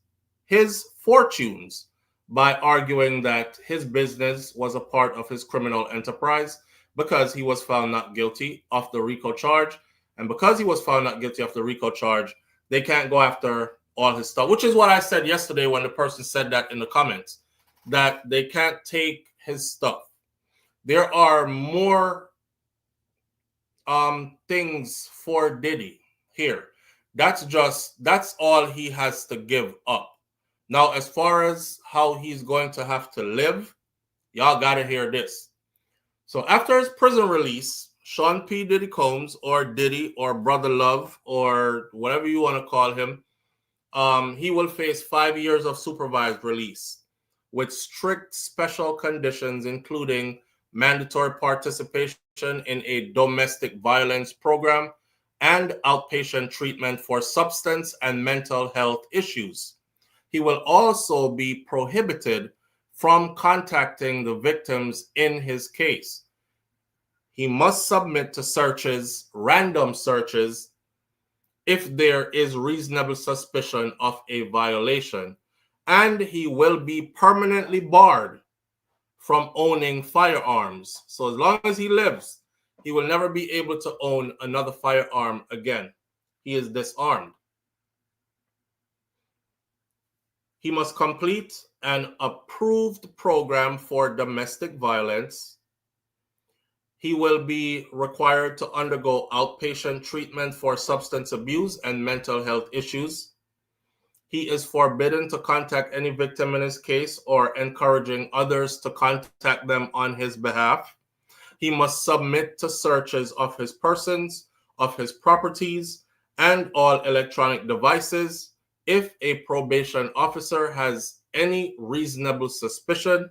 his fortunes by arguing that his business was a part of his criminal enterprise because he was found not guilty of the RICO charge. And because he was found not guilty of the RICO charge, they can't go after all his stuff, which is what I said yesterday when the person said that in the comments, that they can't take his stuff. There are more things for Diddy here. That's all he has to give up. Now, as far as how he's going to have to live, y'all gotta hear this. So after his prison release, Sean P. Diddy Combs, or Diddy, or Brother Love, or whatever you want to call him, he will face 5 years of supervised release with strict special conditions, including mandatory participation in a domestic violence program and outpatient treatment for substance and mental health issues. He will also be prohibited from contacting the victims in his case. He must submit to searches, random searches, if there is reasonable suspicion of a violation, and he will be permanently barred from owning firearms. So as long as he lives, he will never be able to own another firearm again. He is disarmed. He must complete an approved program for domestic violence. He will be required to undergo outpatient treatment for substance abuse and mental health issues. He is forbidden to contact any victim in his case or encouraging others to contact them on his behalf. He must submit to searches of his persons, of his properties, and all electronic devices if a probation officer has any reasonable suspicion.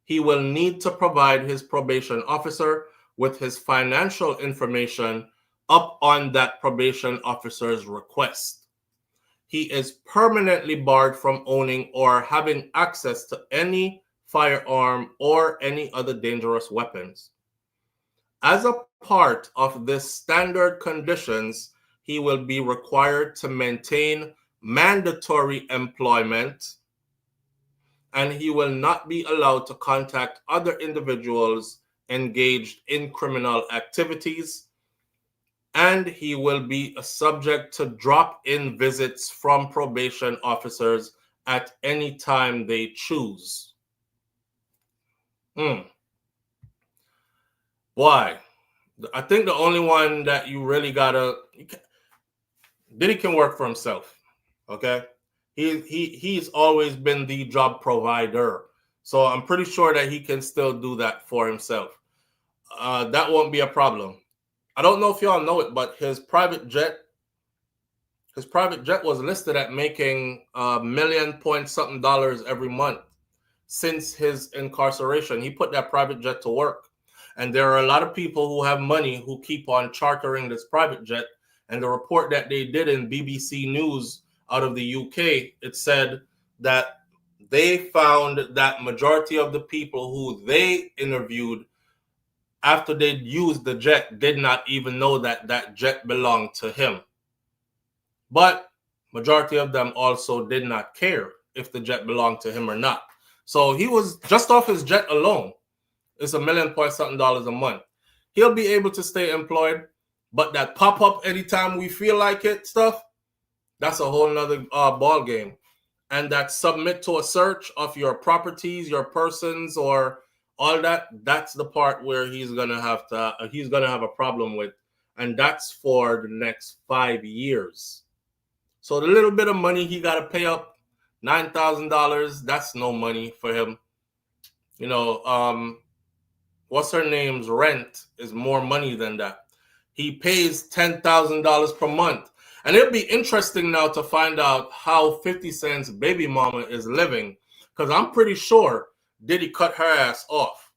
He will need to provide his probation officer with his financial information up on that probation officer's request. He is permanently barred from owning or having access to any firearm or any other dangerous weapons. As a part of this standard conditions, he will be required to maintain mandatory employment, and he will not be allowed to contact other individuals engaged in criminal activities, and he will be subject to drop-in visits from probation officers at any time they choose. Boy, I think the only one that you really gotta... Diddy can work for himself, okay? He's always been the job provider. So I'm pretty sure that he can still do that for himself. That won't be a problem. I don't know if y'all know it, but his private jet was listed at making $1 million point something every month since his incarceration. He put that private jet to work. And there are a lot of people who have money who keep on chartering this private jet. And the report that they did in BBC News out of the UK, it said that they found that majority of the people who they interviewed after they'd used the jet, did not even know that that jet belonged to him. But majority of them also did not care if the jet belonged to him or not. So he was just off his jet alone. It's $1 million point something a month. He'll be able to stay employed, but that pop up anytime we feel like it stuff, that's a whole nother ball game. And that submit to a search of your properties, your persons, or all that, that's the part where he's gonna have a problem with, and that's for the next 5 years. So the little bit of money he got to pay up, $9,000, that's no money for him. You know, what's her name's rent is more money than that. He pays $10,000 per month. And it'll be interesting now to find out how 50 Cent's baby mama is living, because I'm pretty sure Diddy cut her ass off.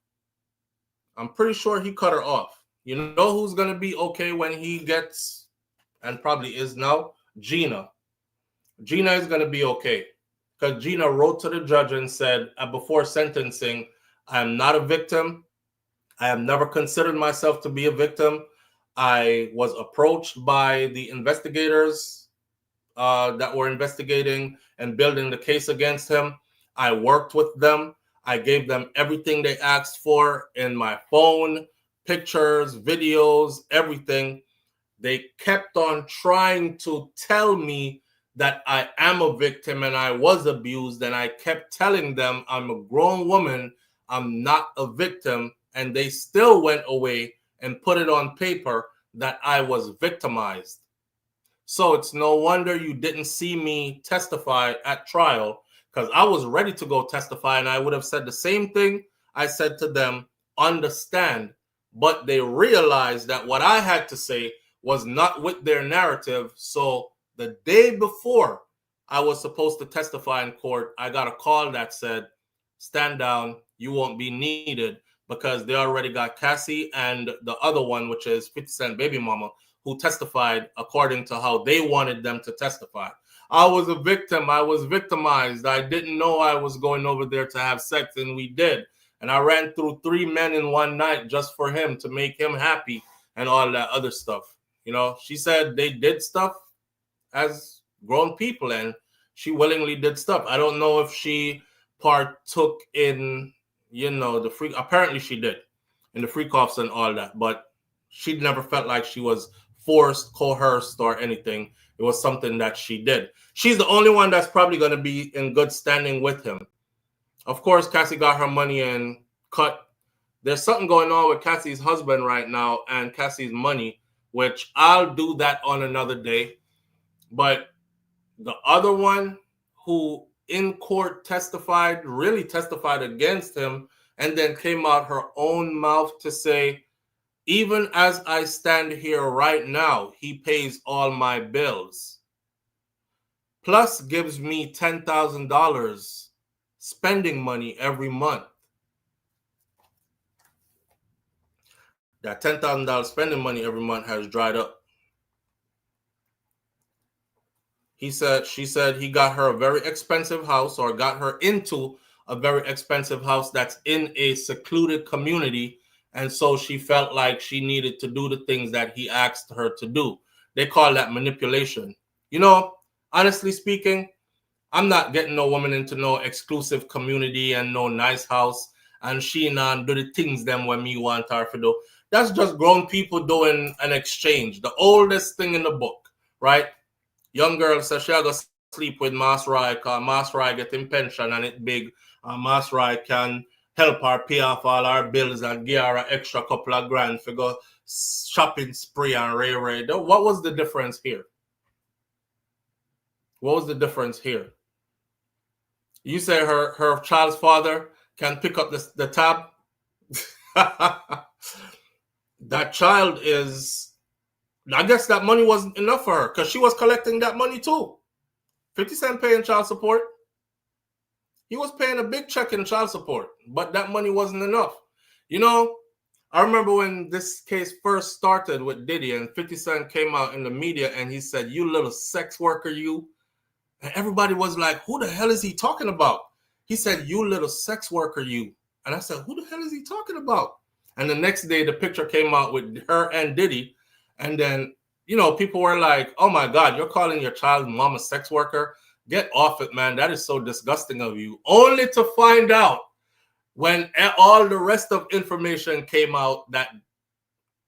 I'm pretty sure he cut her off. You know who's going to be okay when he gets, and probably is now? Gina. Gina is going to be okay, because Gina wrote to the judge and said, before sentencing, I am not a victim. I have never considered myself to be a victim. I was approached by the investigators that were investigating and building the case against him. I worked with them. I gave them everything they asked for in my phone, pictures, videos, everything. They kept on trying to tell me that I am a victim and I was abused. And I kept telling them I'm a grown woman. I'm not a victim. And they still went away and put it on paper that I was victimized. So it's no wonder you didn't see me testify at trial, because I was ready to go testify and I would have said the same thing I said to them on the stand. But they realized that what I had to say was not with their narrative. So the day before I was supposed to testify in court, I got a call that said, stand down, you won't be needed, because they already got Cassie and the other one, which is 50 Cent baby mama, who testified according to how they wanted them to testify. I was a victim. I was victimized. I didn't know I was going over there to have sex, and we did. And I ran through 3 men in one night just for him, to make him happy and all that other stuff. You know, she said they did stuff as grown people, and she willingly did stuff. I don't know if she partook in, you know, the free, apparently she did, in the freak offs and all that, but she never felt like she was forced, coerced, or anything. It was something that she did. She's the only one that's probably going to be in good standing with him. Of course, Cassie got her money and cut. There's something going on with Cassie's husband right now and Cassie's money, which I'll do that on another day. But the other one who in court really testified against him, and then came out her own mouth to say, even as I stand here right now, he pays all my bills, plus gives me $10,000 spending money every month. That $10,000 spending money every month has dried up. She said he got her a very expensive house, or got her into a very expensive house that's in a secluded community. And so she felt like she needed to do the things that he asked her to do. They call that manipulation. You know, honestly speaking, I'm not getting no woman into no exclusive community and no nice house, and she not do the things them when me want her to do. That's just grown people doing an exchange. The oldest thing in the book, right? Young girl says she go sleep with Mas Rai, because Mas Rai get him pension and it big. And Mas Rai can help her pay off all our bills and give her an extra couple of grand for go shopping spree and ray. What was the difference here? What was the difference here? You say her child's father can pick up the tab? That child is, I guess that money wasn't enough for her, because she was collecting that money too. 50 Cent paying child support. He was paying a big check in child support, but that money wasn't enough. You know, I remember when this case first started with Diddy, and 50 Cent came out in the media and he said, "You little sex worker, you." And everybody was like, who the hell is he talking about? He said, "You little sex worker, you." And I said, who the hell is he talking about? And the next day, the picture came out with her and Diddy. And then, people were like, oh my God, you're calling your child mom a sex worker? Get off it, man. That is so disgusting of you. Only to find out when all the rest of information came out that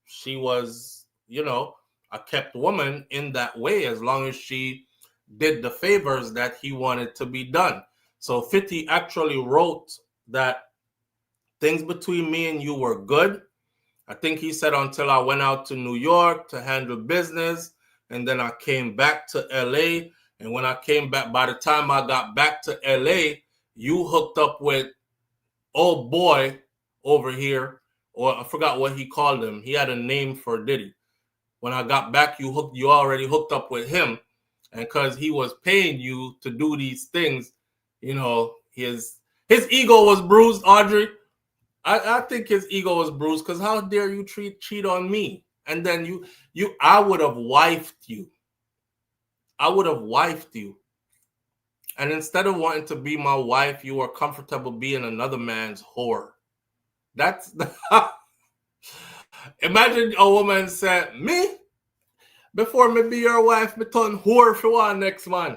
she was, a kept woman in that way, as long as she did the favors that he wanted to be done. So 50 actually wrote that things between me and you were good. I think he said until I went out to New York to handle business, and then I came back to LA. And when I came back, by the time I got back to LA, you hooked up with old boy over here, or I forgot what he called him. He had a name for Diddy. When I got back, you already hooked up with him. And because he was paying you to do these things, his ego was bruised, Audrey. I think his ego was bruised because how dare you cheat on me? And then I would have wifed you. And instead of wanting to be my wife, you were comfortable being another man's whore. That's imagine a woman said, me, before me be your wife, me turn whore for one next man.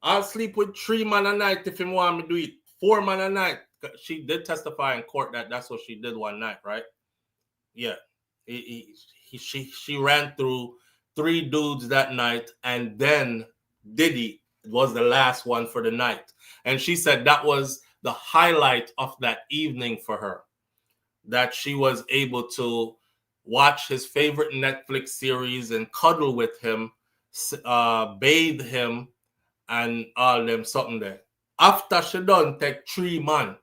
I'll sleep with 3 men a night if you want me to do it. 4 men a night. She did testify in court that that's what she did one night, right? Yeah. She ran through 3 dudes that night, and then Diddy was the last one for the night. And she said that was the highlight of that evening for her, that she was able to watch his favorite Netflix series and cuddle with him, bathe him, and all them something there. After she done take 3 man.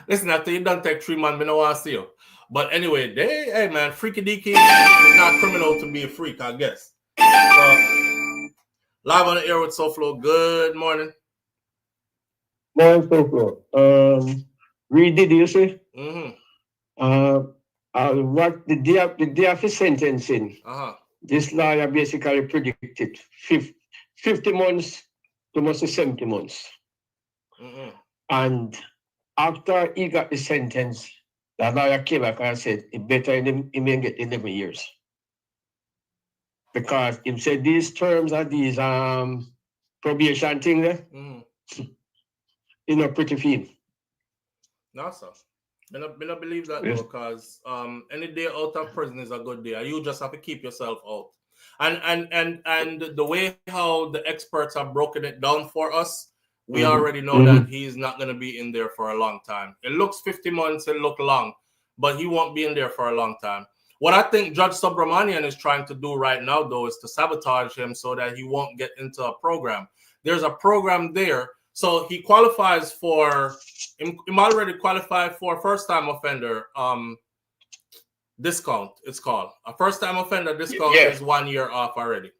Listen, after you done take 3 man, me no want to see you. But anyway, hey man, freaky deaky is not criminal to be a freak, I guess. So, live on the air with SouFlo. Good morning. Morning, SouFlo. Read Diddy, you see? What the day of his sentencing, this lawyer basically predicted 50 months to mostly 70 months. And after he got the sentence, the lawyer came back and said, it better he may get 11 years. Because he said these terms are these probation thing there, pretty fine. No, sir. I don't believe that though, because any day out of prison is a good day. You just have to keep yourself out. And the way how the experts have broken it down for us, we already know that he's not going to be in there for a long time. It looks 50 months, it look long, but he won't be in there for a long time. What I think Judge Subramanian is trying to do right now, though, is to sabotage him so that he won't get into a program. There's a program there. So he qualifies for, I'm already qualified for first-time offender discount, it's called. A first-time offender discount is 1 year off already,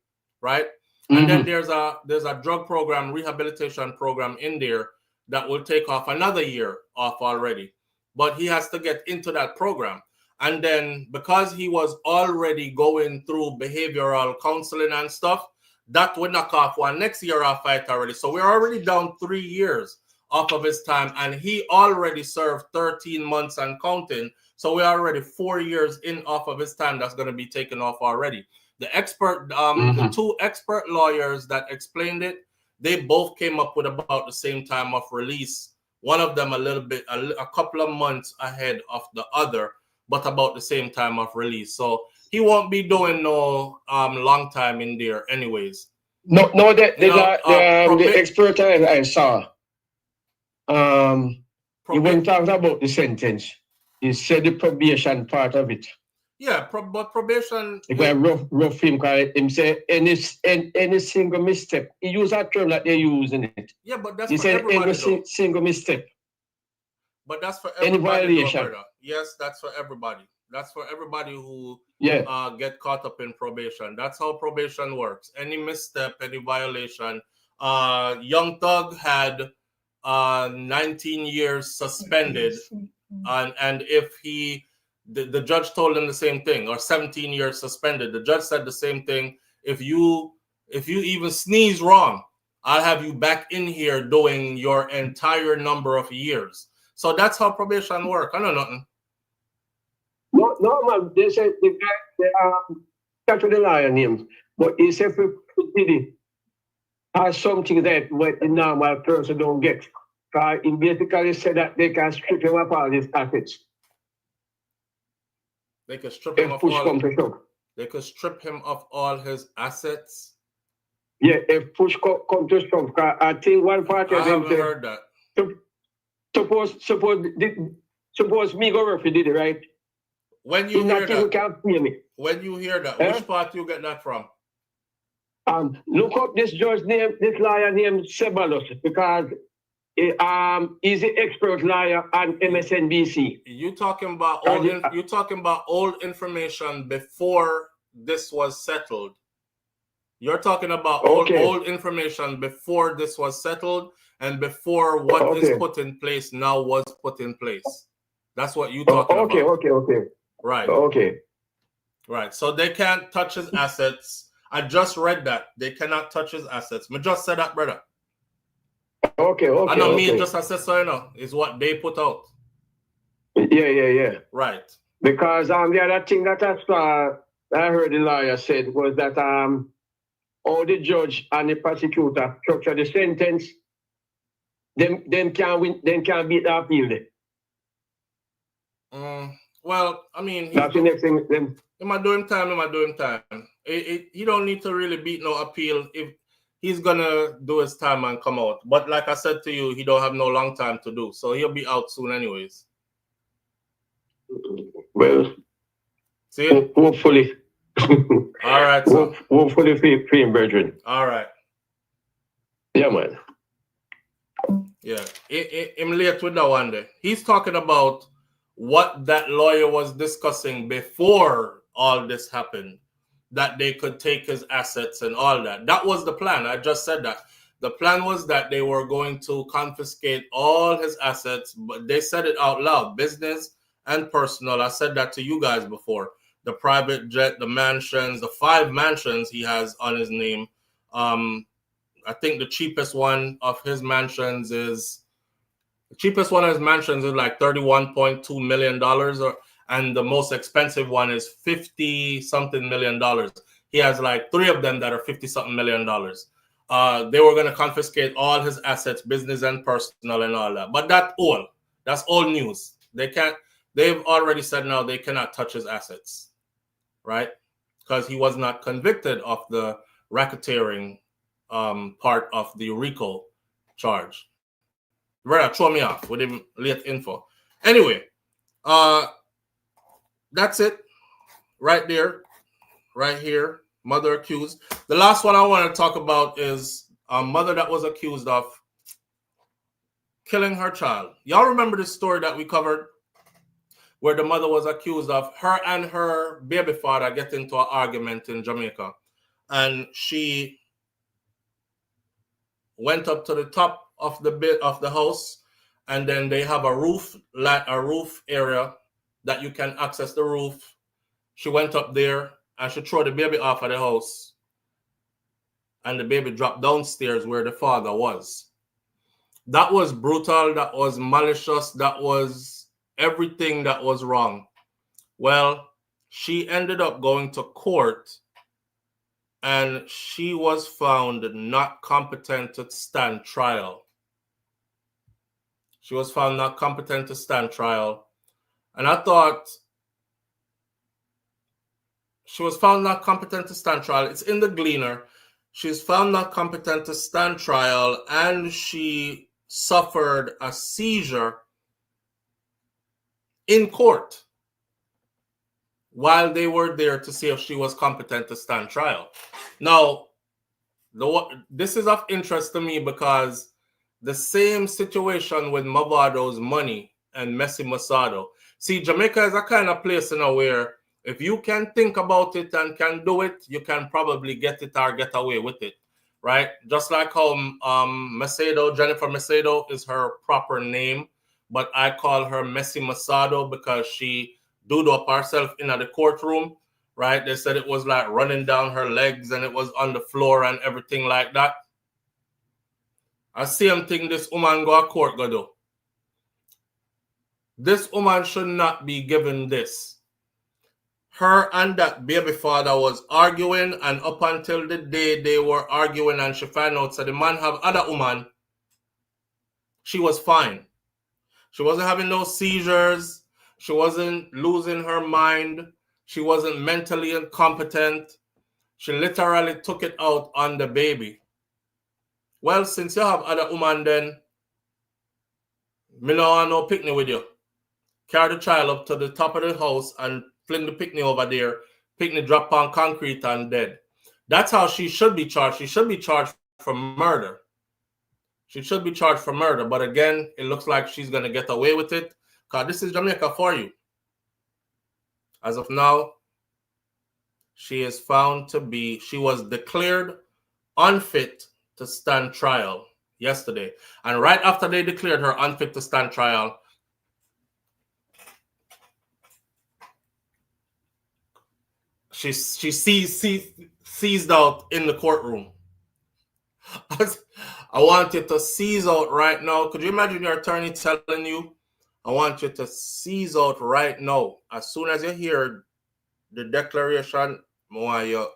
right? And then there's a drug program, rehabilitation program in there that will take off another year off already. But he has to get into that program. And then because he was already going through behavioral counseling and stuff, that would knock off 1 next year off fight already. So we're already down 3 years off of his time, and he already served 13 months and counting. So we're already 4 years in off of his time that's going to be taken off already. The expert, the 2 expert lawyers that explained it, they both came up with about the same time of release. One of them a couple of months ahead of the other, but about the same time of release. So he won't be doing no long time in there anyways. No, the expert I saw, he wasn't talking about the sentence. He said the probation part of it. Yeah, but probation. If I rough him, him say any single misstep. He used that term that they use in it. Yeah, but that's he for said everybody. Any single misstep. But that's for everybody. Any violation. Yes, that's for everybody. That's for everybody who get caught up in probation. That's how probation works. Any misstep, any violation. Young Thug had 19 years suspended, and if the judge told him the same thing, or 17 years suspended. The judge said the same thing. If you even sneeze wrong, I'll have you back in here doing your entire number of years. So that's how probation works. I know nothing. No, man. They said the guy, catch the liar names, but he said for Diddy has something that what the normal person don't get. He basically said that they can strip him of all his assets. They could strip him If of push all. come to shove. They could strip him of all his assets. Yeah, if push come to shove. I think one party I of them haven't heard that. Suppose me go work for Diddy, right? When you hear that, can't pay me. When you hear that, which part you get that from? Look up this judge name, this lawyer named Ceballos, because he's the expert lawyer on MSNBC. You talking about old information before this was settled. You're talking about old information before this was settled and before what is put in place now was put in place. That's what you talking about. Okay. Right. Okay. Right. So they can't touch his assets. I just read that. They cannot touch his assets. I just said that, brother. Okay. I know me just I said so, you know, is what they put out. Yeah. Right. Because the other thing that I heard the lawyer said was that all the judge and the prosecutor structure the sentence, them can't win, them can't beat the appeal. Well, I mean, that's the next thing. Am I doing time? He don't need to really beat no appeal if he's gonna do his time and come out. But like I said to you, he don't have no long time to do, so he'll be out soon anyways. Well, see, hopefully. All right. So. Hopefully, free him, brethren. All right. Yeah, man. Yeah, I'm late with that one day. He's talking about what that lawyer was discussing before all this happened, that they could take his assets and all that. That was the plan. I just said that. The plan was that they were going to confiscate all his assets, but they said it out loud, business and personal. I said that to you guys before. The private jet, the mansions, the 5 mansions he has on his name. I think the cheapest one of his mansions is like $31.2 million, and the most expensive one is $50-something million. He has like 3 of them that are $50-something million. They were going to confiscate all his assets, business and personal and all that. But that's old news. They've already said now they cannot touch his assets, right? Because he was not convicted of the racketeering part of the RICO charge. Brother, throw me off with him late info. Anyway, that's it. Right there. Right here. Mother accused. The last one I want to talk about is a mother that was accused of killing her child. Y'all remember this story that we covered where the mother was accused of her and her baby father getting into an argument in Jamaica. And she went up to the top of the house, and then they have a roof area that you can access the roof. She went up there and she threw the baby off of the house, and the baby dropped downstairs where the father was. That was brutal. That was malicious. That was everything that was wrong. Well, she ended up going to court, and she was found not competent to stand trial. She was found not competent to stand trial. And I thought she was found not competent to stand trial. It's in the Gleaner. She's found not competent to stand trial, and she suffered a seizure in court while they were there to see if she was competent to stand trial. Now, this is of interest to me because the same situation with Mavado's money and Messi Masado. See, Jamaica is a kind of place where if you can think about it and can do it, you can probably get it or get away with it, right? Just like how Jennifer Macedo is her proper name, but I call her Messi Masado because she doodled up herself in the courtroom, right? They said it was like running down her legs and it was on the floor and everything like that. I same thing this woman go to court go do. This woman should not be given this. her and that baby father was arguing, and up until the day they were arguing and she found out so the man have other woman, she was fine. She wasn't having no seizures. She wasn't losing her mind. She wasn't mentally incompetent. She literally took it out on the baby. Well, since you have other woman, then me no want no picnic with you. Carry the child up to the top of the house and fling the picnic over there. Picnic drop on concrete and dead. That's how she should be charged. She should be charged for murder. She should be charged for murder. But again, it looks like she's going to get away with it. Because this is Jamaica for you. As of now, she is found to be, she was declared unfit to stand trial yesterday. And right after they declared her unfit to stand trial, she seized out in the courtroom. I want you to seize out right now. Could you imagine your attorney telling you, I want you to seize out right now. As soon as you hear the declaration, I want you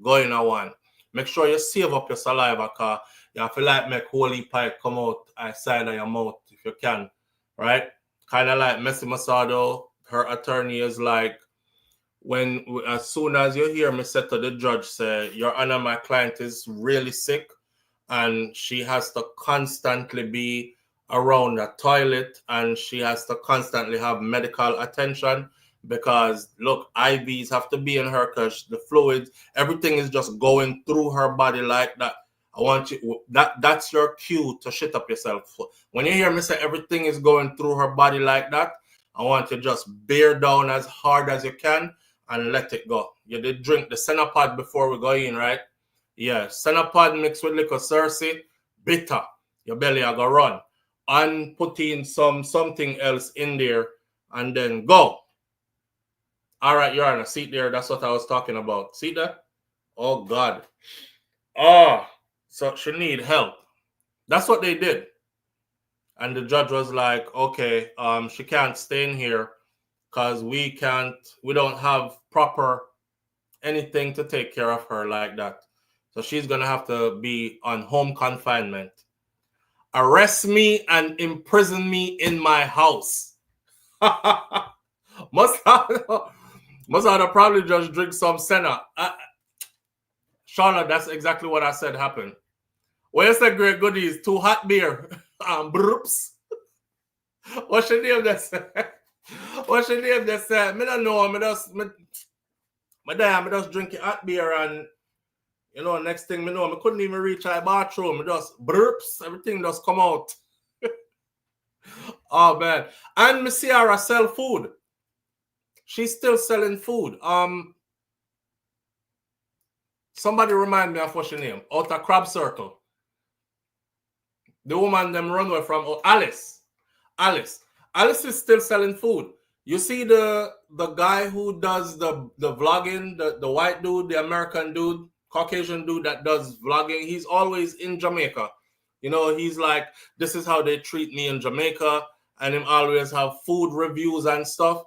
going on one. Make sure you save up your saliva, because you feel like make holy pipe come out outside of your mouth if you can, right? Kind of like Messi Masado, her attorney is like, as soon as you hear me say to the judge, say, Your Honor, my client is really sick and she has to constantly be around the toilet and she has to constantly have medical attention because, look, IVs have to be in her because the fluids, everything is just going through her body like that. I want you, that's your cue to shit up yourself. When you hear me say everything is going through her body like that, I want you to just bear down as hard as you can and let it go. You did drink the Senapod before we go in, right? Yeah, Senapod mixed with liquor Cersei, bitter. Your belly are gonna run. And put in something else in there and then go. All right, Your Honor, seat there. That's what I was talking about. See that? Oh, God. Oh, so she need help. That's what they did. And the judge was like, okay, she can't stay in here because we don't have proper anything to take care of her like that. So she's going to have to be on home confinement. Arrest me and imprison me in my house. Must have probably just drink some Senna. Charlotte, that's exactly what I said happened. Where's the great goodies? 2 hot beer. Broops. What's your name that said? What's your name that said? Me don't know. Me just drinking hot beer and next thing me know, I couldn't even reach my bathroom. Me just burps, everything just come out. Oh man. And Miss Ciara sell food. She's still selling food. Somebody remind me of what's your name? Out of Crab Circle. The woman them run away from Alice. Alice is still selling food. You see the guy who does the vlogging, the white dude, the American dude, Caucasian dude that does vlogging, he's always in Jamaica. He's like, this is how they treat me in Jamaica, and him always have food reviews and stuff.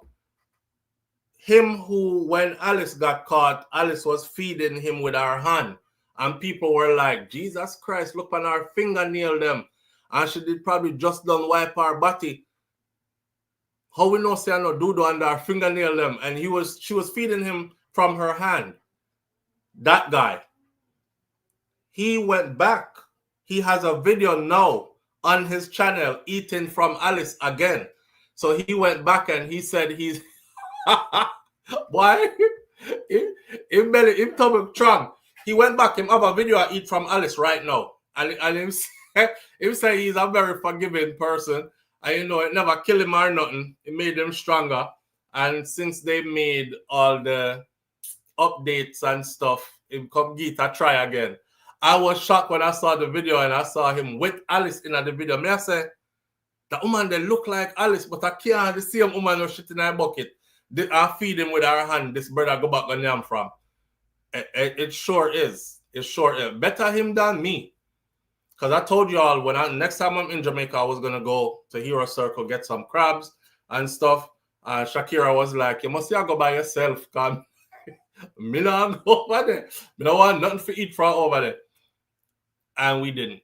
Him who, when Alice got caught, Alice was feeding him with her hand. And people were like, Jesus Christ, look on her fingernail them. And she did probably just done wipe her body. How we know say no dude under her fingernail them? And she was feeding him from her hand. That guy. He went back. He has a video now on his channel eating from Alice again. So he went back and he said he's why? Him tummy strong. He went back, him have a video I eat from Alice right now. And him say he's a very forgiving person. And it never killed him or nothing. It made him stronger. And since they made all the updates and stuff, him come get a try again. I was shocked when I saw the video and I saw him with Alice in the video. I say, the woman they look like Alice, but I can't see him woman no shit in her bucket. I feed him with her hand. This brother go back on them from. It sure is. It sure is. Better him than me. Because I told you all, next time I'm in Jamaica, I was going to go to Hero Circle, get some crabs and stuff. Shakira was like, you must go by yourself, cause me not go over there. Me don't want nothing to eat from over there. And we didn't.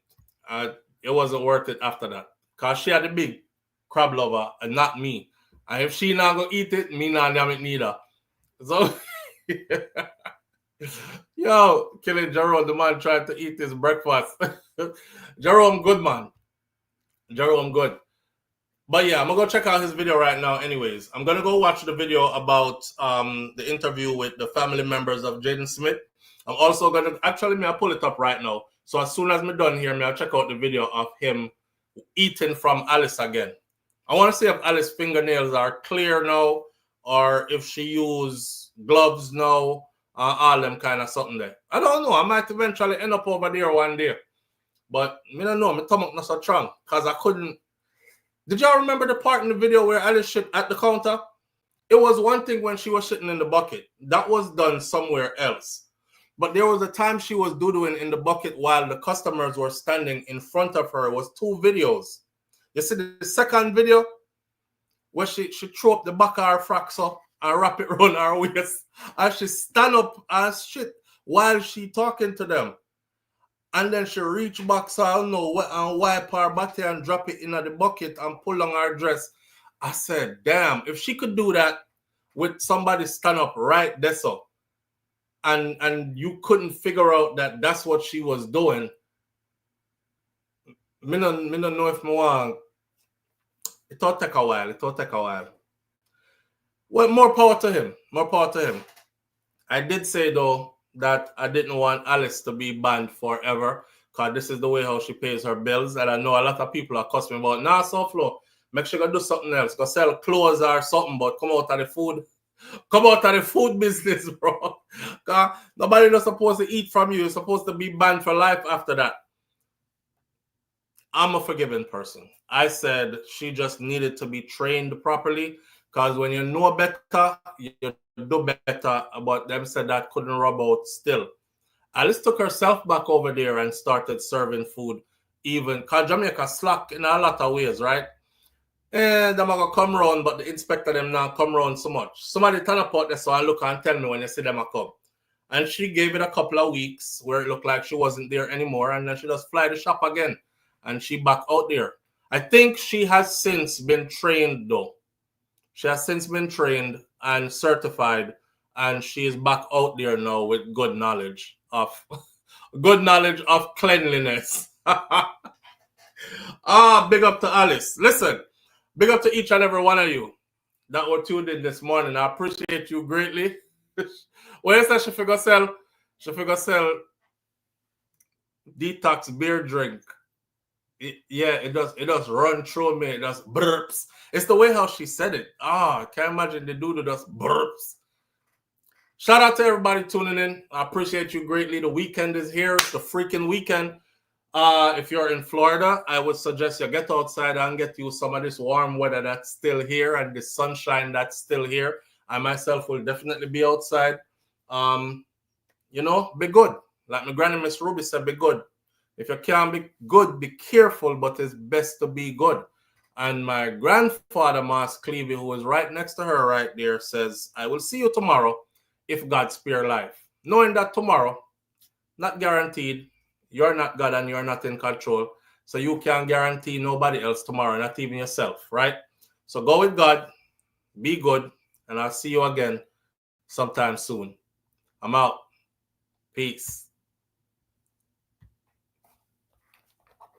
It wasn't worth it after that. Cause she had a big crab lover and not me. And if she not gonna eat it, me not damn it neither. So yo, killing Jerome, the man tried to eat his breakfast. Jerome good, man. Jerome good. But yeah, I'm gonna go check out his video right now anyways. I'm gonna go watch the video about the interview with the family members of Jayden Smith. I'm also gonna I'll pull it up right now. So as soon as I'm done here, I'll check out the video of him eating from Alice again. I want to see if Alice's fingernails are clear now or if she used gloves now, all them kind of something there. I don't know. I might eventually end up over there one day. But I don't know. My stomach not so strong because I couldn't. Did y'all remember the part in the video where Alice shit at the counter? It was one thing when she was shitting in the bucket. That was done somewhere else. But there was a time she was doodling in the bucket while the customers were standing in front of her. It was 2 videos. You see the second video where she threw up the back of her frack so and wrap it around her waist. And she stand up as shit while she talking to them. And then she reach back so I don't know what and wipe her body and drop it in the bucket and pull on her dress. I said, damn, if she could do that with somebody stand up right there so. And you couldn't figure out that that's what she was doing. Me don't know if I want. It'll take a while. Well, more power to him. I did say though that I didn't want Alice to be banned forever because this is the way how she pays her bills. And I know a lot of people are cussing about, nah, SouFlo, make sure you do something else. Go sell clothes or something, but come out of the food. Come out of the food business, bro. Nobody is supposed to eat from you. You're supposed to be banned for life after that. I'm a forgiving person. I said she just needed to be trained properly because when you know better, you do better. But them said that couldn't rub out still. Alice took herself back over there and started serving food even because Jamaica slack in a lot of ways, right? And them are gonna come round, but the inspector them not come round so much. Somebody turn up out there so I look and tell me when you see them come. And she gave it a couple of weeks where it looked like she wasn't there anymore, and then she just fly the shop again. And she back out there. I think she has since been trained though. She has since been trained and certified, and she is back out there now with good knowledge of cleanliness. Big up to Alice. Listen, big up to each and every one of you that were tuned in this morning. I appreciate you greatly. Well, you say she figure sell detox beer drink. It does run through me. It does burps. It's the way how she said it. I can't imagine the dude who does burps. Shout out to everybody tuning in. I appreciate you greatly. The weekend is here. It's the freaking weekend. If you're in Florida, I would suggest you get outside and get you some of this warm weather that's still here and the sunshine that's still here. I myself will definitely be outside. Be good. Like my granny Miss Ruby said, be good. If you can't be good, be careful, but it's best to be good. And my grandfather, Mas Clevey, who is right next to her right there, says, I will see you tomorrow if God spare life. Knowing that tomorrow, not guaranteed, you're not God and you're not in control. So you can't guarantee nobody else tomorrow, not even yourself, right? So go with God, be good, and I'll see you again sometime soon. I'm out. Peace.